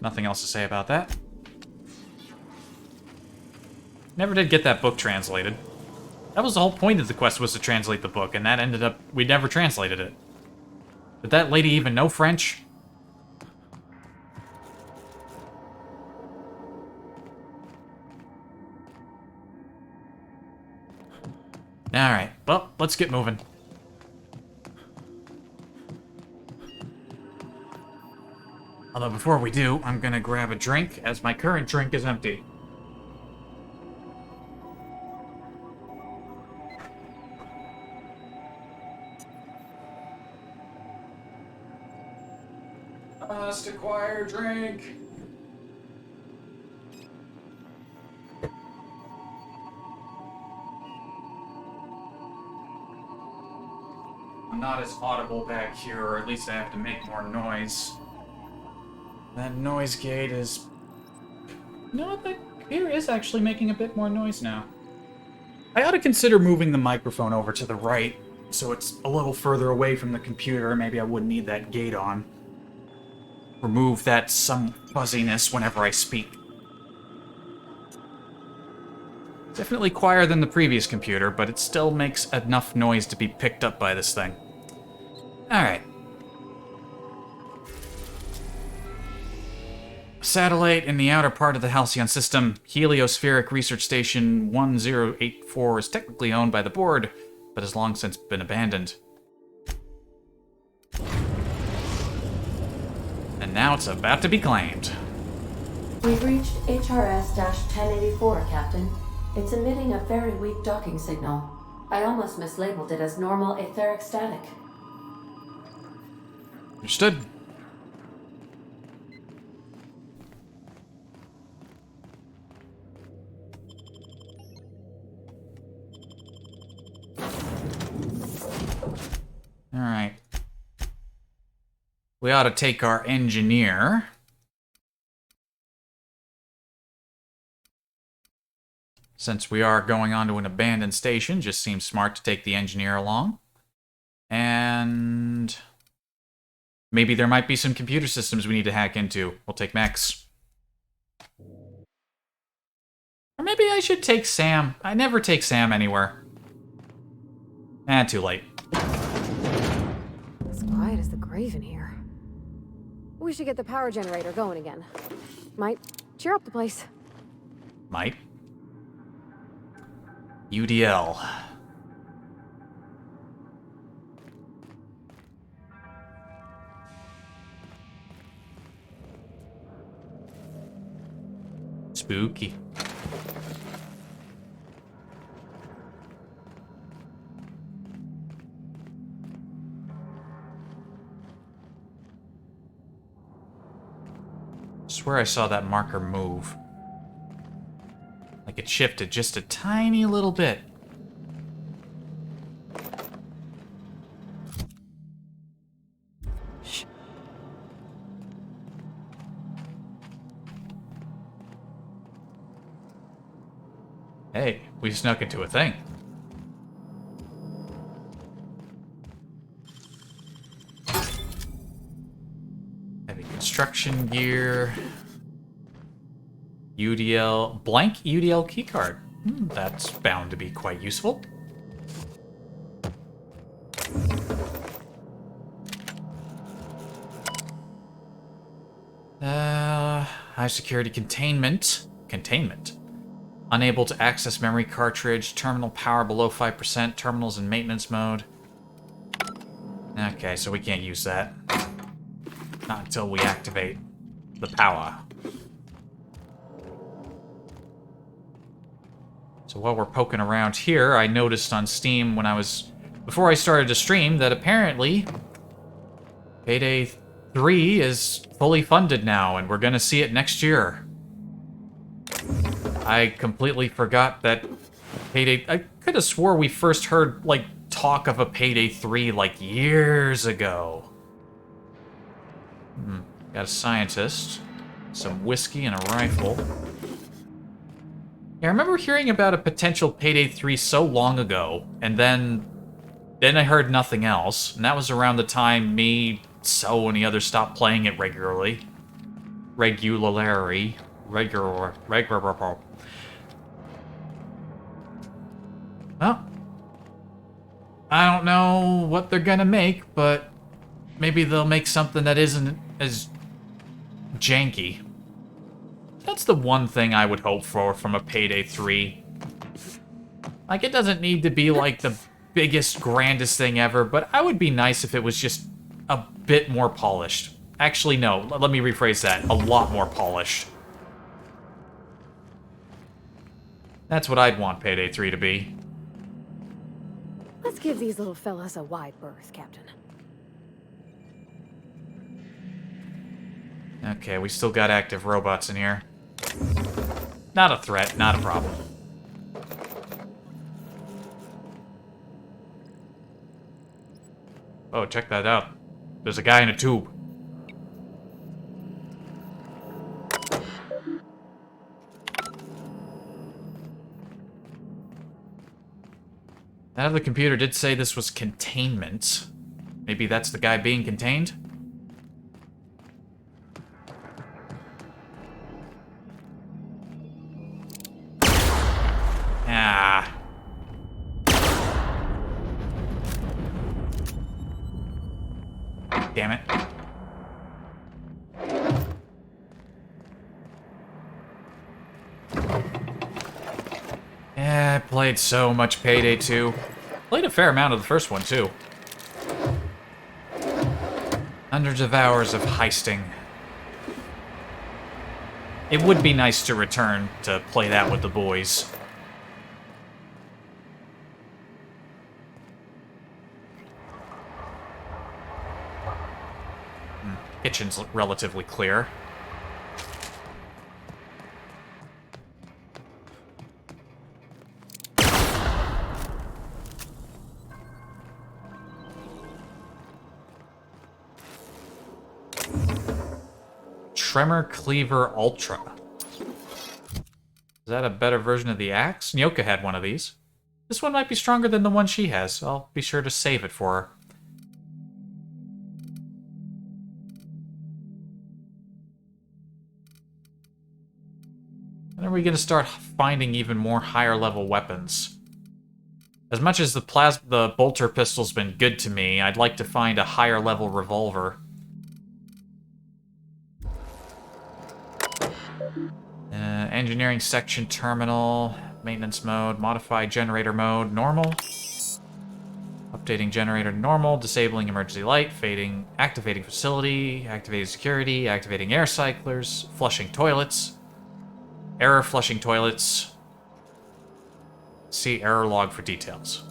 Nothing else to say about that. Never did get that book translated. That was the whole point of the quest, was to translate the book, and that ended up, we never translated it. Did that lady even know French? Alright, well, let's get moving. Although before we do, I'm gonna grab a drink, as my current drink is empty. Must acquire drink. I'm not as audible back here, or at least I have to make more noise. That noise gate is... You know what, the computer is actually making a bit more noise now. I ought to consider moving the microphone over to the right, so it's a little further away from the computer. Maybe I wouldn't need that gate on. Remove that some fuzziness whenever I speak. Definitely quieter than the previous computer, but it still makes enough noise to be picked up by this thing. Alright. Satellite in the outer part of the Halcyon system, Heliospheric Research Station 1084 is technically owned by the board, but has long since been abandoned. And now it's about to be claimed. We've reached HRS-1084, Captain. It's emitting a very weak docking signal. I almost mislabeled it as normal etheric static. Understood. Alright. We ought to take our engineer. Since we are going onto an abandoned station, just seems smart to take the engineer along. And maybe there might be some computer systems we need to hack into. We'll take Max. Or maybe I should take Sam. I never take Sam anywhere. Too late. As quiet as the grave in here. We should get the power generator going again. Might cheer up the place. Might. UDL. Spooky. Swear I saw that marker move. Like it shifted just a tiny little bit. Shh. Hey, we snuck into a thing. Heavy construction gear. UDL, blank UDL keycard. That's bound to be quite useful. High security containment. Containment. Unable to access memory cartridge. Terminal power below 5%. Terminals in maintenance mode. Okay, so we can't use that. Not until we activate the power. So while we're poking around here, I noticed on Steam before I started to stream, that apparently Payday 3 is fully funded now, and we're gonna see it next year. I completely forgot that Payday... I could have swore we first heard, like, talk of a Payday 3, like, years ago. Got a scientist, some whiskey, and a rifle. Yeah, I remember hearing about a potential Payday 3 so long ago, and then I heard nothing else, and that was around the time me, So, and the others stopped playing it regularly. Regular. Well, I don't know what they're gonna make, but maybe they'll make something that isn't as janky. That's the one thing I would hope for from a Payday 3. Like, it doesn't need to be, like, the biggest, grandest thing ever, but I would be nice if it was just a bit more polished. Actually, no, let me rephrase that. A lot more polished. That's what I'd want Payday 3 to be. Let's give these little fellas a wide berth, Captain. Okay, we still got active robots in here. Not a threat, not a problem. Oh, check that out. There's a guy in a tube. Now the computer did say this was containment. Maybe that's the guy being contained? Ah. Damn it. Yeah, I played so much Payday 2. Played a fair amount of the first one, too. Hundreds of hours of heisting. It would be nice to return to play that with the boys. Kitchen's relatively clear. Tremor Cleaver Ultra. Is that a better version of the axe? Nyoka had one of these. This one might be stronger than the one she has. I'll be sure to save it for her. When are we going to start finding even more higher level weapons? As much as the bolter pistol's been good to me, I'd like to find a higher level revolver. Engineering section terminal, maintenance mode, modify generator mode, normal. Updating generator normal, disabling emergency light, activating facility, activating security, activating air cyclers, flushing toilets. Error flushing toilets. See error log for details.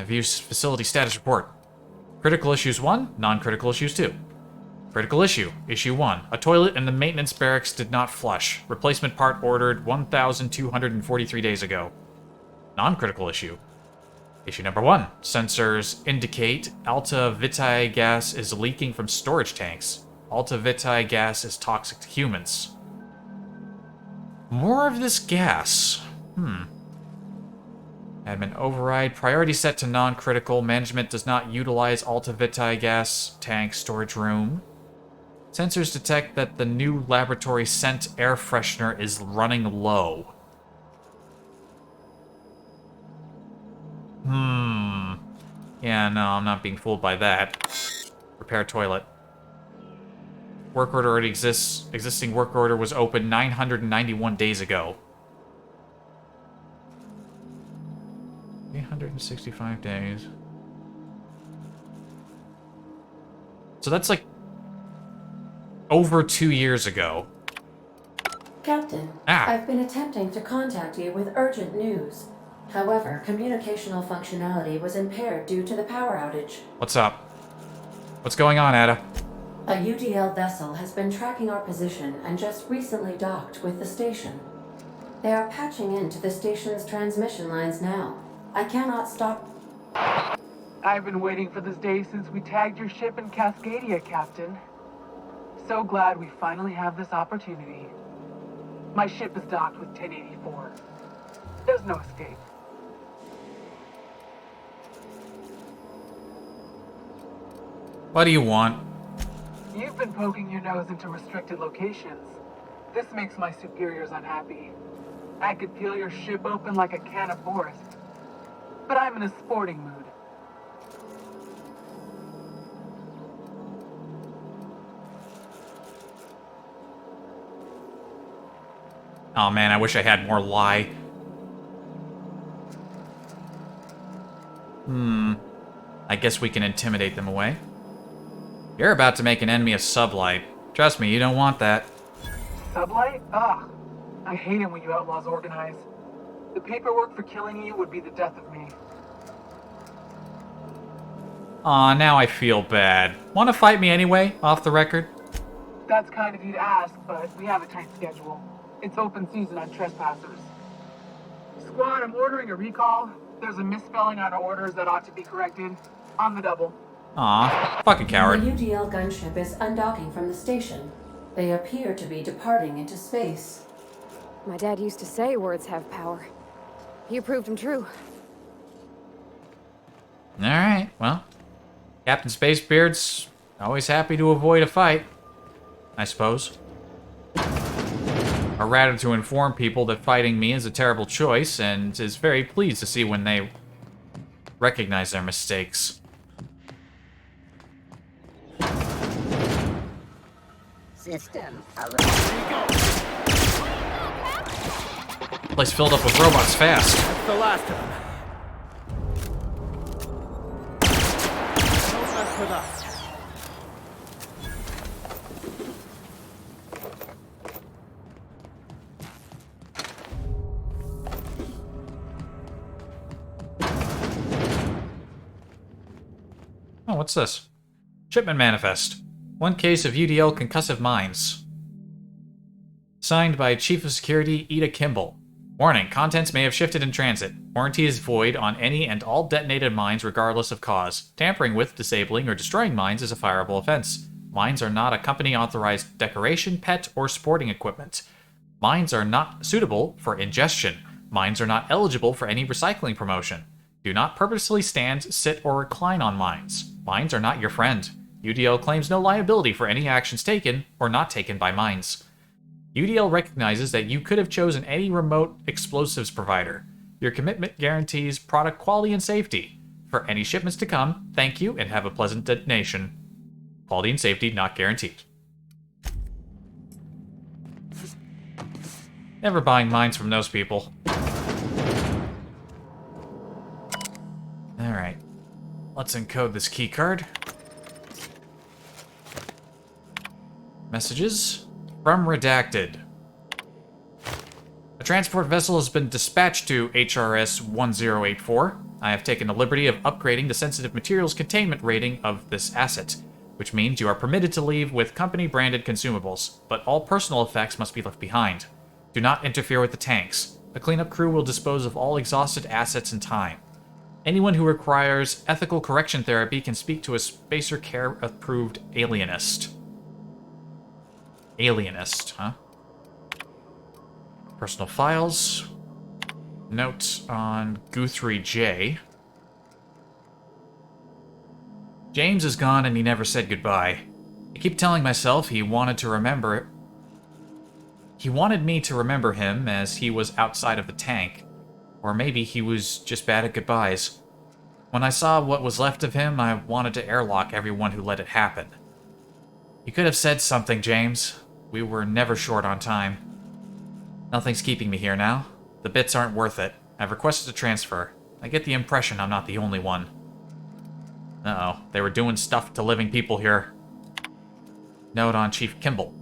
View facility status report. Critical issues 1, non-critical issues 2. Critical issue, issue 1. A toilet in the maintenance barracks did not flush. Replacement part ordered 1,243 days ago. Non-critical issue. Issue number 1. Sensors indicate Alta Vitae gas is leaking from storage tanks. Alta Vitae gas is toxic to humans. More of this gas. Admin override. Priority set to non-critical. Management does not utilize Alta Vitae gas tank storage room. Sensors detect that the new laboratory scent air freshener is running low. Yeah, no, I'm not being fooled by that. Repair toilet. Work order already exists. Existing work order was open 991 days ago. 865 days. So that's like over 2 years ago. Captain, I've been attempting to contact you with urgent news. However, communicational functionality was impaired due to the power outage. What's up? What's going on, Ada? A UDL vessel has been tracking our position and just recently docked with the station. They are patching into the station's transmission lines now. I cannot stop. I've been waiting for this day since we tagged your ship in Cascadia, Captain. So glad we finally have this opportunity. My ship is docked with 1084. There's no escape. What do you want? You've been poking your nose into restricted locations. This makes my superiors unhappy. I could peel your ship open like a can of forest. But I'm in a sporting mood. Oh man, I wish I had more lie. I guess we can intimidate them away. You're about to make an enemy of Sublight. Trust me, you don't want that. Sublight? Ugh. I hate it when you outlaws organize. The paperwork for killing you would be the death of me. Aw, now I feel bad. Want to fight me anyway, off the record? That's kind of you to ask, but we have a tight schedule. It's open season on trespassers. Squad, I'm ordering a recall. There's a misspelling on orders that ought to be corrected. On the double. Aw, fucking coward. The UDL gunship is undocking from the station. They appear to be departing into space. My dad used to say words have power. You proved them true. Alright, well. Captain Spacebeard's always happy to avoid a fight, I suppose. Or rather to inform people that fighting me is a terrible choice, and is very pleased to see when they recognize their mistakes. System. Place filled up with robots fast. That's the last of them. Don't mess with us. Oh, what's this? Shipment manifest. 1 case of UDL concussive mines. Signed by Chief of Security Ida Kimball. Warning, contents may have shifted in transit. Warranty is void on any and all detonated mines regardless of cause. Tampering with, disabling, or destroying mines is a fireable offense. Mines are not a company-authorized decoration, pet, or sporting equipment. Mines are not suitable for ingestion. Mines are not eligible for any recycling promotion. Do not purposely stand, sit, or recline on mines. Mines are not your friend. UDL claims no liability for any actions taken or not taken by mines. UDL recognizes that you could have chosen any remote explosives provider. Your commitment guarantees product quality and safety. For any shipments to come, thank you and have a pleasant detonation. Quality and safety not guaranteed. Never buying mines from those people. Alright. Let's encode this keycard. Messages from Redacted. A transport vessel has been dispatched to HRS 1084. I have taken the liberty of upgrading the sensitive materials containment rating of this asset, which means you are permitted to leave with company-branded consumables, but all personal effects must be left behind. Do not interfere with the tanks. The cleanup crew will dispose of all exhausted assets in time. Anyone who requires ethical correction therapy can speak to a Spacer Care-approved alienist. Alienist, huh? Personal files. Notes on Guthrie J. James is gone and he never said goodbye. I keep telling myself he wanted me to remember him as he was outside of the tank. Or maybe he was just bad at goodbyes. When I saw what was left of him, I wanted to airlock everyone who let it happen. You could have said something, James. We were never short on time. Nothing's keeping me here now. The bits aren't worth it. I've requested a transfer. I get the impression I'm not the only one. Uh-oh, they were doing stuff to living people here. Note on Chief Kimball.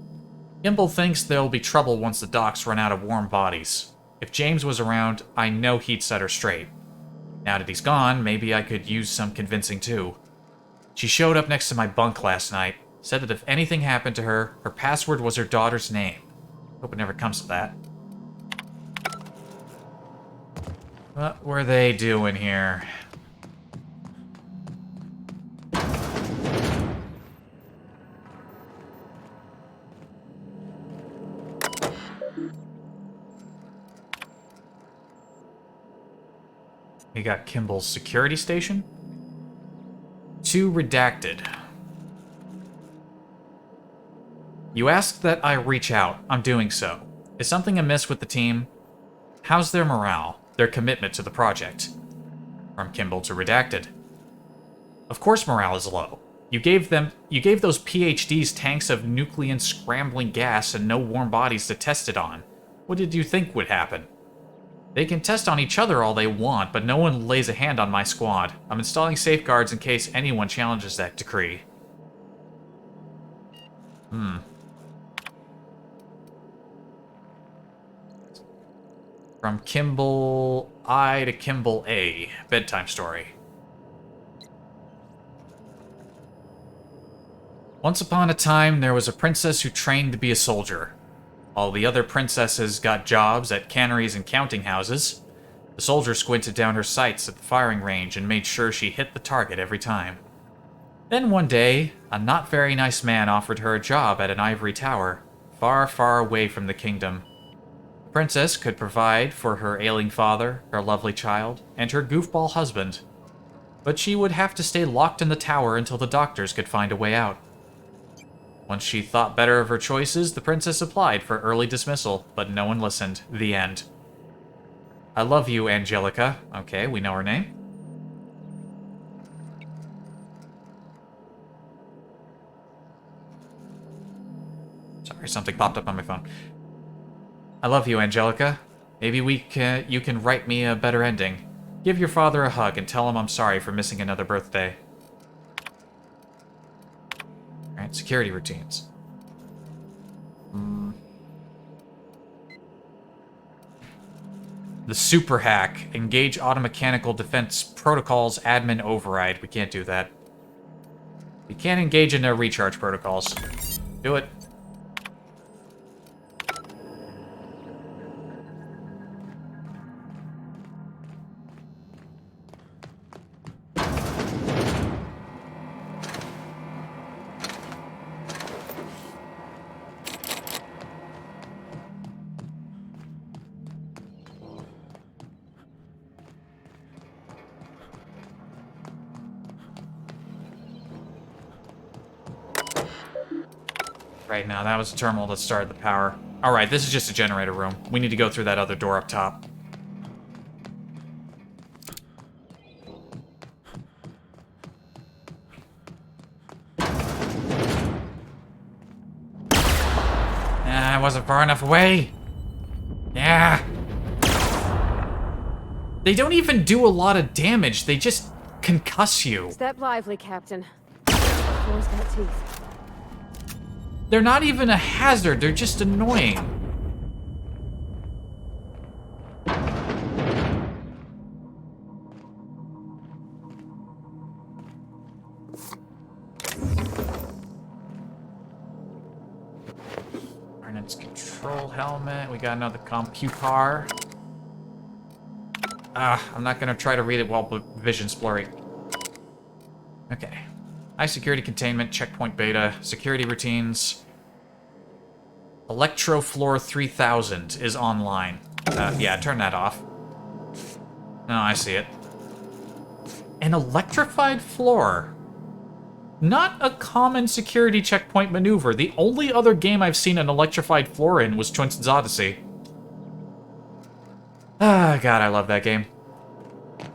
Kimball thinks there'll be trouble once the docks run out of warm bodies. If James was around, I know he'd set her straight. Now that he's gone, maybe I could use some convincing too. She showed up next to my bunk last night, said that if anything happened to her, her password was her daughter's name. Hope it never comes to that. What were they doing here? We got Kimball's security station. To Redacted. You asked that I reach out. I'm doing so. Is something amiss with the team? How's their morale? Their commitment to the project? From Kimball to Redacted. Of course morale is low. You gave those PhDs tanks of nuclear scrambling gas and no warm bodies to test it on. What did you think would happen? They can test on each other all they want, but no one lays a hand on my squad. I'm installing safeguards in case anyone challenges that decree. From Kimball I to Kimball A. Bedtime story. Once upon a time, there was a princess who trained to be a soldier. All the other princesses got jobs at canneries and counting houses. The soldier squinted down her sights at the firing range and made sure she hit the target every time. Then one day, a not very nice man offered her a job at an ivory tower, far, far away from the kingdom. Princess could provide for her ailing father, her lovely child, and her goofball husband. But she would have to stay locked in the tower until the doctors could find a way out. Once she thought better of her choices, the princess applied for early dismissal, but no one listened. The end. I love you, Angelica. Okay, we know her name. Sorry, something popped up on my phone. I love you, Angelica. Maybe you can write me a better ending. Give your father a hug and tell him I'm sorry for missing another birthday. Alright, security routines. The super hack. Engage automechanical defense protocols admin override. We can't do that. We can't engage in their recharge protocols. Do it. Right now, that was the terminal that started the power. Alright, this is just a generator room. We need to go through that other door up top. I wasn't far enough away. Yeah. They don't even do a lot of damage. They just concuss you. Step lively, Captain. Close that teeth. They're not even a hazard, they're just annoying. Arnett's control helmet, we got another computer. I'm not gonna try to read it while vision's blurry. Okay. High security containment, checkpoint beta, security routines. Electro Floor 3000 is online. Yeah, turn that off. No, I see it. An electrified floor. Not a common security checkpoint maneuver. The only other game I've seen an electrified floor in was Twinson's Odyssey. Ah, God, I love that game.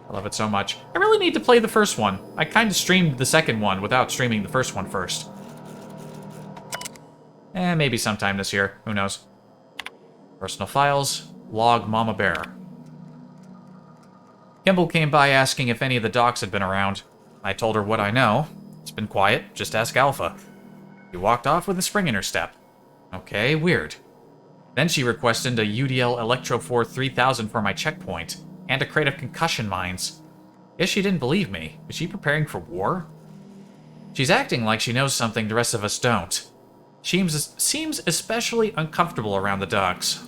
I love it so much. I really need to play the first one. I kind of streamed the second one without streaming the first one first. Maybe sometime this year. Who knows? Personal files. Log Mama Bear. Kimball came by asking if any of the docs had been around. I told her what I know. It's been quiet. Just ask Alpha. He walked off with a spring in her step. Okay, weird. Then she requested a UDL Electrophore 3000 for my checkpoint, and a crate of concussion mines. Guess she didn't believe me. Was she preparing for war? She's acting like she knows something the rest of us don't. Seems especially uncomfortable around the dogs.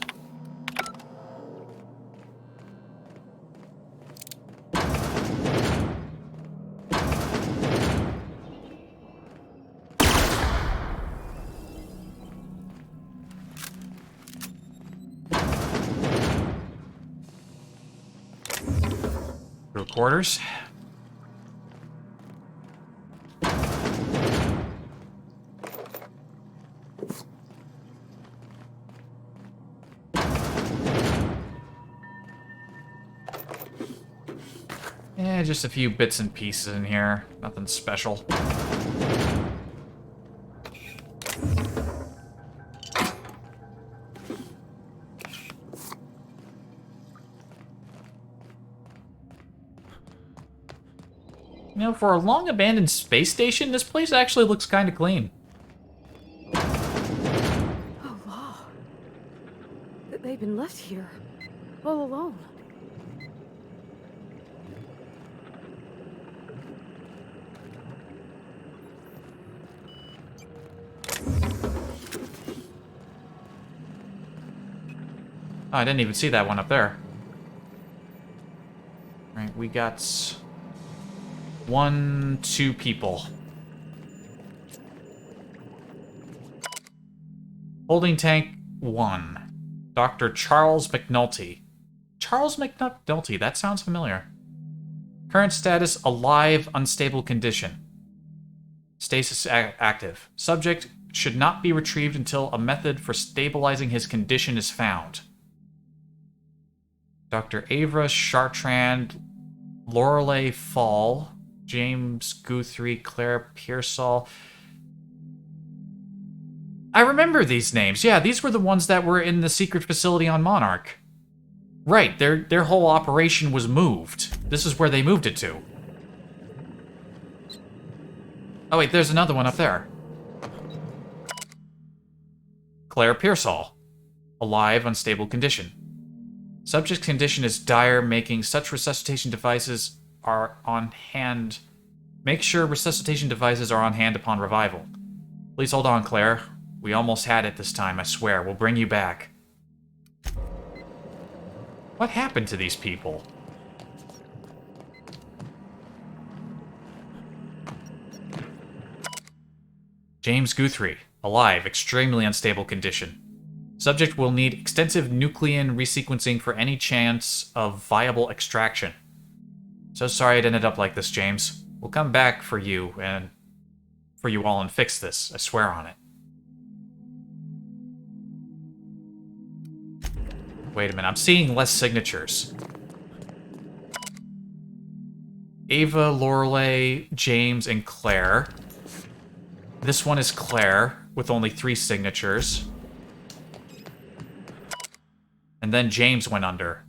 Quarters. Yeah, just a few bits and pieces in here. Nothing special. You know, for a long-abandoned space station, this place actually looks kind of clean. Oh, wow. They've been left here, all alone. Oh, I didn't even see that one up there. Right, we got 2 people. Holding tank 1. Dr. Charles McNulty. Charles McNulty, that sounds familiar. Current status, alive, unstable condition. Stasis active. Subject should not be retrieved until a method for stabilizing his condition is found. Dr. Avra Chartrand, Lorelei Fall, James Guthrie, Claire Pearsall. I remember these names. Yeah, these were the ones that were in the secret facility on Monarch. Right, their whole operation was moved. This is where they moved it to. Oh wait, there's another one up there. Claire Pearsall. Alive, unstable condition. Subject's condition is dire, making such resuscitation devices are on hand. Make sure resuscitation devices are on hand upon revival. Please hold on, Claire. We almost had it this time, I swear. We'll bring you back. What happened to these people? James Guthrie. Alive, extremely unstable condition. Subject will need extensive nuclein resequencing for any chance of viable extraction. So sorry it ended up like this, James. We'll come back for you all and fix this. I swear on it. Wait a minute, I'm seeing less signatures. Ava, Lorelei, James, and Claire. This one is Claire, with only 3 signatures. And then James went under.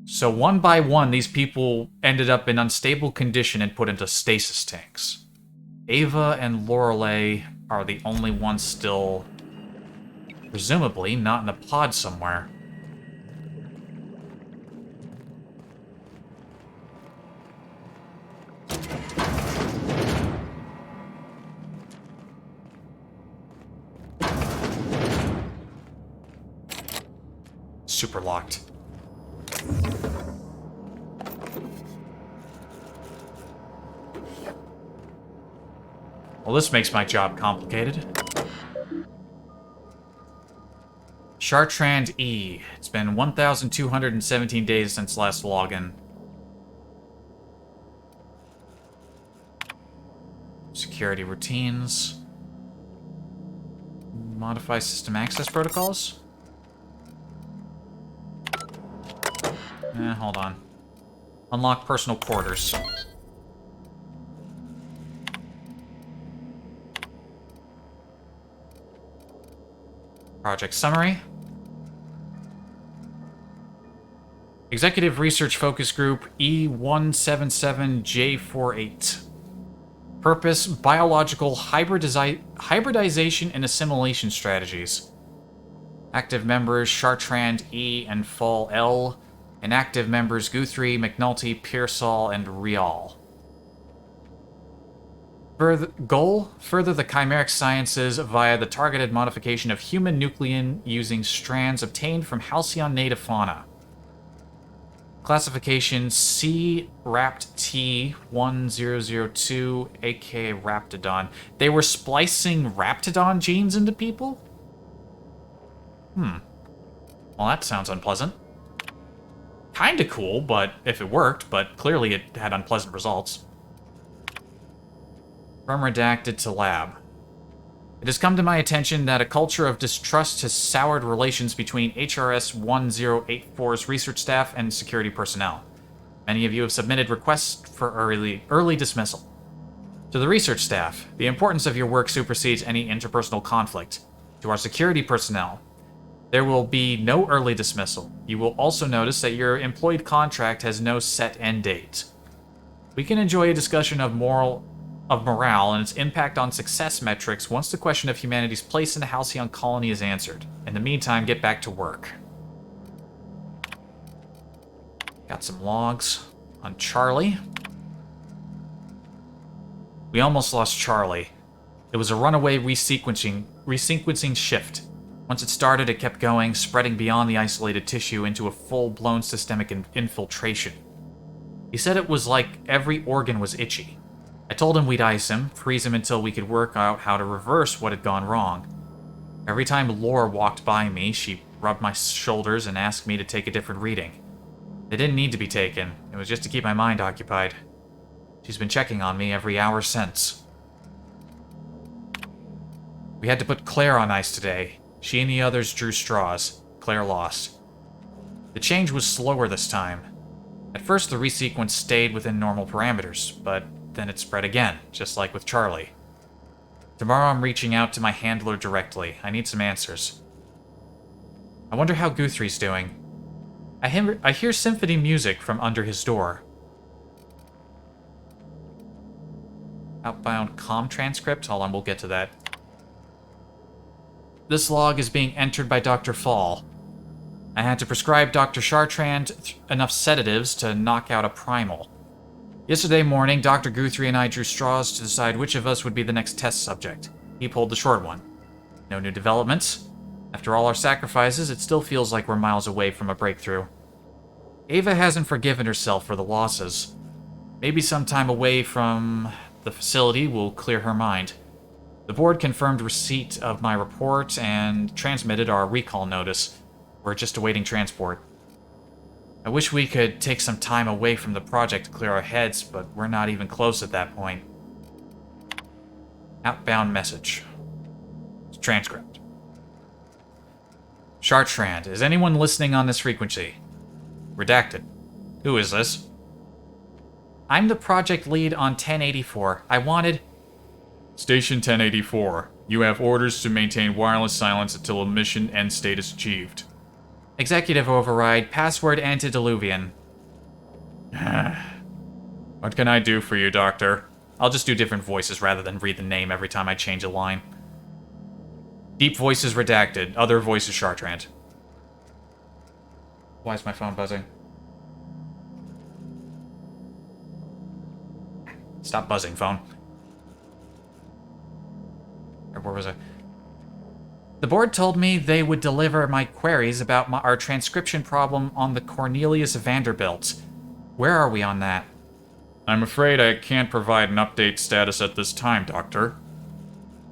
So one by one, these people ended up in unstable condition and put into stasis tanks. Ava and Lorelei are the only ones still, presumably, not in a pod somewhere. Super locked. Well, this makes my job complicated. Chartrand E. It's been 1,217 days since last login. Security routines. Modify system access protocols. Hold on. Unlock personal quarters. Project summary. Executive Research Focus Group E177J48. Purpose: biological hybridization and assimilation strategies. Active members: Chartrand E and Fall L. Inactive members: Guthrie, McNulty, Pearsall, and Rial. Goal: further the chimeric sciences via the targeted modification of human nuclein using strands obtained from halcyon native fauna. Classification: C-Rapt-T1002, aka Raptidon. They were splicing Raptidon genes into people? Well, that sounds unpleasant. Kinda cool, but if it worked, but clearly it had unpleasant results. From redacted to lab. It has come to my attention that a culture of distrust has soured relations between HRS-1084's research staff and security personnel. Many of you have submitted requests for early dismissal. To the research staff, the importance of your work supersedes any interpersonal conflict. To our security personnel, there will be no early dismissal. You will also notice that your employed contract has no set end date. We can enjoy a discussion of morale and its impact on success metrics once the question of humanity's place in the Halcyon colony is answered. In the meantime, get back to work. Got some logs on Charlie. We almost lost Charlie. It was a runaway resequencing shift. Once it started, it kept going, spreading beyond the isolated tissue into a full-blown systemic infiltration. He said it was like every organ was itchy. I told him we'd ice him, freeze him until we could work out how to reverse what had gone wrong. Every time Laura walked by me, she rubbed my shoulders and asked me to take a different reading. They didn't need to be taken. It was just to keep my mind occupied. She's been checking on me every hour since. We had to put Claire on ice today. She and the others drew straws. Claire lost. The change was slower this time. At first, the resequence stayed within normal parameters, but then it spread again, just like with Charlie. Tomorrow I'm reaching out to my handler directly. I need some answers. I wonder how Guthrie's doing. I hear symphony music from under his door. Outbound comm transcript? Hold on, we'll get to that. This log is being entered by Dr. Fall. I had to prescribe Dr. Chartrand enough sedatives to knock out a primal. Yesterday morning, Dr. Guthrie and I drew straws to decide which of us would be the next test subject. He pulled the short one. No new developments. After all our sacrifices, it still feels like we're miles away from a breakthrough. Ava hasn't forgiven herself for the losses. Maybe some time away from the facility will clear her mind. The board confirmed receipt of my report and transmitted our recall notice. We're just awaiting transport. I wish we could take some time away from the project to clear our heads, but we're not even close at that point. Outbound message. Transcript. Chartrand, is anyone listening on this frequency? Redacted. Who is this? I'm the project lead on 1084. I wanted... Station 1084. You have orders to maintain wireless silence until a mission end state is achieved. Executive override, password antediluvian. What can I do for you, Doctor? I'll just do different voices rather than read the name every time I change a line. Deep voices redacted, other voices Chartrand. Why is my phone buzzing? Stop buzzing, phone. Where was I? The board told me they would deliver my queries about our transcription problem on the Cornelius Vanderbilt. Where are we on that? I'm afraid I can't provide an update status at this time, Doctor.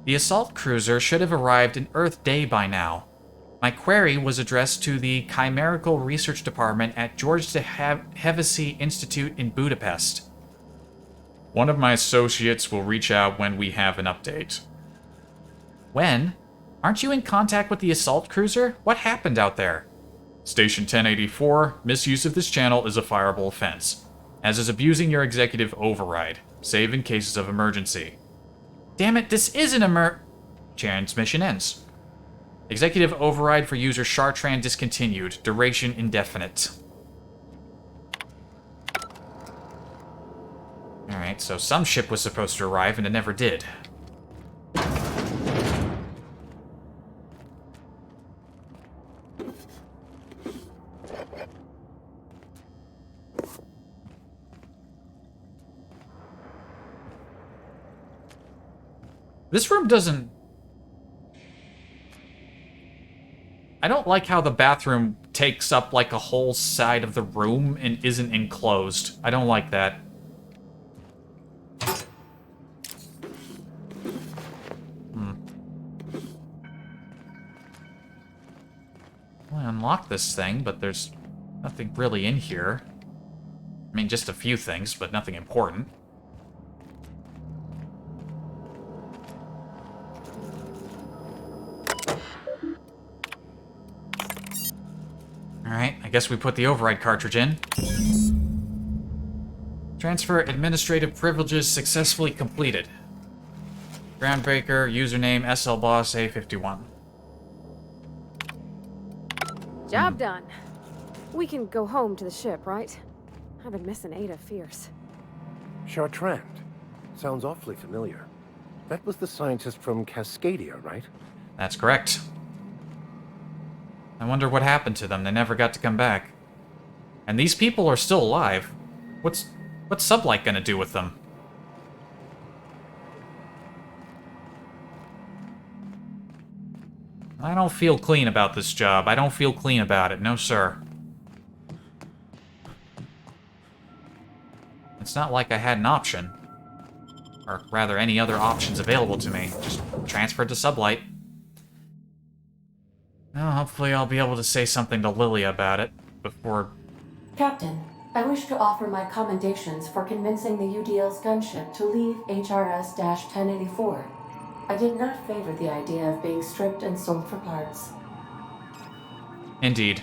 The assault cruiser should have arrived in Earth Day by now. My query was addressed to the Chimerical Research Department at George de Hevesy Institute in Budapest. One of my associates will reach out when we have an update. When? Aren't you in contact with the assault cruiser? What happened out there? Station 1084, misuse of this channel is a fireable offense, as is abusing your executive override, save in cases of emergency. Damn it, this is an Transmission ends. Executive override for user Chartrand discontinued, duration indefinite. Alright, so some ship was supposed to arrive and it never did. This room doesn't... I don't like how the bathroom takes up like a whole side of the room and isn't enclosed. I don't like that. Well, I unlocked this thing, but there's nothing really in here. I mean, just a few things, but nothing important. Alright, I guess we put the override cartridge in. Transfer administrative privileges successfully completed. Groundbreaker, username SLBossA51. Job done. We can go home to the ship, right? I've been missing Ada fierce. Chartrand. Sounds awfully familiar. That was the scientist from Cascadia, right? That's correct. I wonder what happened to them. They never got to come back. And these people are still alive. What's Sublight gonna do with them? I don't feel clean about this job. I don't feel clean about it. No, sir. It's not like I had an option. Or rather, any other options available to me. Just transferred to Sublight. Hopefully I'll be able to say something to Lily about it before... Captain, I wish to offer my commendations for convincing the UDL's gunship to leave HRS-1084. I did not favor the idea of being stripped and sold for parts. Indeed.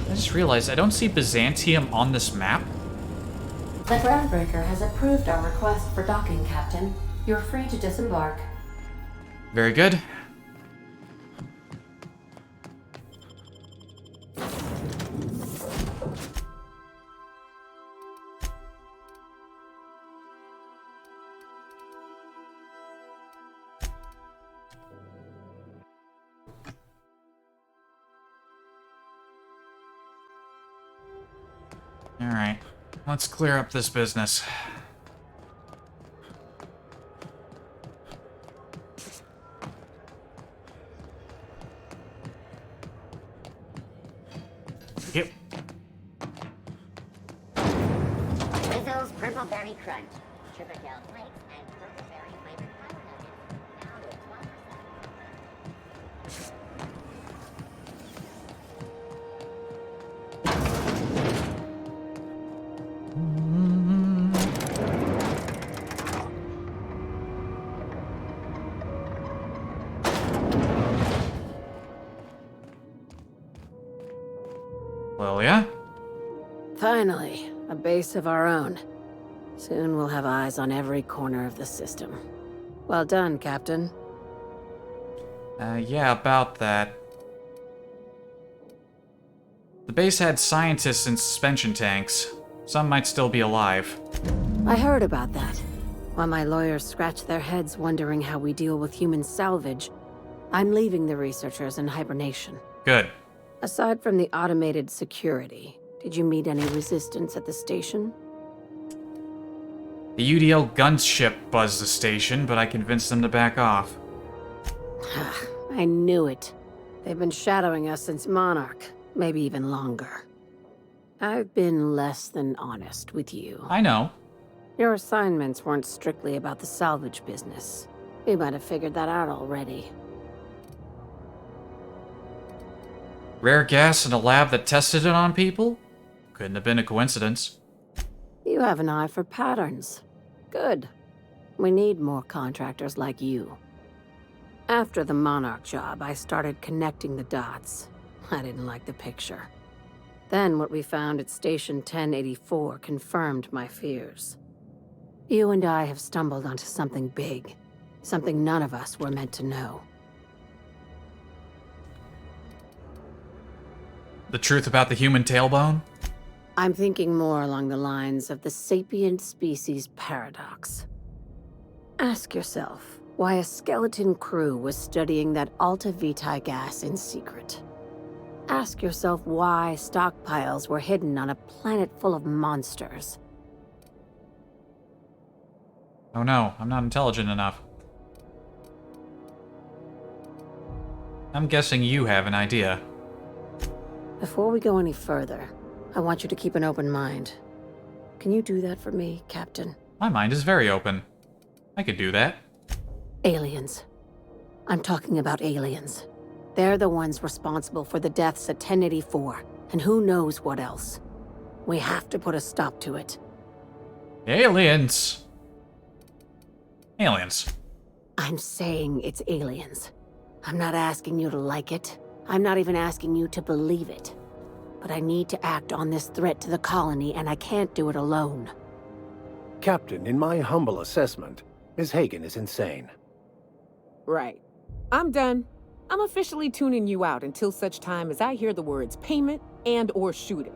I just realized I don't see Byzantium on this map. The groundbreaker has approved our request for docking, Captain. You're free to disembark. Very good. Alright, let's clear up this business. Yep. Rizzo's Purple Berry Crunch, Sugar Gel Flakes, and Purple Berry flavored powder nuggets. Now with 12%. Well, yeah. Finally, a base of our own. Soon we'll have eyes on every corner of the system. Well done, Captain. Yeah, about that. The base had scientists in suspension tanks. Some might still be alive. I heard about that. While my lawyers scratch their heads wondering how we deal with human salvage, I'm leaving the researchers in hibernation. Good. Aside from the automated security, did you meet any resistance at the station? The UDL gunship buzzed the station, but I convinced them to back off. I knew it. They've been shadowing us since Monarch, maybe even longer. I've been less than honest with you. I know. Your assignments weren't strictly about the salvage business. You might have figured that out already. Rare gas in a lab that tested it on people? Couldn't have been a coincidence. You have an eye for patterns. Good. We need more contractors like you. After the Monarch job, I started connecting the dots. I didn't like the picture. Then what we found at Station 1084 confirmed my fears. You and I have stumbled onto something big. Something none of us were meant to know. The truth about the human tailbone? I'm thinking more along the lines of the sapient species paradox. Ask yourself why a skeleton crew was studying that Alta Vitae gas in secret. Ask yourself why stockpiles were hidden on a planet full of monsters. Oh no, I'm not intelligent enough. I'm guessing you have an idea. Before we go any further, I want you to keep an open mind. Can you do that for me, Captain? My mind is very open. I could do that. Aliens. I'm talking about aliens. They're the ones responsible for the deaths at 1084, and who knows what else. We have to put a stop to it. Aliens! Aliens. I'm saying it's aliens. I'm not asking you to like it. I'm not even asking you to believe it. But I need to act on this threat to the colony, and I can't do it alone. Captain, in my humble assessment, Ms. Hagen is insane. Right. I'm done. I'm officially tuning you out until such time as I hear the words payment and/or shooting.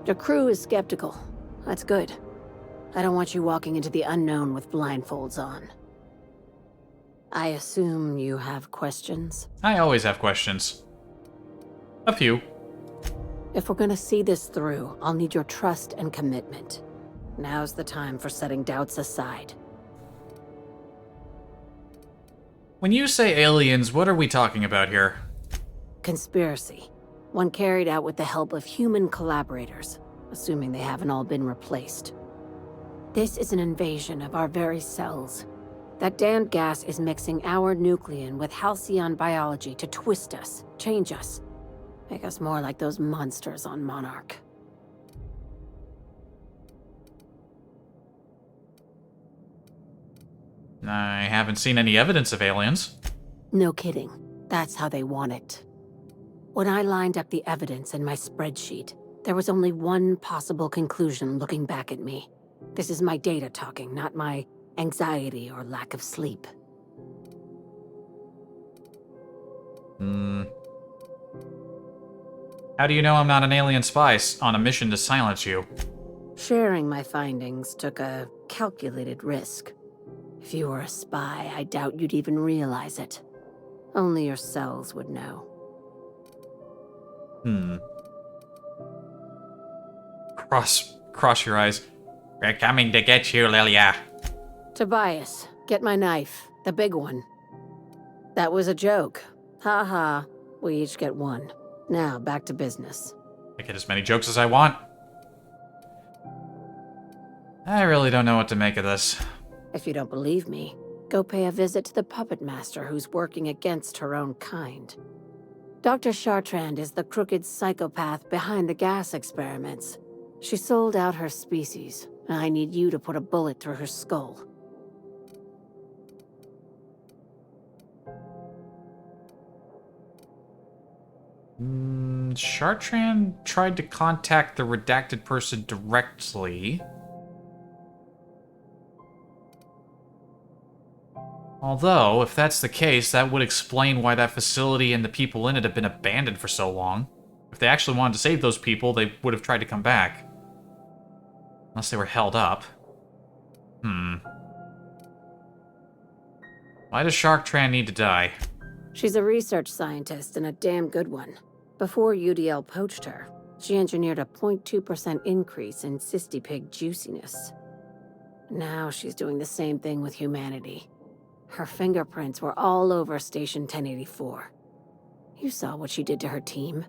The crew is skeptical. That's good. I don't want you walking into the unknown with blindfolds on. I assume you have questions? I always have questions. A few. If we're gonna see this through, I'll need your trust and commitment. Now's the time for setting doubts aside. When you say aliens, what are we talking about here? Conspiracy. One carried out with the help of human collaborators, assuming they haven't all been replaced. This is an invasion of our very cells. That damned gas is mixing our nucleon with halcyon biology to twist us, change us, make us more like those monsters on Monarch. I haven't seen any evidence of aliens. No kidding. That's how they want it. When I lined up the evidence in my spreadsheet, there was only one possible conclusion looking back at me. This is my data talking, not my anxiety or lack of sleep. How do you know I'm not an alien spy on a mission to silence you? Sharing my findings took a calculated risk. If you were a spy, I doubt you'd even realize it. Only your cells would know. Cross your eyes. We're coming to get you, Lilia. Tobias, get my knife. The big one. That was a joke. Ha ha. We each get one. Now, back to business. I get as many jokes as I want. I really don't know what to make of this. If you don't believe me, go pay a visit to the puppet master who's working against her own kind. Dr. Chartrand is the crooked psychopath behind the gas experiments. She sold out her species, and I need you to put a bullet through her skull. Chartrand tried to contact the redacted person directly. Although, if that's the case, that would explain why that facility and the people in it have been abandoned for so long. If they actually wanted to save those people, they would have tried to come back. Unless they were held up. Why does Chartrand need to die? She's a research scientist and a damn good one. Before UDL poached her, she engineered a 0.2% increase in cystipig juiciness. Now she's doing the same thing with humanity. Her fingerprints were all over Station 1084. You saw what she did to her team.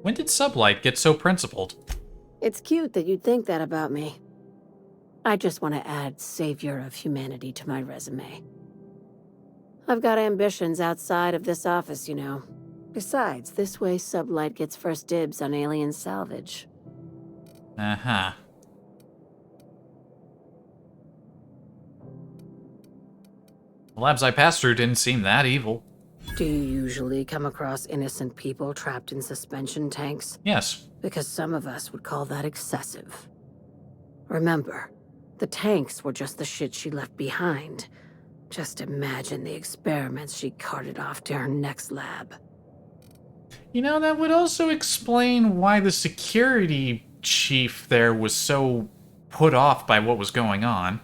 When did Sublight get so principled? It's cute that you'd think that about me. I just want to add savior of humanity to my resume. I've got ambitions outside of this office, you know. Besides, this way Sublight gets first dibs on alien salvage. Uh-huh. The labs I passed through didn't seem that evil. Do you usually come across innocent people trapped in suspension tanks? Yes. Because some of us would call that excessive. Remember, the tanks were just the shit she left behind. Just imagine the experiments she carted off to her next lab. You know, that would also explain why the security chief there was so put off by what was going on.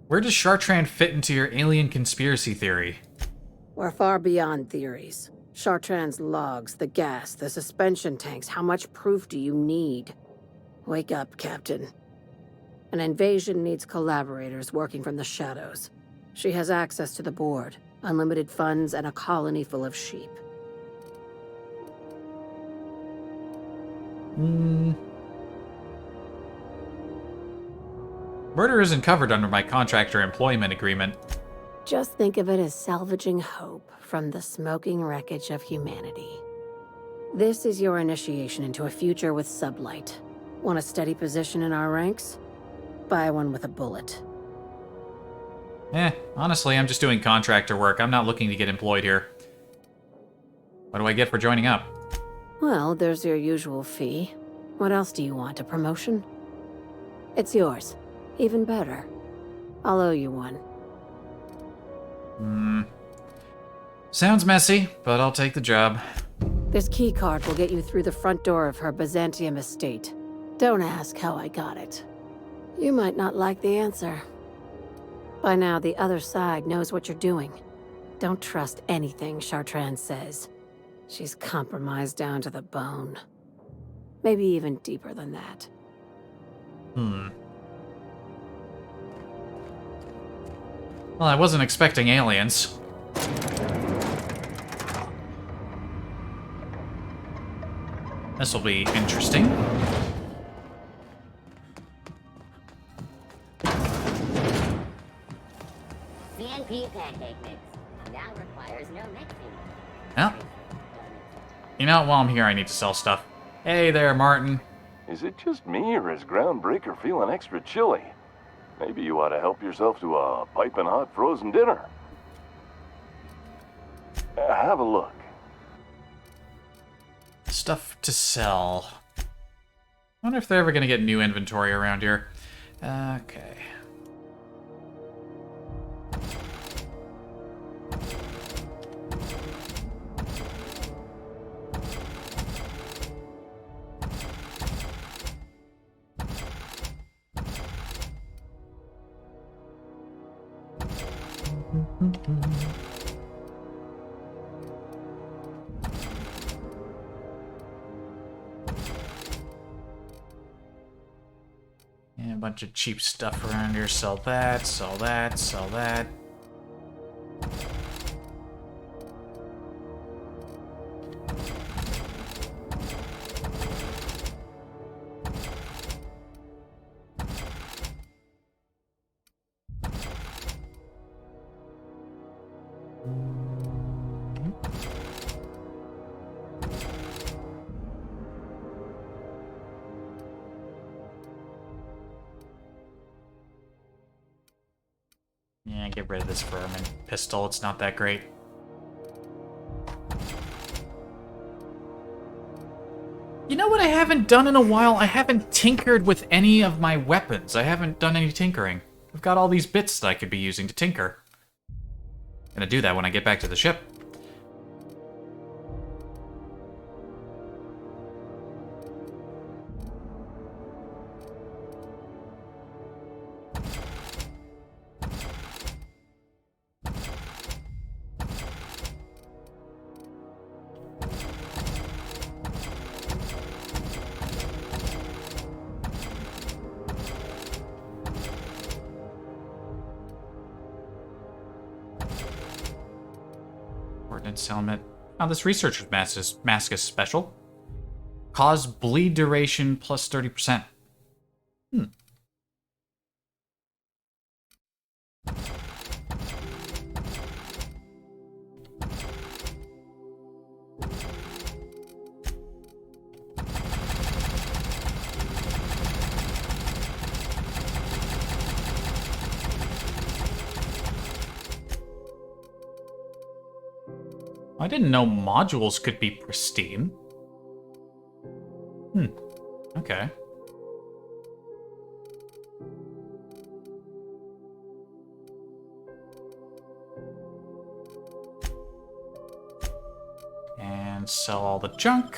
Where does Chartrand fit into your alien conspiracy theory? We're far beyond theories. Chartrand's logs, the gas, the suspension tanks, how much proof do you need? Wake up, Captain. An invasion needs collaborators working from the shadows. She has access to the board, unlimited funds, and a colony full of sheep. Murder isn't covered under my contractor employment agreement. Just think of it as salvaging hope from the smoking wreckage of humanity. This is your initiation into a future with Sublight. Want a steady position in our ranks? Buy one with a bullet. Honestly, I'm just doing contractor work. I'm not looking to get employed here. What do I get for joining up? Well, there's your usual fee. What else do you want, a promotion? It's yours. Even better. I'll owe you one. Sounds messy, but I'll take the job. This keycard will get you through the front door of her Byzantium estate. Don't ask how I got it. You might not like the answer. By now, the other side knows what you're doing. Don't trust anything Chartrand says. She's compromised down to the bone. Maybe even deeper than that. Well, I wasn't expecting aliens. This will be interesting. CNP pancake mix now requires no mixing. Yeah. You know, while I'm here, I need to sell stuff. Hey there, Martin. Is it just me, or is Groundbreaker feeling extra chilly? Maybe you ought to help yourself to a piping hot frozen dinner. Have a look. Stuff to sell. Wonder if they're ever gonna get new inventory around here. Okay. Yeah, a bunch of cheap stuff around here. Sell that, sell that, sell that. Yeah, get rid of this vermin pistol. It's not that great. You know what I haven't done in a while? I haven't tinkered with any of my weapons. I haven't done any tinkering. I've got all these bits that I could be using to tinker. Gonna do that when I get back to the ship. Ordnance helmet. Oh, this researcher's mask is special. Cause bleed duration plus 30%. I didn't know modules could be pristine. Okay. And sell all the junk.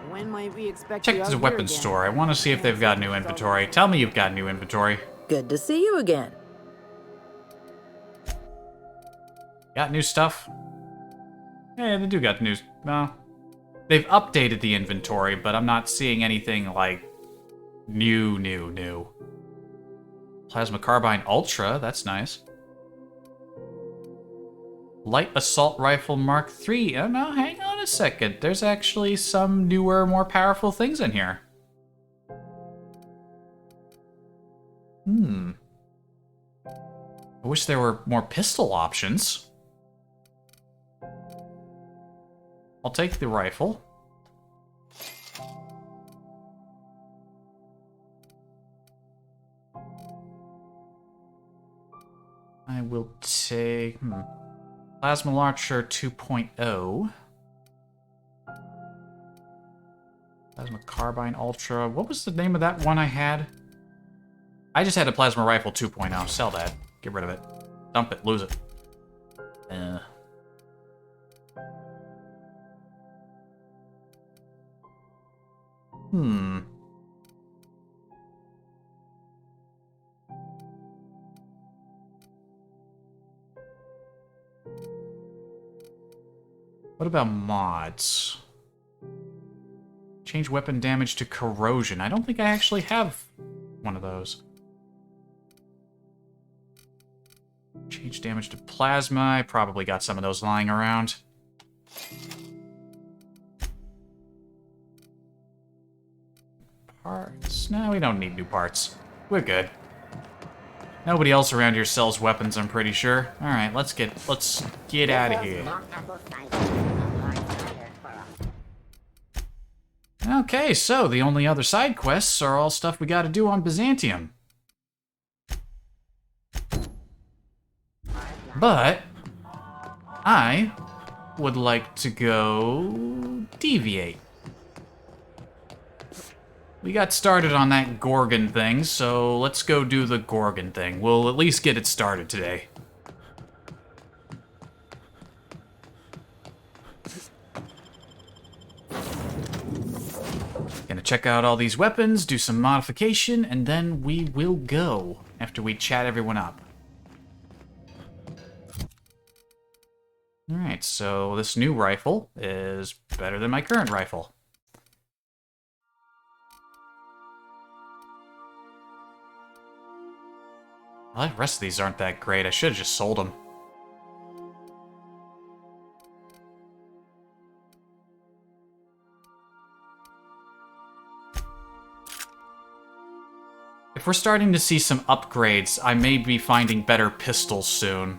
When might we expect Check you out the here weapons again? store. I want to see if they've got new inventory. Tell me you've got new inventory. Good to see you again. Got new stuff? Yeah, they do got new... Well, they've updated the inventory, but I'm not seeing anything, like, new. Plasma Carbine Ultra, that's nice. Light Assault Rifle Mark III. Oh, no, hang on a second. There's actually some newer, more powerful things in here. I wish there were more pistol options. I'll take the rifle. I will take... Plasma Launcher 2.0. Plasma Carbine Ultra. What was the name of that one I had? I just had a Plasma Rifle 2.0. Sell that. Get rid of it. Dump it. Lose it. What about mods? Change weapon damage to corrosion. I don't think I actually have one of those. Change damage to plasma. I probably got some of those lying around. Parts. No, we don't need new parts. We're good. Nobody else around here sells weapons, I'm pretty sure. Alright, let's get out of here. Okay, so the only other side quests are all stuff we gotta do on Byzantium. But I would like to go deviate. We got started on that Gorgon thing, so let's go do the Gorgon thing. We'll at least get it started today. Gonna check out all these weapons, do some modification, and then we will go after we chat everyone up. Alright, so this new rifle is better than my current rifle. Well, the rest of these aren't that great. I should have just sold them. If we're starting to see some upgrades, I may be finding better pistols soon.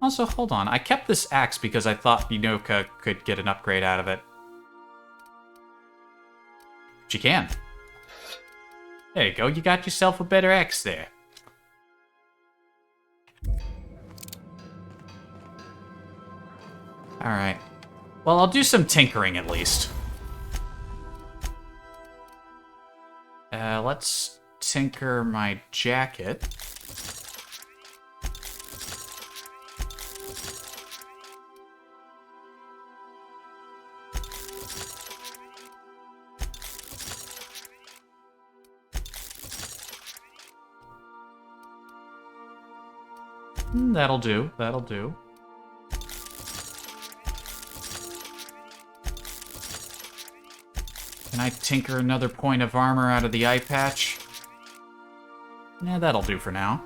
Also, hold on. I kept this axe because I thought Ynoka could get an upgrade out of it. But you can. There you go. You got yourself a better axe there. Alright. Well, I'll do some tinkering at least. Let's tinker my jacket. That'll do, that'll do. Can I tinker another point of armor out of the eye patch? Yeah, that'll do for now.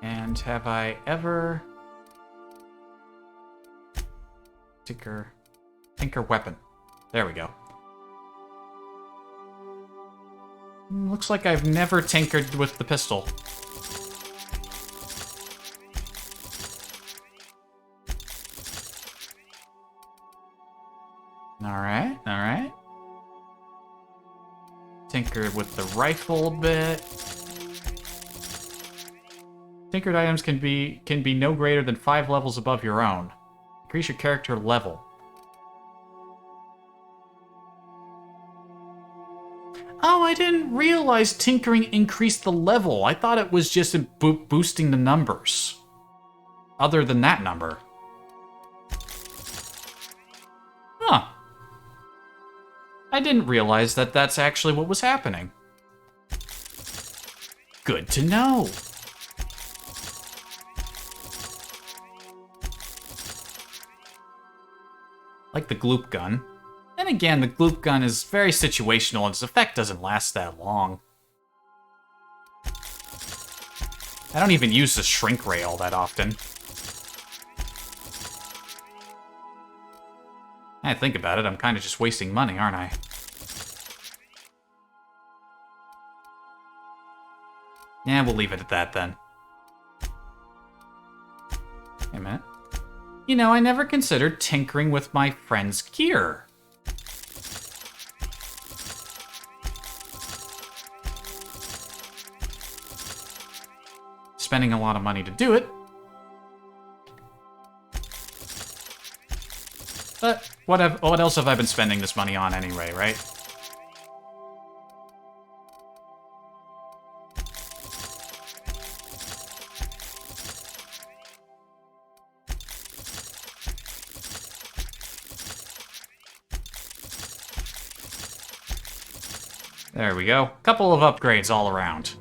And have I ever... Tinker weapon. There we go. Looks like I've never tinkered with the pistol. Alright, alright. Tinker with the rifle a bit. Tinkered items can be no greater than 5 levels above your own. Increase your character level. Oh, I didn't realize tinkering increased the level. I thought it was just boosting the numbers. Other than that number. Huh. I didn't realize that that's actually what was happening. Good to know. Like the gloop gun. Then again, the gloop gun is very situational and its effect doesn't last that long. I don't even use the shrink ray all that often. I think about it, I'm kind of just wasting money, aren't I? Yeah, we'll leave it at that then. Wait a minute. You know, I never considered tinkering with my friend's gear. Spending a lot of money to do it. But what else have I been spending this money on anyway, right? There we go. Couple of upgrades all around.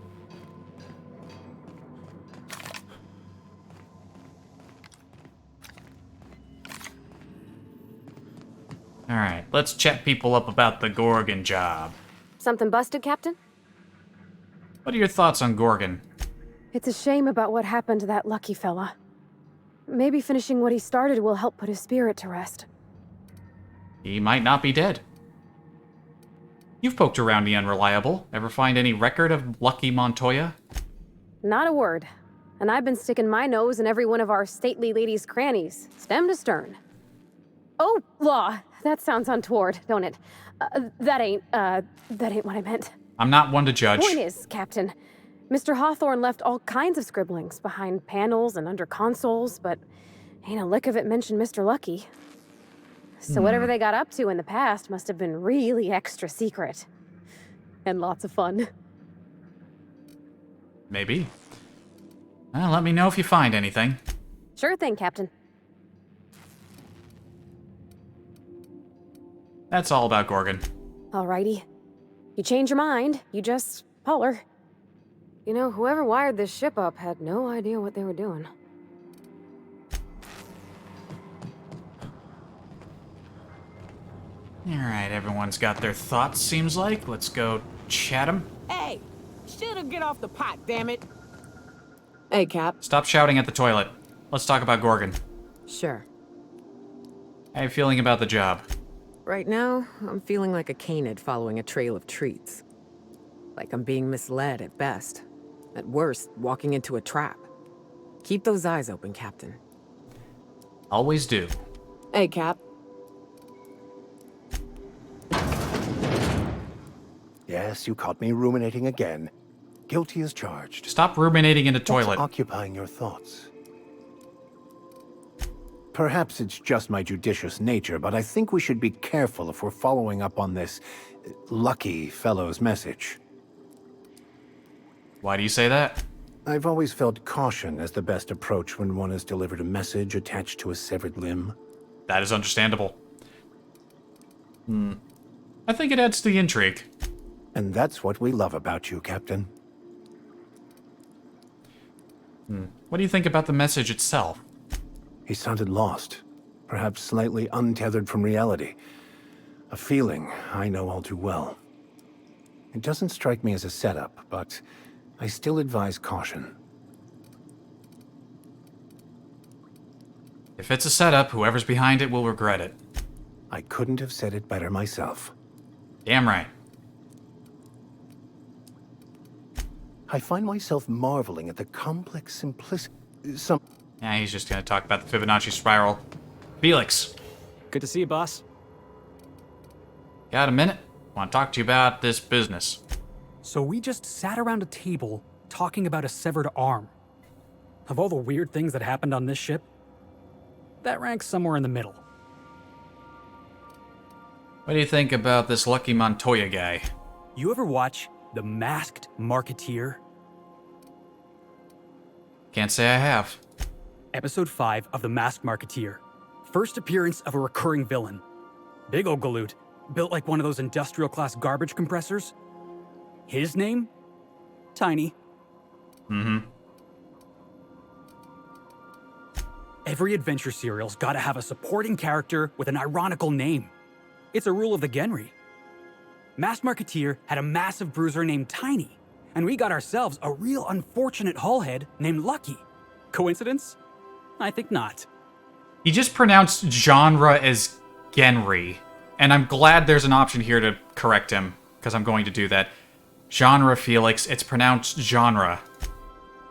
Alright, let's chat people up about the Gorgon job. Something busted, Captain? What are your thoughts on Gorgon? It's a shame about what happened to that lucky fella. Maybe finishing what he started will help put his spirit to rest. He might not be dead. You've poked around the Unreliable. Ever find any record of Lucky Montoya? Not a word. And I've been sticking my nose in every one of our stately ladies' crannies, stem to stern. Oh, law. That sounds untoward, don't it? That ain't what I meant. I'm not one to judge. Point is, Captain, Mr. Hawthorne left all kinds of scribblings behind panels and under consoles, but ain't a lick of it mentioned Mr. Lucky. So whatever they got up to in the past must have been really extra secret. And lots of fun. Maybe. Well, let me know if you find anything. Sure thing, Captain. That's all about Gorgon. Alrighty. You change your mind, you just holler. You know, whoever wired this ship up had no idea what they were doing. Alright, everyone's got their thoughts, seems like. Let's go chat them. Hey, should've get off the pot, damn it. Hey, Cap. Stop shouting at the toilet. Let's talk about Gorgon. Sure. How you feeling about the job? Right now, I'm feeling like a canid following a trail of treats. Like I'm being misled at best. At worst, walking into a trap. Keep those eyes open, Captain. Always do. Hey, Cap. Yes, you caught me ruminating again. Guilty as charged. Stop ruminating in the toilet. What's occupying your thoughts? Perhaps it's just my judicious nature, but I think we should be careful if we're following up on this lucky fellow's message. Why do you say that? I've always felt caution as the best approach when one has delivered a message attached to a severed limb. That is understandable. I think it adds to the intrigue. And that's what we love about you, Captain. What do you think about the message itself? He sounded lost, perhaps slightly untethered from reality. A feeling I know all too well. It doesn't strike me as a setup, but I still advise caution. If it's a setup, whoever's behind it will regret it. I couldn't have said it better myself. Damn right. I find myself marveling at the complex simplicity. Yeah, he's just gonna talk about the Fibonacci spiral. Felix. Good to see you, boss. Got a minute? Want to talk to you about this business. So we just sat around a table talking about a severed arm. Of all the weird things that happened on this ship, that ranks somewhere in the middle. What do you think about this Lucky Montoya guy? You ever watch The Masked Marketeer? Can't say I have. Episode 5 of The Masked Marketeer. First appearance of a recurring villain. Big old galoot, built like one of those industrial-class garbage compressors. His name? Tiny. Every adventure serial's gotta have a supporting character with an ironical name. It's a rule of the Genry. Masked Marketeer had a massive bruiser named Tiny, and we got ourselves a real unfortunate hullhead named Lucky. Coincidence? I think not. He just pronounced genre as Genry, and I'm glad there's an option here to correct him, because I'm going to do that. Genre, Felix, it's pronounced genre.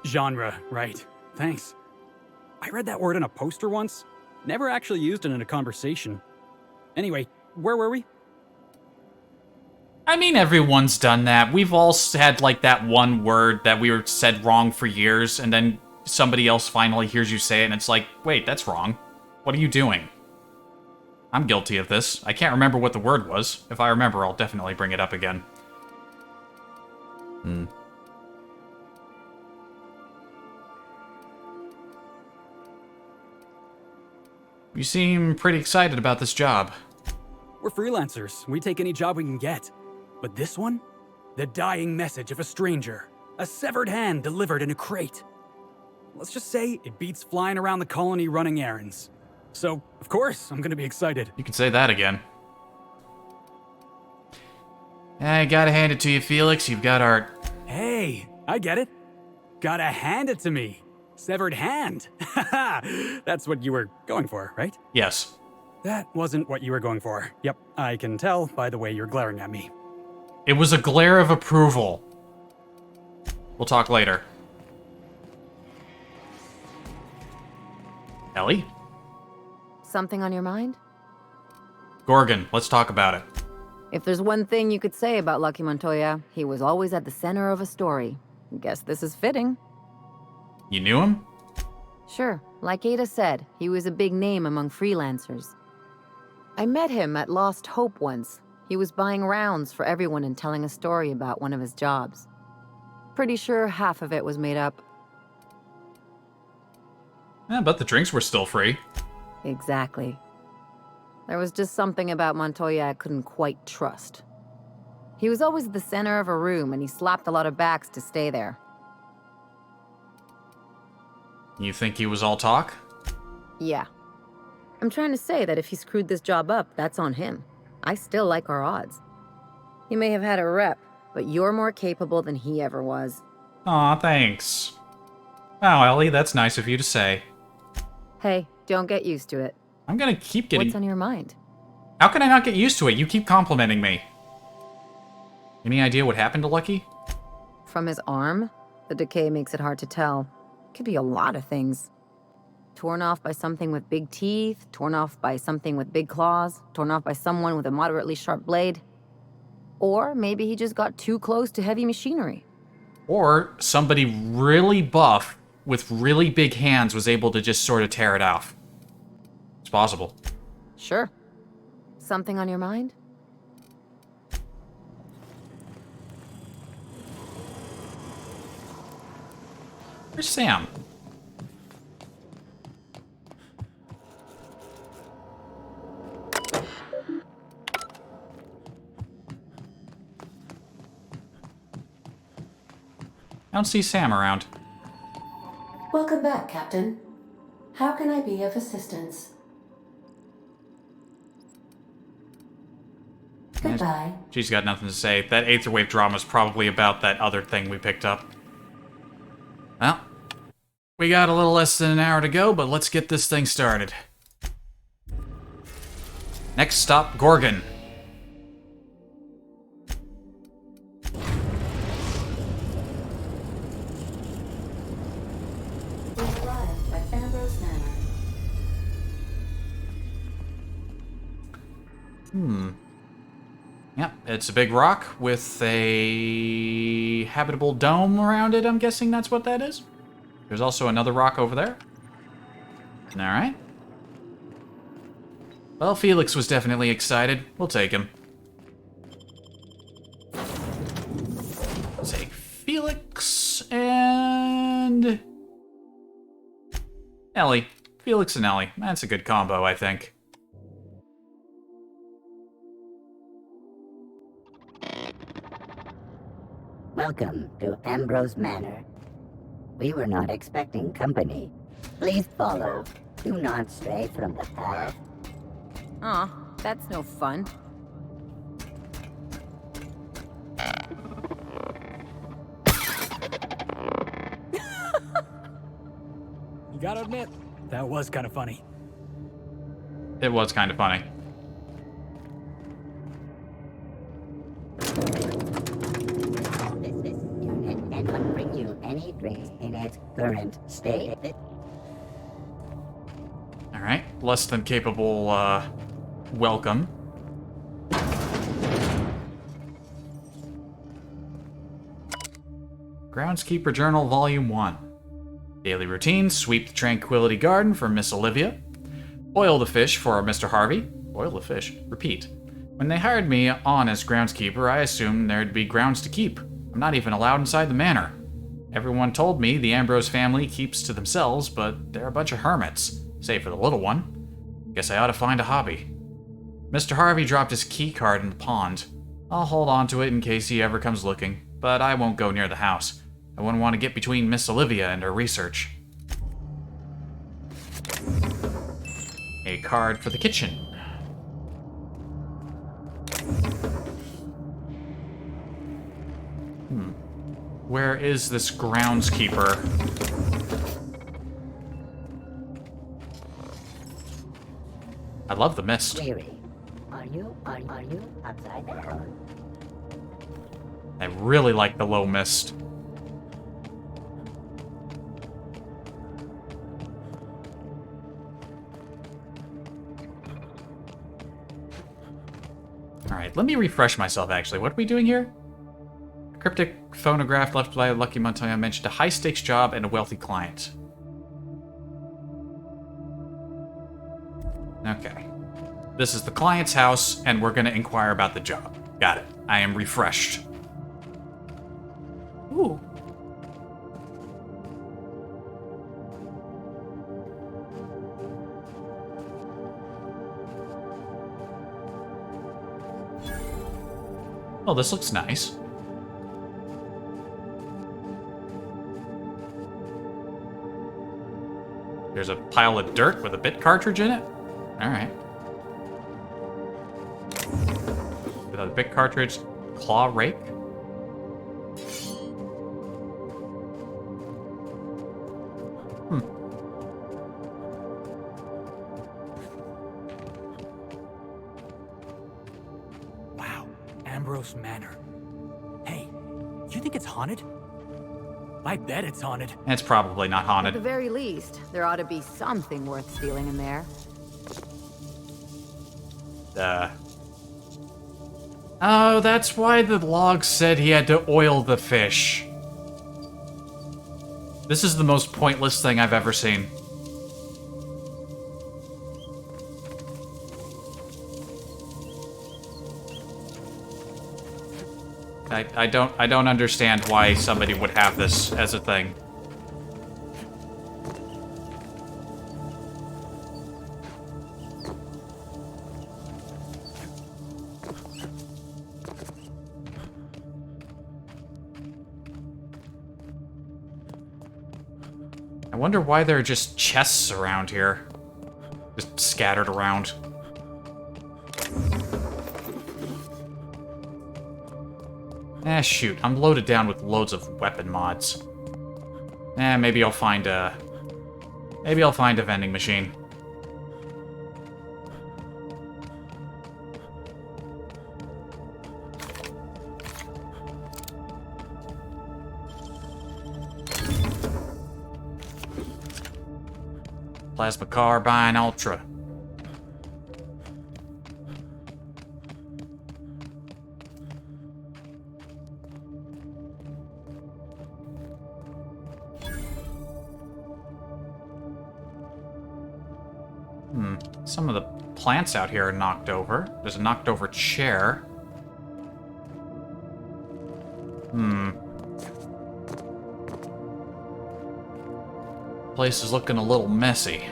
Genre, right. Thanks. I read that word on a poster once, never actually used it in a conversation. Anyway, where were we? I mean, everyone's done that. We've all had, like, that one word that we were said wrong for years, and then somebody else finally hears you say it, and it's like, wait, that's wrong. What are you doing? I'm guilty of this. I can't remember what the word was. If I remember, I'll definitely bring it up again. You seem pretty excited about this job. We're freelancers. We take any job we can get. But this one? The dying message of a stranger. A severed hand delivered in a crate. Let's just say it beats flying around the colony running errands. So, of course, I'm gonna be excited. You can say that again. I gotta hand it to you, Felix. You've got art. Hey, I get it. Gotta hand it to me. Severed hand. That's what you were going for, right? Yes. That wasn't what you were going for. Yep, I can tell by the way you're glaring at me. It was a glare of approval. We'll talk later. Ellie? Something on your mind? Gorgon, let's talk about it. If there's one thing you could say about Lucky Montoya, he was always at the center of a story. Guess this is fitting. You knew him? Sure, like Ada said, he was a big name among freelancers. I met him at Lost Hope once. He was buying rounds for everyone and telling a story about one of his jobs. Pretty sure half of it was made up. But the drinks were still free. Exactly. There was just something about Montoya I couldn't quite trust. He was always the center of a room, and he slapped a lot of backs to stay there. You think he was all talk? Yeah. I'm trying to say that if he screwed this job up, that's on him. I still like our odds. He may have had a rep, but you're more capable than he ever was. Aw, thanks. Wow, Ellie, that's nice of you to say. Hey, don't get used to it. I'm gonna keep getting... What's on your mind? How can I not get used to it? You keep complimenting me. Any idea what happened to Lucky? From his arm? The decay makes it hard to tell. Could be a lot of things. Torn off by something with big teeth, torn off by something with big claws, torn off by someone with a moderately sharp blade. Or maybe he just got too close to heavy machinery. Or somebody really buff with really big hands was able to just sort of tear it off. It's possible. Sure. Something on your mind? Where's Sam? I don't see Sam around. Welcome back, Captain. How can I be of assistance? Goodbye. She's got nothing to say. That Aetherwave drama is probably about that other thing we picked up. Well, we got a little less than an hour to go, but let's get this thing started. Next stop, Gorgon. We've arrived at Ambrose Manor. Yep, it's a big rock with a habitable dome around it. I'm guessing that's what that is. There's also another rock over there. Alright. Well, Felix was definitely excited. We'll take him. Take Felix and... Ellie. Felix and Ellie. That's a good combo, I think. Welcome to Ambrose Manor. We were not expecting company. Please follow. Do not stray from the path. Aw, that's no fun. You gotta admit, that was kind of funny. It was kind of funny. This unit cannot bring you any drinks in its current state. Alright, less than capable, welcome. Groundskeeper Journal, Volume 1. Daily routine, sweep the Tranquility Garden for Miss Olivia. Oil the fish for Mr. Harvey. Oil the fish. Repeat. When they hired me on as groundskeeper, I assumed there'd be grounds to keep. I'm not even allowed inside the manor. Everyone told me the Ambrose family keeps to themselves, but they're a bunch of hermits, save for the little one. Guess I ought to find a hobby. Mr. Harvey dropped his key card in the pond. I'll hold on to it in case he ever comes looking, but I won't go near the house. I wouldn't want to get between Miss Olivia and her research. A card for the kitchen. Where is this groundskeeper? I love the mist. Weary. Are you upside down? I really like the low mist. Alright, let me refresh myself, actually. What are we doing here? A cryptic phonograph left by Lucky Montoya mentioned a high-stakes job and a wealthy client. Okay. This is the client's house, and we're gonna inquire about the job. Got it. I am refreshed. Ooh. Oh, this looks nice. There's a pile of dirt with a bit cartridge in it? Alright. Without a bit cartridge, claw rake? Wow, Ambrose Manor. Hey, you think it's haunted? I bet it's haunted. It's probably not At haunted. the very least, there ought to be something worth stealing in there. Oh, that's why the log said he had to oil the fish. This is the most pointless thing I've ever seen. I don't understand why somebody would have this as a thing. I wonder why there are just chests around here. Just scattered around. Eh, shoot. I'm loaded down with loads of weapon mods. Eh, maybe I'll find a vending machine. Plasma Carbine Ultra. Some of the plants out here are knocked over. There's a knocked over chair. Place is looking a little messy.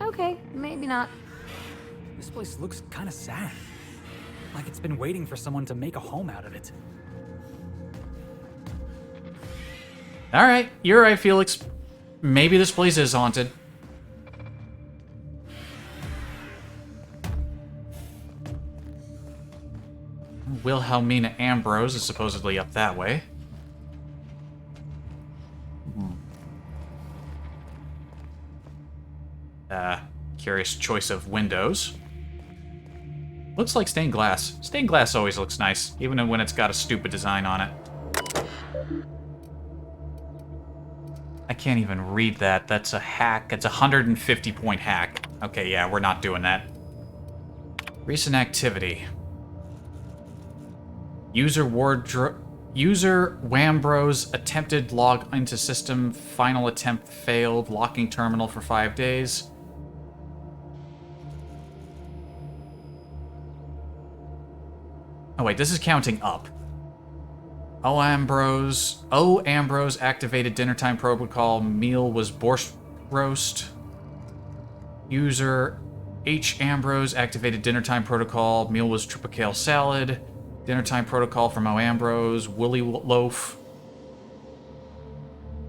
Okay, maybe not. This place looks kind of sad. Like it's been waiting for someone to make a home out of it. Alright, you're right, Felix. Maybe this place is haunted. Wilhelmina Ambrose is supposedly up that way. Curious choice of windows. Looks like stained glass. Stained glass always looks nice, even when it's got a stupid design on it. I can't even read that. That's a hack. It's a 150-point hack. Okay, yeah, we're not doing that. Recent activity. User Wambros attempted log into system. Final attempt failed. Locking terminal for 5 days. Oh wait, this is counting up. Ambrose activated dinner time protocol. Meal was borscht roast. User H. Ambrose activated dinner time protocol. Meal was triple kale salad. Dinner time protocol from O. Ambrose, Willy Loaf.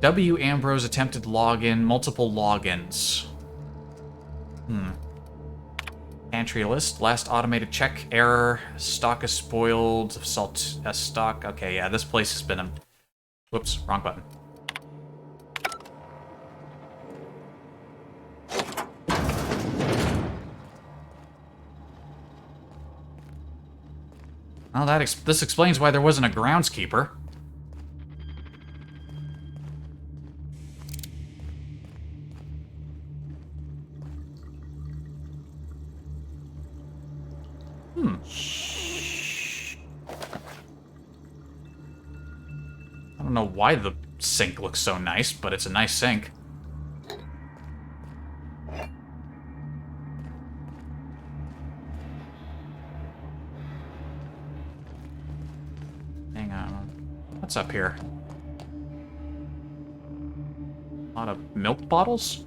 W. Ambrose attempted login, multiple logins. Pantry list, last automated check, error, stock is spoiled, salt stock. Okay, yeah, this place has been a... Whoops, wrong button. Well, this explains why there wasn't a groundskeeper. I don't know why the sink looks so nice, but it's a nice sink. Hang on. What's up here? A lot of milk bottles?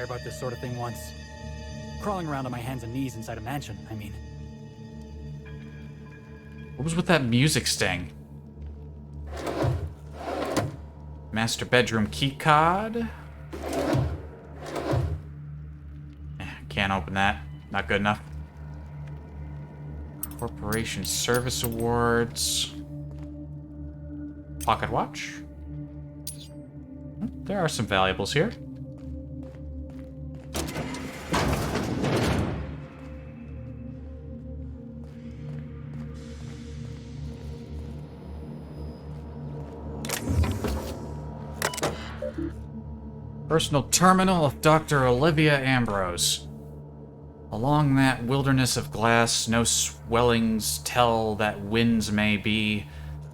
About this sort of thing once. Crawling around on my hands and knees inside a mansion, I mean. What was with that music sting? Master bedroom keycard. Can't open that. Not good enough. Corporation Service Awards. Pocket watch. There are some valuables here. Personal terminal of Dr. Olivia Ambrose. Along that wilderness of glass, no swellings tell that winds may be.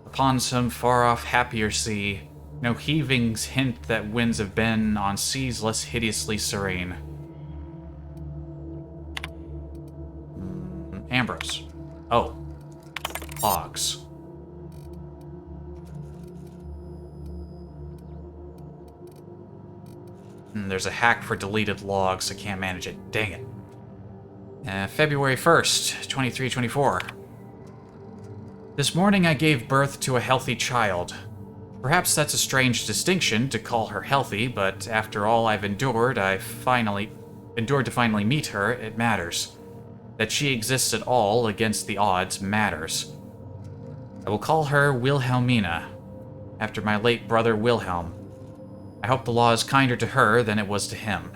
Upon some far-off happier sea, no heavings hint that winds have been on seas less hideously serene. Ambrose. Oh. Logs. There's a hack for deleted logs. I can't manage it. Dang it. February 1st, 2324. This morning I gave birth to a healthy child. Perhaps that's a strange distinction to call her healthy, but after all I've endured, to finally meet her, it matters. That she exists at all against the odds matters. I will call her Wilhelmina, after my late brother Wilhelm. I hope the law is kinder to her than it was to him.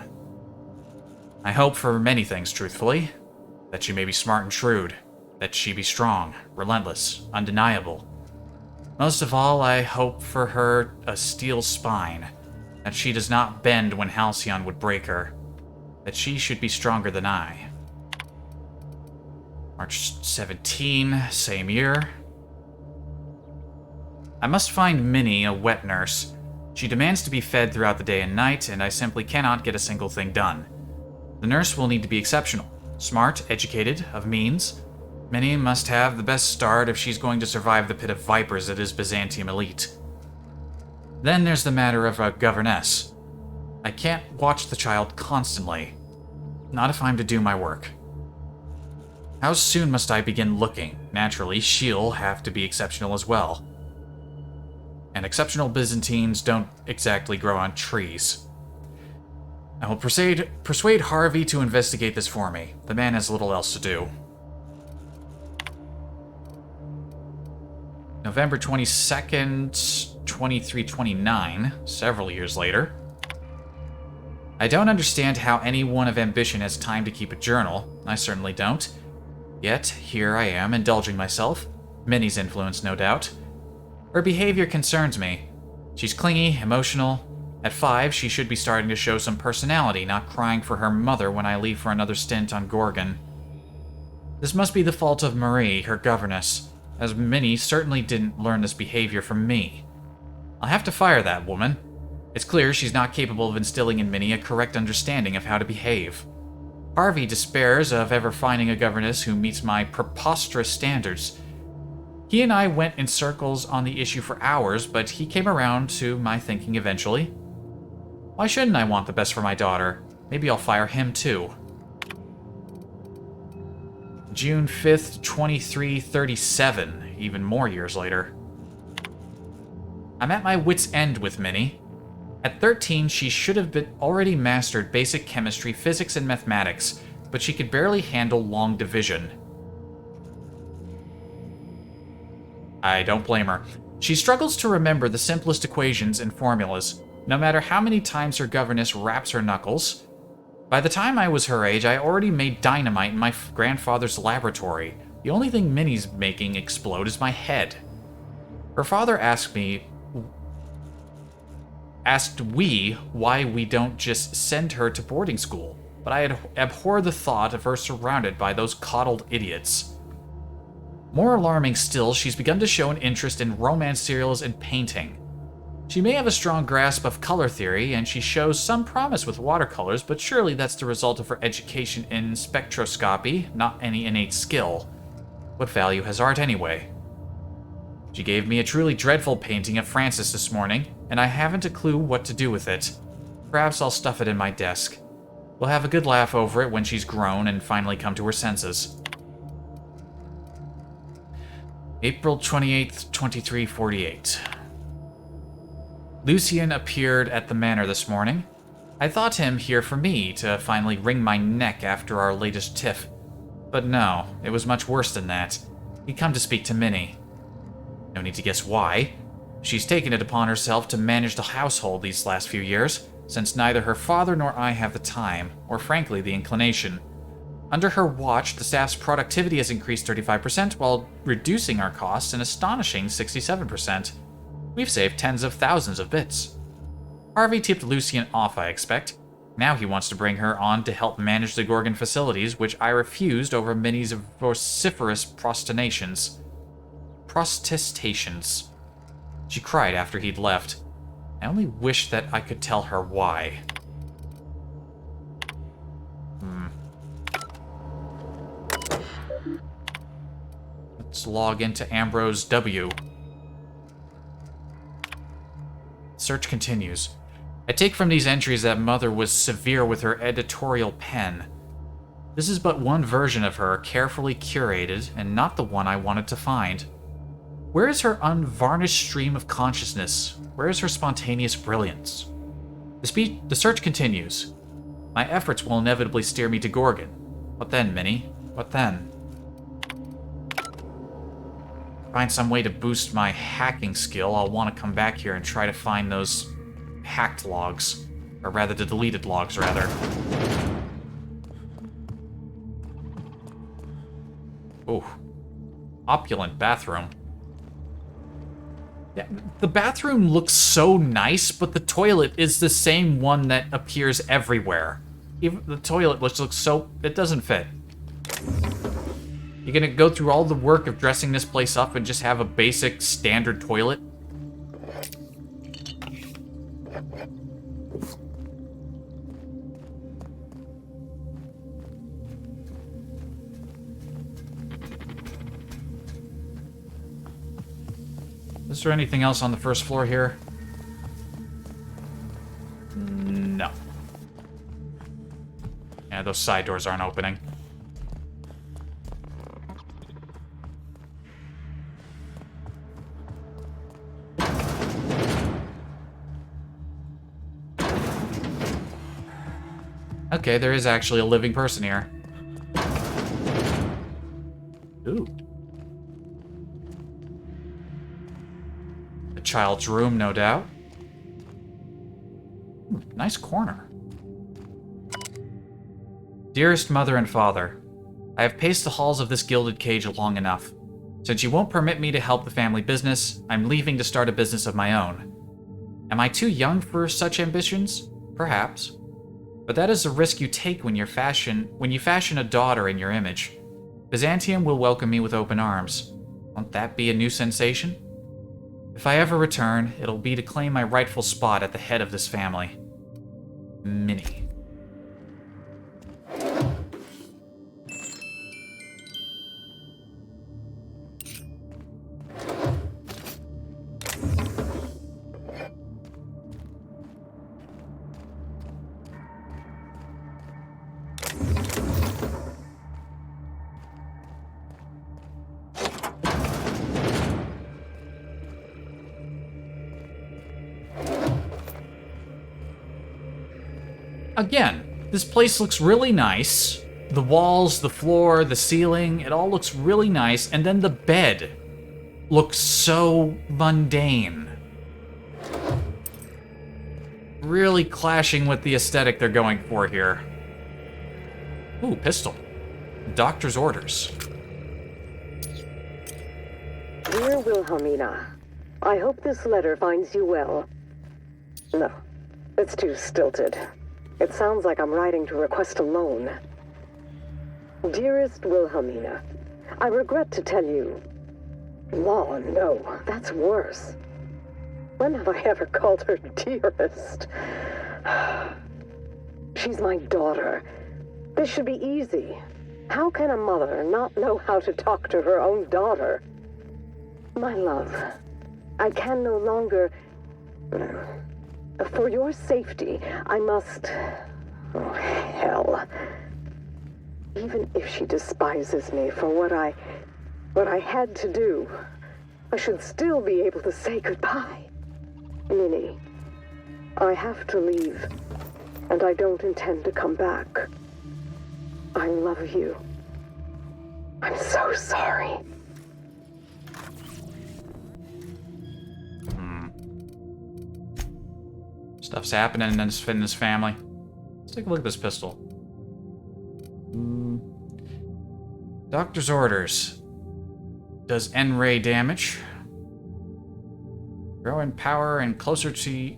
I hope for many things, truthfully. That she may be smart and shrewd. That she be strong, relentless, undeniable. Most of all, I hope for her a steel spine. That she does not bend when Halcyon would break her. That she should be stronger than I. March 17, same year. I must find Minnie a wet nurse. She demands to be fed throughout the day and night, and I simply cannot get a single thing done. The nurse will need to be exceptional, smart, educated, of means. Minnie must have the best start if she's going to survive the pit of vipers that is Byzantium elite. Then there's the matter of a governess. I can't watch the child constantly. Not if I'm to do my work. How soon must I begin looking? Naturally, she'll have to be exceptional as well. And exceptional Byzantines don't exactly grow on trees. I will persuade Harvey to investigate this for me. The man has little else to do. November 22nd, 2329, several years later. I don't understand how anyone of ambition has time to keep a journal. I certainly don't. Yet, here I am, indulging myself. Minnie's influence, no doubt. Her behavior concerns me. She's clingy, emotional. At 5, she should be starting to show some personality, not crying for her mother when I leave for another stint on Gorgon. This must be the fault of Marie, her governess, as Minnie certainly didn't learn this behavior from me. I'll have to fire that woman. It's clear she's not capable of instilling in Minnie a correct understanding of how to behave. Harvey despairs of ever finding a governess who meets my preposterous standards. He and I went in circles on the issue for hours, but he came around to my thinking eventually. Why shouldn't I want the best for my daughter? Maybe I'll fire him too. June 5th, 2337, even more years later. I'm at my wit's end with Minnie. At 13, she should have already mastered basic chemistry, physics, and mathematics, but she could barely handle long division. I don't blame her. She struggles to remember the simplest equations and formulas, no matter how many times her governess raps her knuckles. By the time I was her age, I already made dynamite in my grandfather's laboratory. The only thing Minnie's making explode is my head. Her father asked we why we don't just send her to boarding school, but I abhor the thought of her surrounded by those coddled idiots. More alarming still, she's begun to show an interest in romance serials and painting. She may have a strong grasp of color theory, and she shows some promise with watercolors, but surely that's the result of her education in spectroscopy, not any innate skill. What value has art anyway? She gave me a truly dreadful painting of Francis this morning, and I haven't a clue what to do with it. Perhaps I'll stuff it in my desk. We'll have a good laugh over it when she's grown and finally come to her senses. April 28th, 2348. Lucien appeared at the manor this morning. I thought him here for me, to finally wring my neck after our latest tiff. But no, it was much worse than that. He'd come to speak to Minnie. No need to guess why. She's taken it upon herself to manage the household these last few years, since neither her father nor I have the time, or frankly the inclination. Under her watch, the staff's productivity has increased 35%, while reducing our costs an astonishing 67%. We've saved tens of thousands of bits. Harvey tipped Lucien off, I expect. Now he wants to bring her on to help manage the Gorgon facilities, which I refused over Minnie's vociferous protestations. She cried after he'd left. I only wish that I could tell her why. Let's log into Ambrose W. Search continues. I take from these entries that Mother was severe with her editorial pen. This is but one version of her, carefully curated, and not the one I wanted to find. Where is her unvarnished stream of consciousness? Where is her spontaneous brilliance? The search continues. My efforts will inevitably steer me to Gorgon. What then, Minnie? What then? Find some way to boost my hacking skill, I'll want to come back here and try to find those hacked logs. Or rather, the deleted logs, rather. Ooh. Opulent bathroom. Yeah, the bathroom looks so nice, but the toilet is the same one that appears everywhere. Even the toilet looks so... it doesn't fit. You're gonna go through all the work of dressing this place up and just have a basic, standard toilet? Is there anything else on the first floor here? No. Yeah, those side doors aren't opening. Okay, there is actually a living person here. Ooh. A child's room, no doubt. Nice corner. Dearest Mother and Father, I have paced the halls of this gilded cage long enough. Since you won't permit me to help the family business, I'm leaving to start a business of my own. Am I too young for such ambitions? Perhaps. But that is the risk you take when you fashion a daughter in your image. Byzantium will welcome me with open arms. Won't that be a new sensation? If I ever return, it'll be to claim my rightful spot at the head of this family. Minnie. Again, this place looks really nice. The walls, the floor, the ceiling, it all looks really nice. And then the bed looks so mundane. Really clashing with the aesthetic they're going for here. Ooh, pistol. Doctor's orders. Dear Wilhelmina, I hope this letter finds you well. No, it's too stilted. It sounds like I'm writing to request a loan. Dearest Wilhelmina, I regret to tell you... Law, no, that's worse. When have I ever called her dearest? She's my daughter. This should be easy. How can a mother not know how to talk to her own daughter? My love, I can no longer... For your safety, I must... Oh, hell. Even if she despises me for what I had to do, I should still be able to say goodbye. Minnie, I have to leave, and I don't intend to come back. I love you. I'm so sorry. Stuff's happening in this family. Let's take a look at this pistol. Doctor's orders. Does N-ray damage. Grow in power and closer to...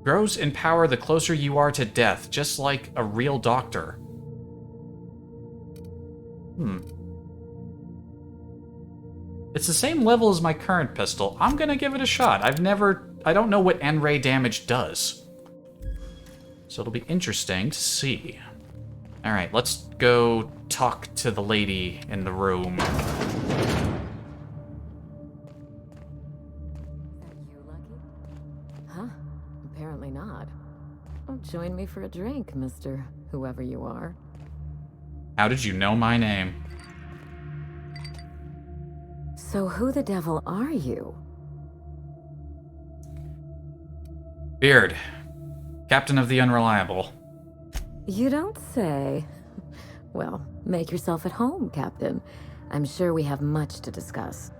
Grows in power the closer you are to death, just like a real doctor. It's the same level as my current pistol. I'm gonna give it a shot. I don't know what N-ray damage does. So it'll be interesting to see. Alright, let's go talk to the lady in the room. Huh? Apparently not. Oh, join me for a drink, Mr. Whoever you are. How did you know my name? So who the devil are you? Beard. Captain of the Unreliable. You don't say. Well, make yourself at home, Captain. I'm sure we have much to discuss.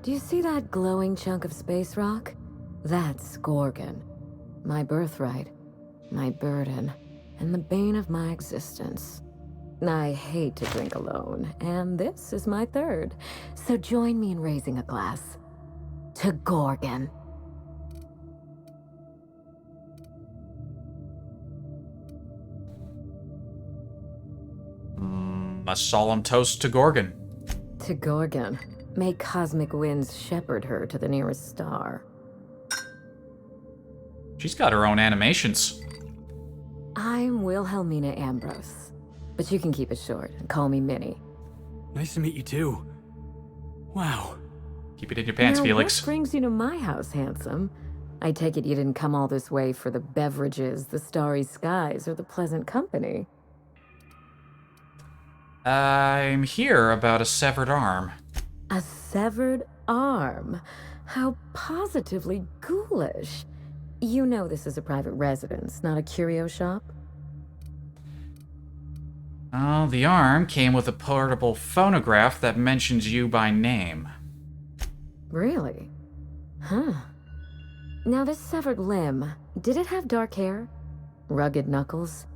Do you see that glowing chunk of space rock? That's Gorgon. My birthright, my burden, and the bane of my existence. I hate to drink alone, and this is my third. So join me in raising a glass. To Gorgon. A solemn toast to Gorgon. To Gorgon. May cosmic winds shepherd her to the nearest star. She's got her own animations. I'm Wilhelmina Ambrose, but you can keep it short and call me Minnie. Nice to meet you too. Wow. Keep it in your pants, now, Felix. What brings you to my house, handsome? I take it you didn't come all this way for the beverages, the starry skies, or the pleasant company. I'm here about a severed arm. A severed arm? How positively ghoulish. You know this is a private residence, not a curio shop? Oh, the arm came with a portable phonograph that mentions you by name. Really? Huh. Now this severed limb, did it have dark hair? Rugged knuckles?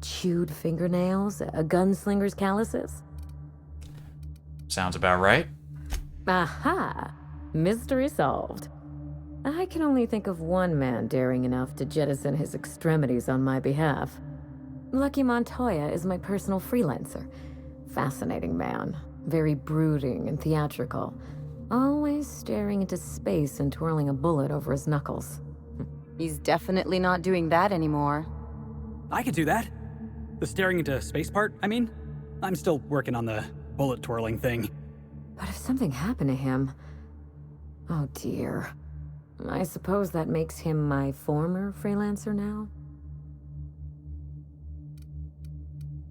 Chewed fingernails? A gunslinger's calluses? Sounds about right. Aha! Mystery solved. I can only think of one man daring enough to jettison his extremities on my behalf. Lucky Montoya is my personal freelancer. Fascinating man. Very brooding and theatrical. Always staring into space and twirling a bullet over his knuckles. He's definitely not doing that anymore. I could do that. The staring into space part, I mean. I'm still working on the bullet twirling thing. But if something happened to him... Oh dear. I suppose that makes him my former freelancer now?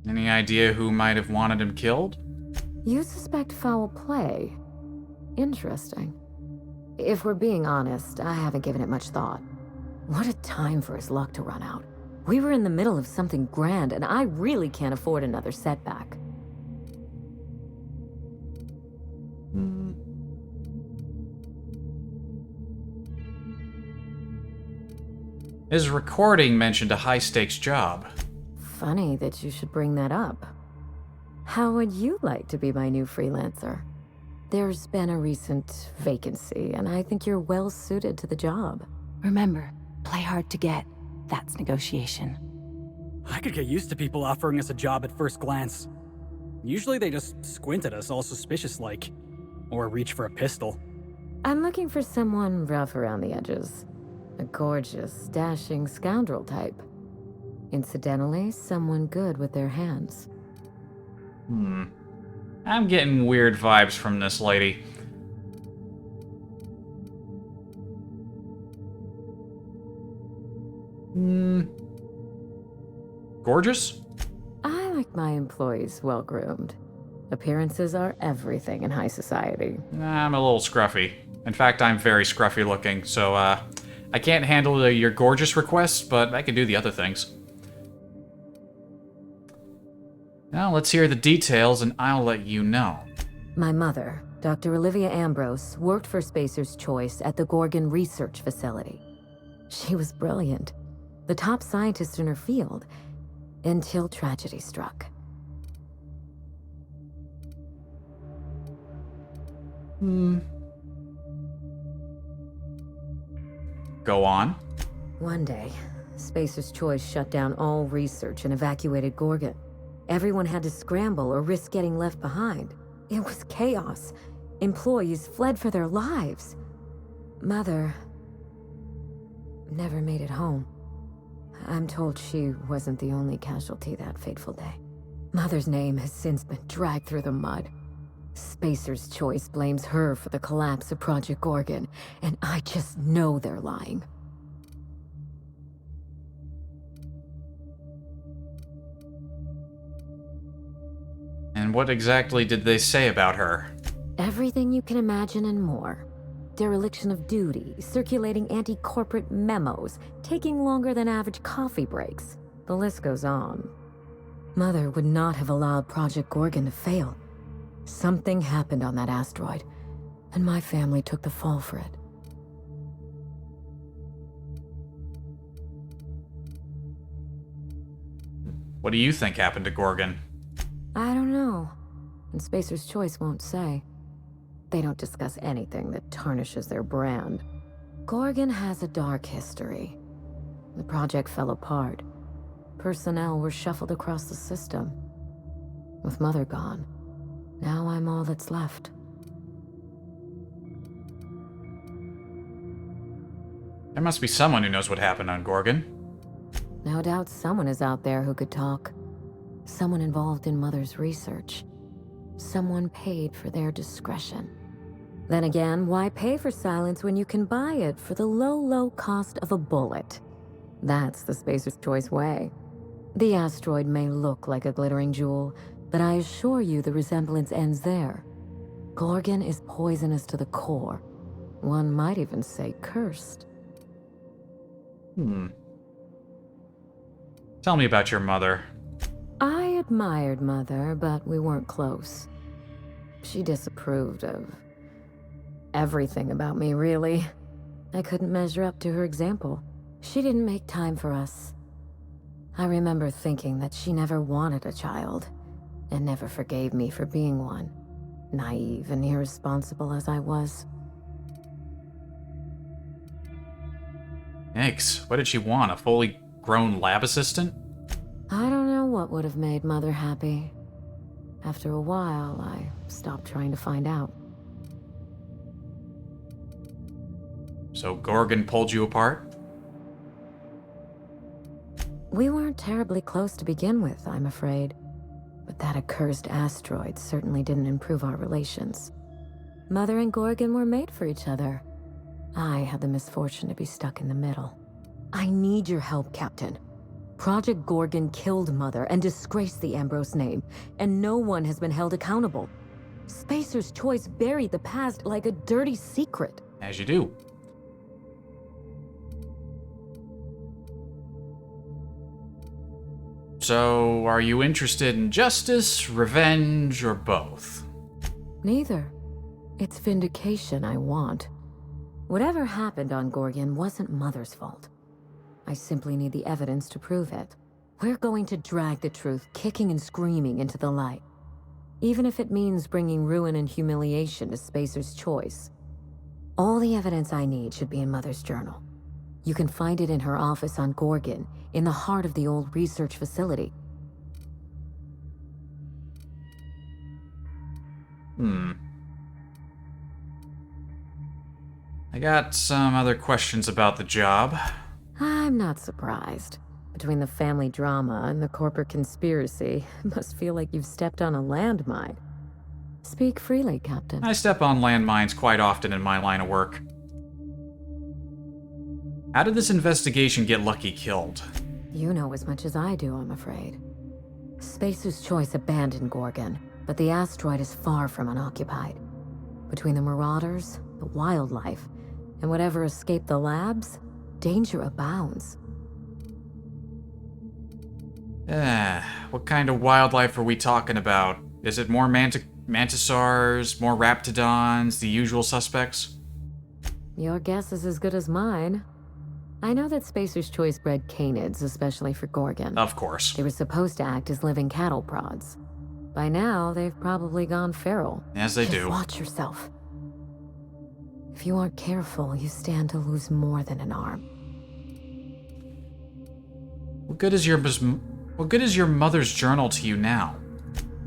Any idea who might have wanted him killed? You suspect foul play. Interesting. If we're being honest, I haven't given it much thought. What a time for his luck to run out. We were in the middle of something grand, and I really can't afford another setback. His recording mentioned a high-stakes job. Funny that you should bring that up. How would you like to be my new freelancer? There's been a recent vacancy, and I think you're well suited to the job. Remember, play hard to get. That's negotiation. I could get used to people offering us a job at first glance. Usually they just squint at us all suspicious-like. Or reach for a pistol. I'm looking for someone rough around the edges. A gorgeous, dashing scoundrel type. Incidentally, someone good with their hands. I'm getting weird vibes from this lady. Gorgeous? I like my employees well-groomed. Appearances are everything in high society. I'm a little scruffy. In fact, I'm very scruffy looking, so I can't handle your gorgeous requests, but I can do the other things. Now let's hear the details and I'll let you know. My mother, Dr. Olivia Ambrose, worked for Spacer's Choice at the Gorgon Research Facility. She was brilliant, the top scientist in her field, until tragedy struck. Go on. One day, Spacer's Choice shut down all research and evacuated Gorgon. Everyone had to scramble or risk getting left behind. It was chaos. Employees fled for their lives. Mother never made it home. I'm told she wasn't the only casualty that fateful day. Mother's name has since been dragged through the mud. Spacer's Choice blames her for the collapse of Project Gorgon, and I just know they're lying. And what exactly did they say about her? Everything you can imagine and more. Dereliction of duty, circulating anti-corporate memos, taking longer than average coffee breaks. The list goes on. Mother would not have allowed Project Gorgon to fail. Something happened on that asteroid, and my family took the fall for it. What do you think happened to Gorgon? I don't know, and Spacer's Choice won't say. They don't discuss anything that tarnishes their brand. Gorgon has a dark history. The project fell apart. Personnel were shuffled across the system. With Mother gone, now I'm all that's left. There must be someone who knows what happened on Gorgon. No doubt someone is out there who could talk. Someone involved in Mother's research. Someone paid for their discretion. Then again, why pay for silence when you can buy it for the low, low cost of a bullet? That's the Spacer's Choice way. The asteroid may look like a glittering jewel, but I assure you the resemblance ends there. Gorgon is poisonous to the core. One might even say cursed. Tell me about your mother. I admired Mother, but we weren't close. She disapproved of everything about me, really. I couldn't measure up to her example. She didn't make time for us. I remember thinking that she never wanted a child, and never forgave me for being one, naive and irresponsible as I was. Yikes, what did she want, a fully grown lab assistant? I don't know what would have made Mother happy. After a while, I stopped trying to find out. So Gorgon pulled you apart? We weren't terribly close to begin with, I'm afraid. But that accursed asteroid certainly didn't improve our relations. Mother and Gorgon were made for each other. I had the misfortune to be stuck in the middle. I need your help, Captain. Project Gorgon killed Mother and disgraced the Ambrose name, and no one has been held accountable. Spacer's Choice buried the past like a dirty secret. As you do. So, are you interested in justice, revenge, or both? Neither. It's vindication I want. Whatever happened on Gorgon wasn't Mother's fault. I simply need the evidence to prove it. We're going to drag the truth kicking and screaming into the light. Even if it means bringing ruin and humiliation to Spacer's Choice. All the evidence I need should be in Mother's journal. You can find it in her office on Gorgon, in the heart of the old research facility. I got some other questions about the job. I'm not surprised. Between the family drama and the corporate conspiracy, it must feel like you've stepped on a landmine. Speak freely, Captain. I step on landmines quite often in my line of work. How did this investigation get Lucky killed? You know as much as I do, I'm afraid. Spacer's Choice abandoned Gorgon, but the asteroid is far from unoccupied. Between the marauders, the wildlife, and whatever escaped the labs, danger abounds. What kind of wildlife are we talking about? Is it more mantisars, more raptidons, the usual suspects? Your guess is as good as mine. I know that Spacer's Choice bred canids, especially for Gorgon. Of course. They were supposed to act as living cattle prods. By now, they've probably gone feral. As they do. Watch yourself. If you aren't careful, you stand to lose more than an arm. What good is your mother's journal to you now?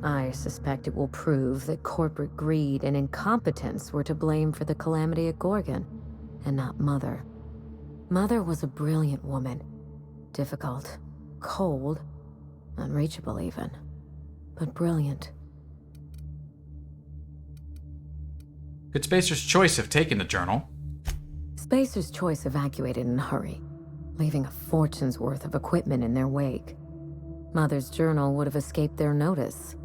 I suspect it will prove that corporate greed and incompetence were to blame for the calamity at Gorgon, and not Mother. Mother was a brilliant woman. Difficult, cold, unreachable even, but brilliant. Could Spacer's Choice have taken the journal? Spacer's Choice evacuated in a hurry, leaving a fortune's worth of equipment in their wake. Mother's journal would have escaped their notice.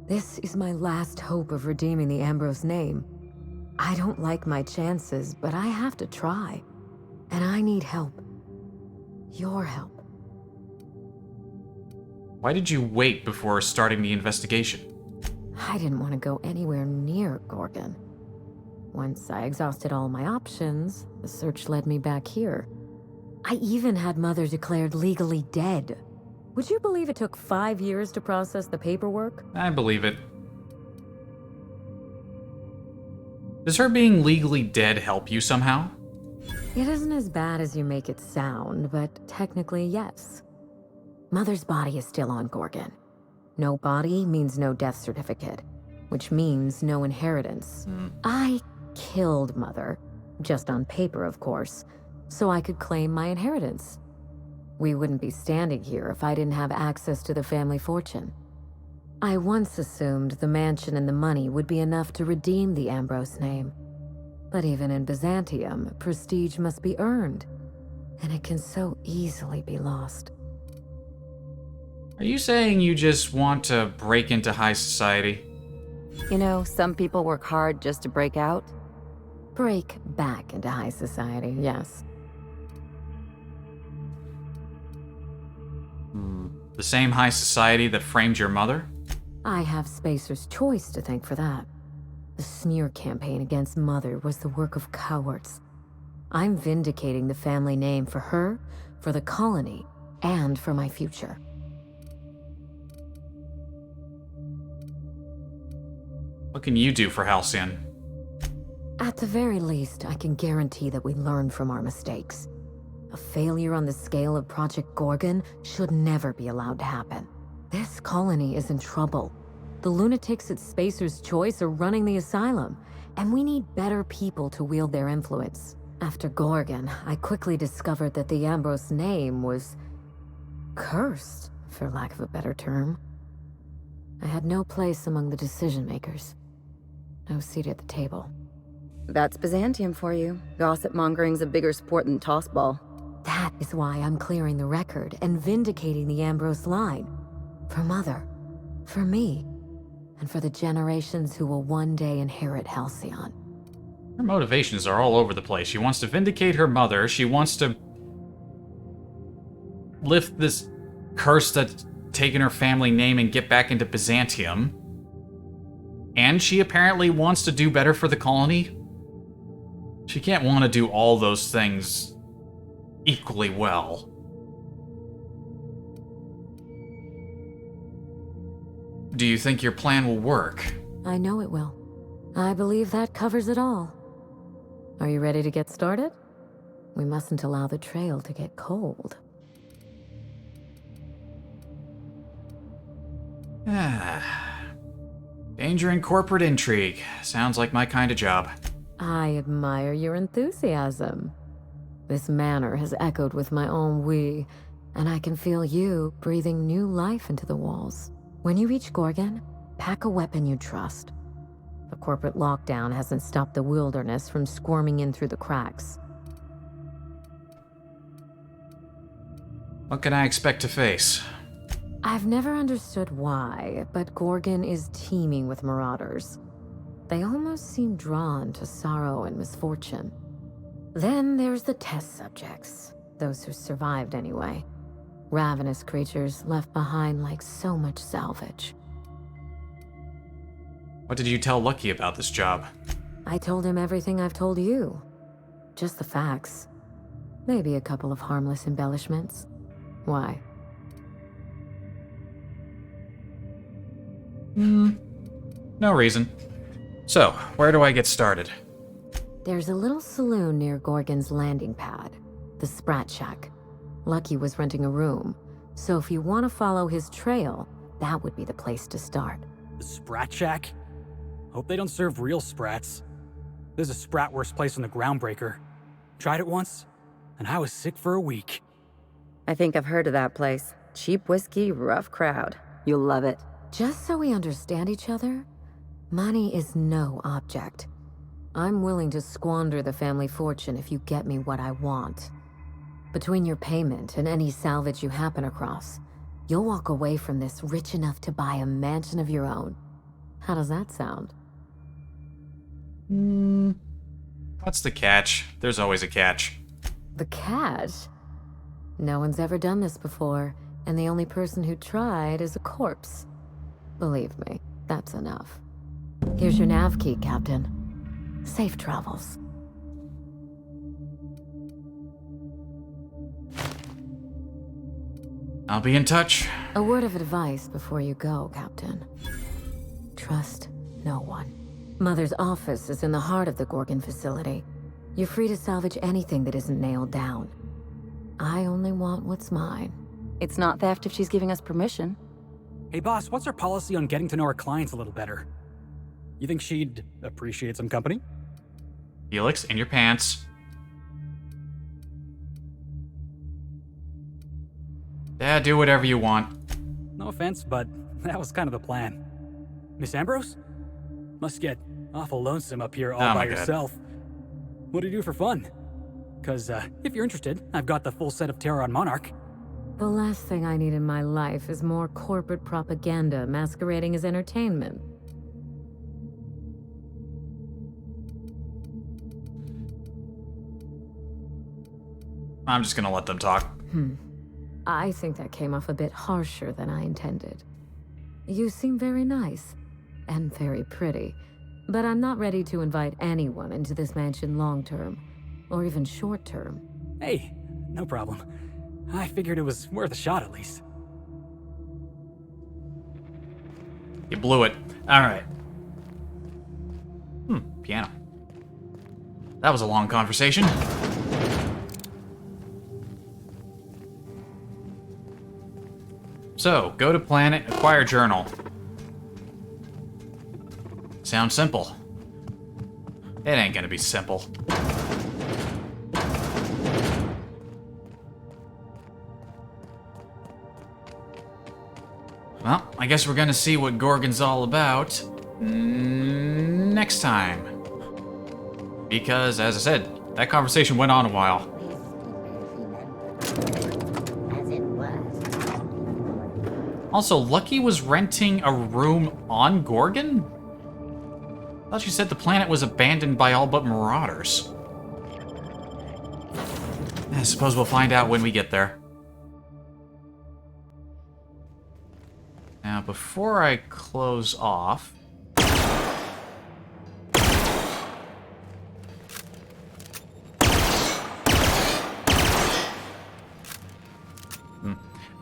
This is my last hope of redeeming the Ambrose name. I don't like my chances, but I have to try. And I need help. Your help. Why did you wait before starting the investigation? I didn't want to go anywhere near Gorgon. Once I exhausted all my options, the search led me back here. I even had Mother declared legally dead. Would you believe it took 5 years to process the paperwork? I believe it. Does her being legally dead help you somehow? It isn't as bad as you make it sound, but technically, yes. Mother's body is still on Gorgon. No body means no death certificate, which means no inheritance. I killed Mother, just on paper, of course, so I could claim my inheritance. We wouldn't be standing here if I didn't have access to the family fortune. I once assumed the mansion and the money would be enough to redeem the Ambrose name. But even in Byzantium, prestige must be earned, and it can so easily be lost. Are you saying you just want to break into high society? You know, some people work hard just to break out. Break back into high society, yes. The same high society that framed your mother? I have Spacer's Choice to thank for that. The smear campaign against Mother was the work of cowards. I'm vindicating the family name for her, for the colony, and for my future. What can you do for Halcyon? At the very least, I can guarantee that we learn from our mistakes. A failure on the scale of Project Gorgon should never be allowed to happen. This colony is in trouble. The lunatics at Spacer's Choice are running the asylum, and we need better people to wield their influence. After Gorgon, I quickly discovered that the Ambrose name was cursed, for lack of a better term. I had no place among the decision makers. No seat at the table. That's Byzantium for you. Gossip mongering's a bigger sport than tossball. That is why I'm clearing the record and vindicating the Ambrose line. For Mother, for me, and for the generations who will one day inherit Halcyon. Her motivations are all over the place. She wants to vindicate her mother. She wants to lift this curse that taking her family name and get back into Byzantium. And she apparently wants to do better for the colony. She can't want to do all those things equally well. Do you think your plan will work? I know it will. I believe that covers it all. Are you ready to get started? We mustn't allow the trail to get cold. Danger and corporate intrigue. Sounds like my kind of job. I admire your enthusiasm. This manor has echoed with my own we, and I can feel you breathing new life into the walls. When you reach Gorgon, pack a weapon you trust. The corporate lockdown hasn't stopped the wilderness from squirming in through the cracks. What can I expect to face? I've never understood why, but Gorgon is teeming with marauders. They almost seem drawn to sorrow and misfortune. Then there's the test subjects, those who survived anyway. Ravenous creatures left behind like so much salvage. What did you tell Lucky about this job? I told him everything I've told you. Just the facts. Maybe a couple of harmless embellishments. Why? No reason. So, where do I get started? There's a little saloon near Gorgon's landing pad, the Sprat Shack. Lucky was renting a room, so if you want to follow his trail, that would be the place to start. The Sprat Shack? Hope they don't serve real sprats. There's a sprat worst place on the Groundbreaker. Tried it once, and I was sick for a week. I think I've heard of that place. Cheap whiskey, rough crowd. You'll love it. Just so we understand each other, money is no object. I'm willing to squander the family fortune if you get me what I want. Between your payment and any salvage you happen across, you'll walk away from this rich enough to buy a mansion of your own. How does that sound? What's the catch? There's always a catch. The catch? No one's ever done this before, and the only person who tried is a corpse. Believe me, that's enough. Here's your nav key, Captain. Safe travels. I'll be in touch. A word of advice before you go, Captain. Trust no one. Mother's office is in the heart of the Gorgon facility. You're free to salvage anything that isn't nailed down. I only want what's mine. It's not theft if she's giving us permission. Hey boss, what's our policy on getting to know our clients a little better? You think she'd appreciate some company? Felix, in your pants. Dad, do whatever you want. No offense, but that was kind of the plan. Miss Ambrose? Must get awful lonesome up here all by yourself. What do you do for fun? Because if you're interested, I've got the full set of Terror on Monarch. The last thing I need in my life is more corporate propaganda masquerading as entertainment. I'm just gonna let them talk. I think that came off a bit harsher than I intended. You seem very nice, and very pretty, but I'm not ready to invite anyone into this mansion long-term, or even short-term. Hey, no problem. I figured it was worth a shot at least. You blew it. Alright. Piano. That was a long conversation. So, go to planet, acquire journal. Sounds simple. It ain't gonna be simple. Well, I guess we're gonna see what Gorgon's all about next time. Because, as I said, that conversation went on a while. Also, Lucky was renting a room on Gorgon? I thought she said the planet was abandoned by all but marauders. I suppose we'll find out when we get there. Now, before I close off...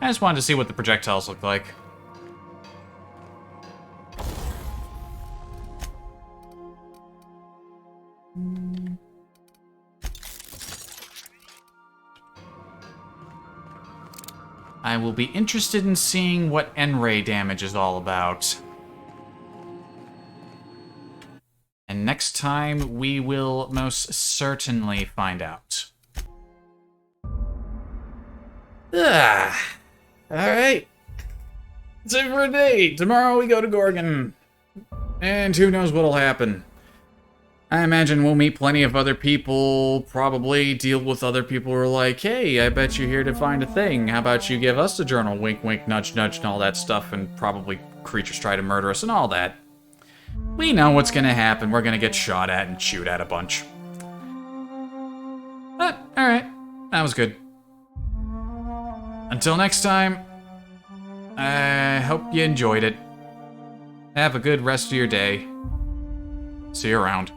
I just wanted to see what the projectiles look like. I will be interested in seeing what N-ray damage is all about. And next time, we will most certainly find out. Alright. That's it for a day. Tomorrow we go to Gorgon. And who knows what'll happen. I imagine we'll meet plenty of other people, probably deal with other people who are like, hey, I bet you're here to find a thing. How about you give us the journal? Wink, wink, nudge, nudge, and all that stuff. And probably creatures try to murder us and all that. We know what's gonna happen. We're gonna get shot at and chewed at a bunch. But, alright. That was good. Until next time, I hope you enjoyed it. Have a good rest of your day. See you around.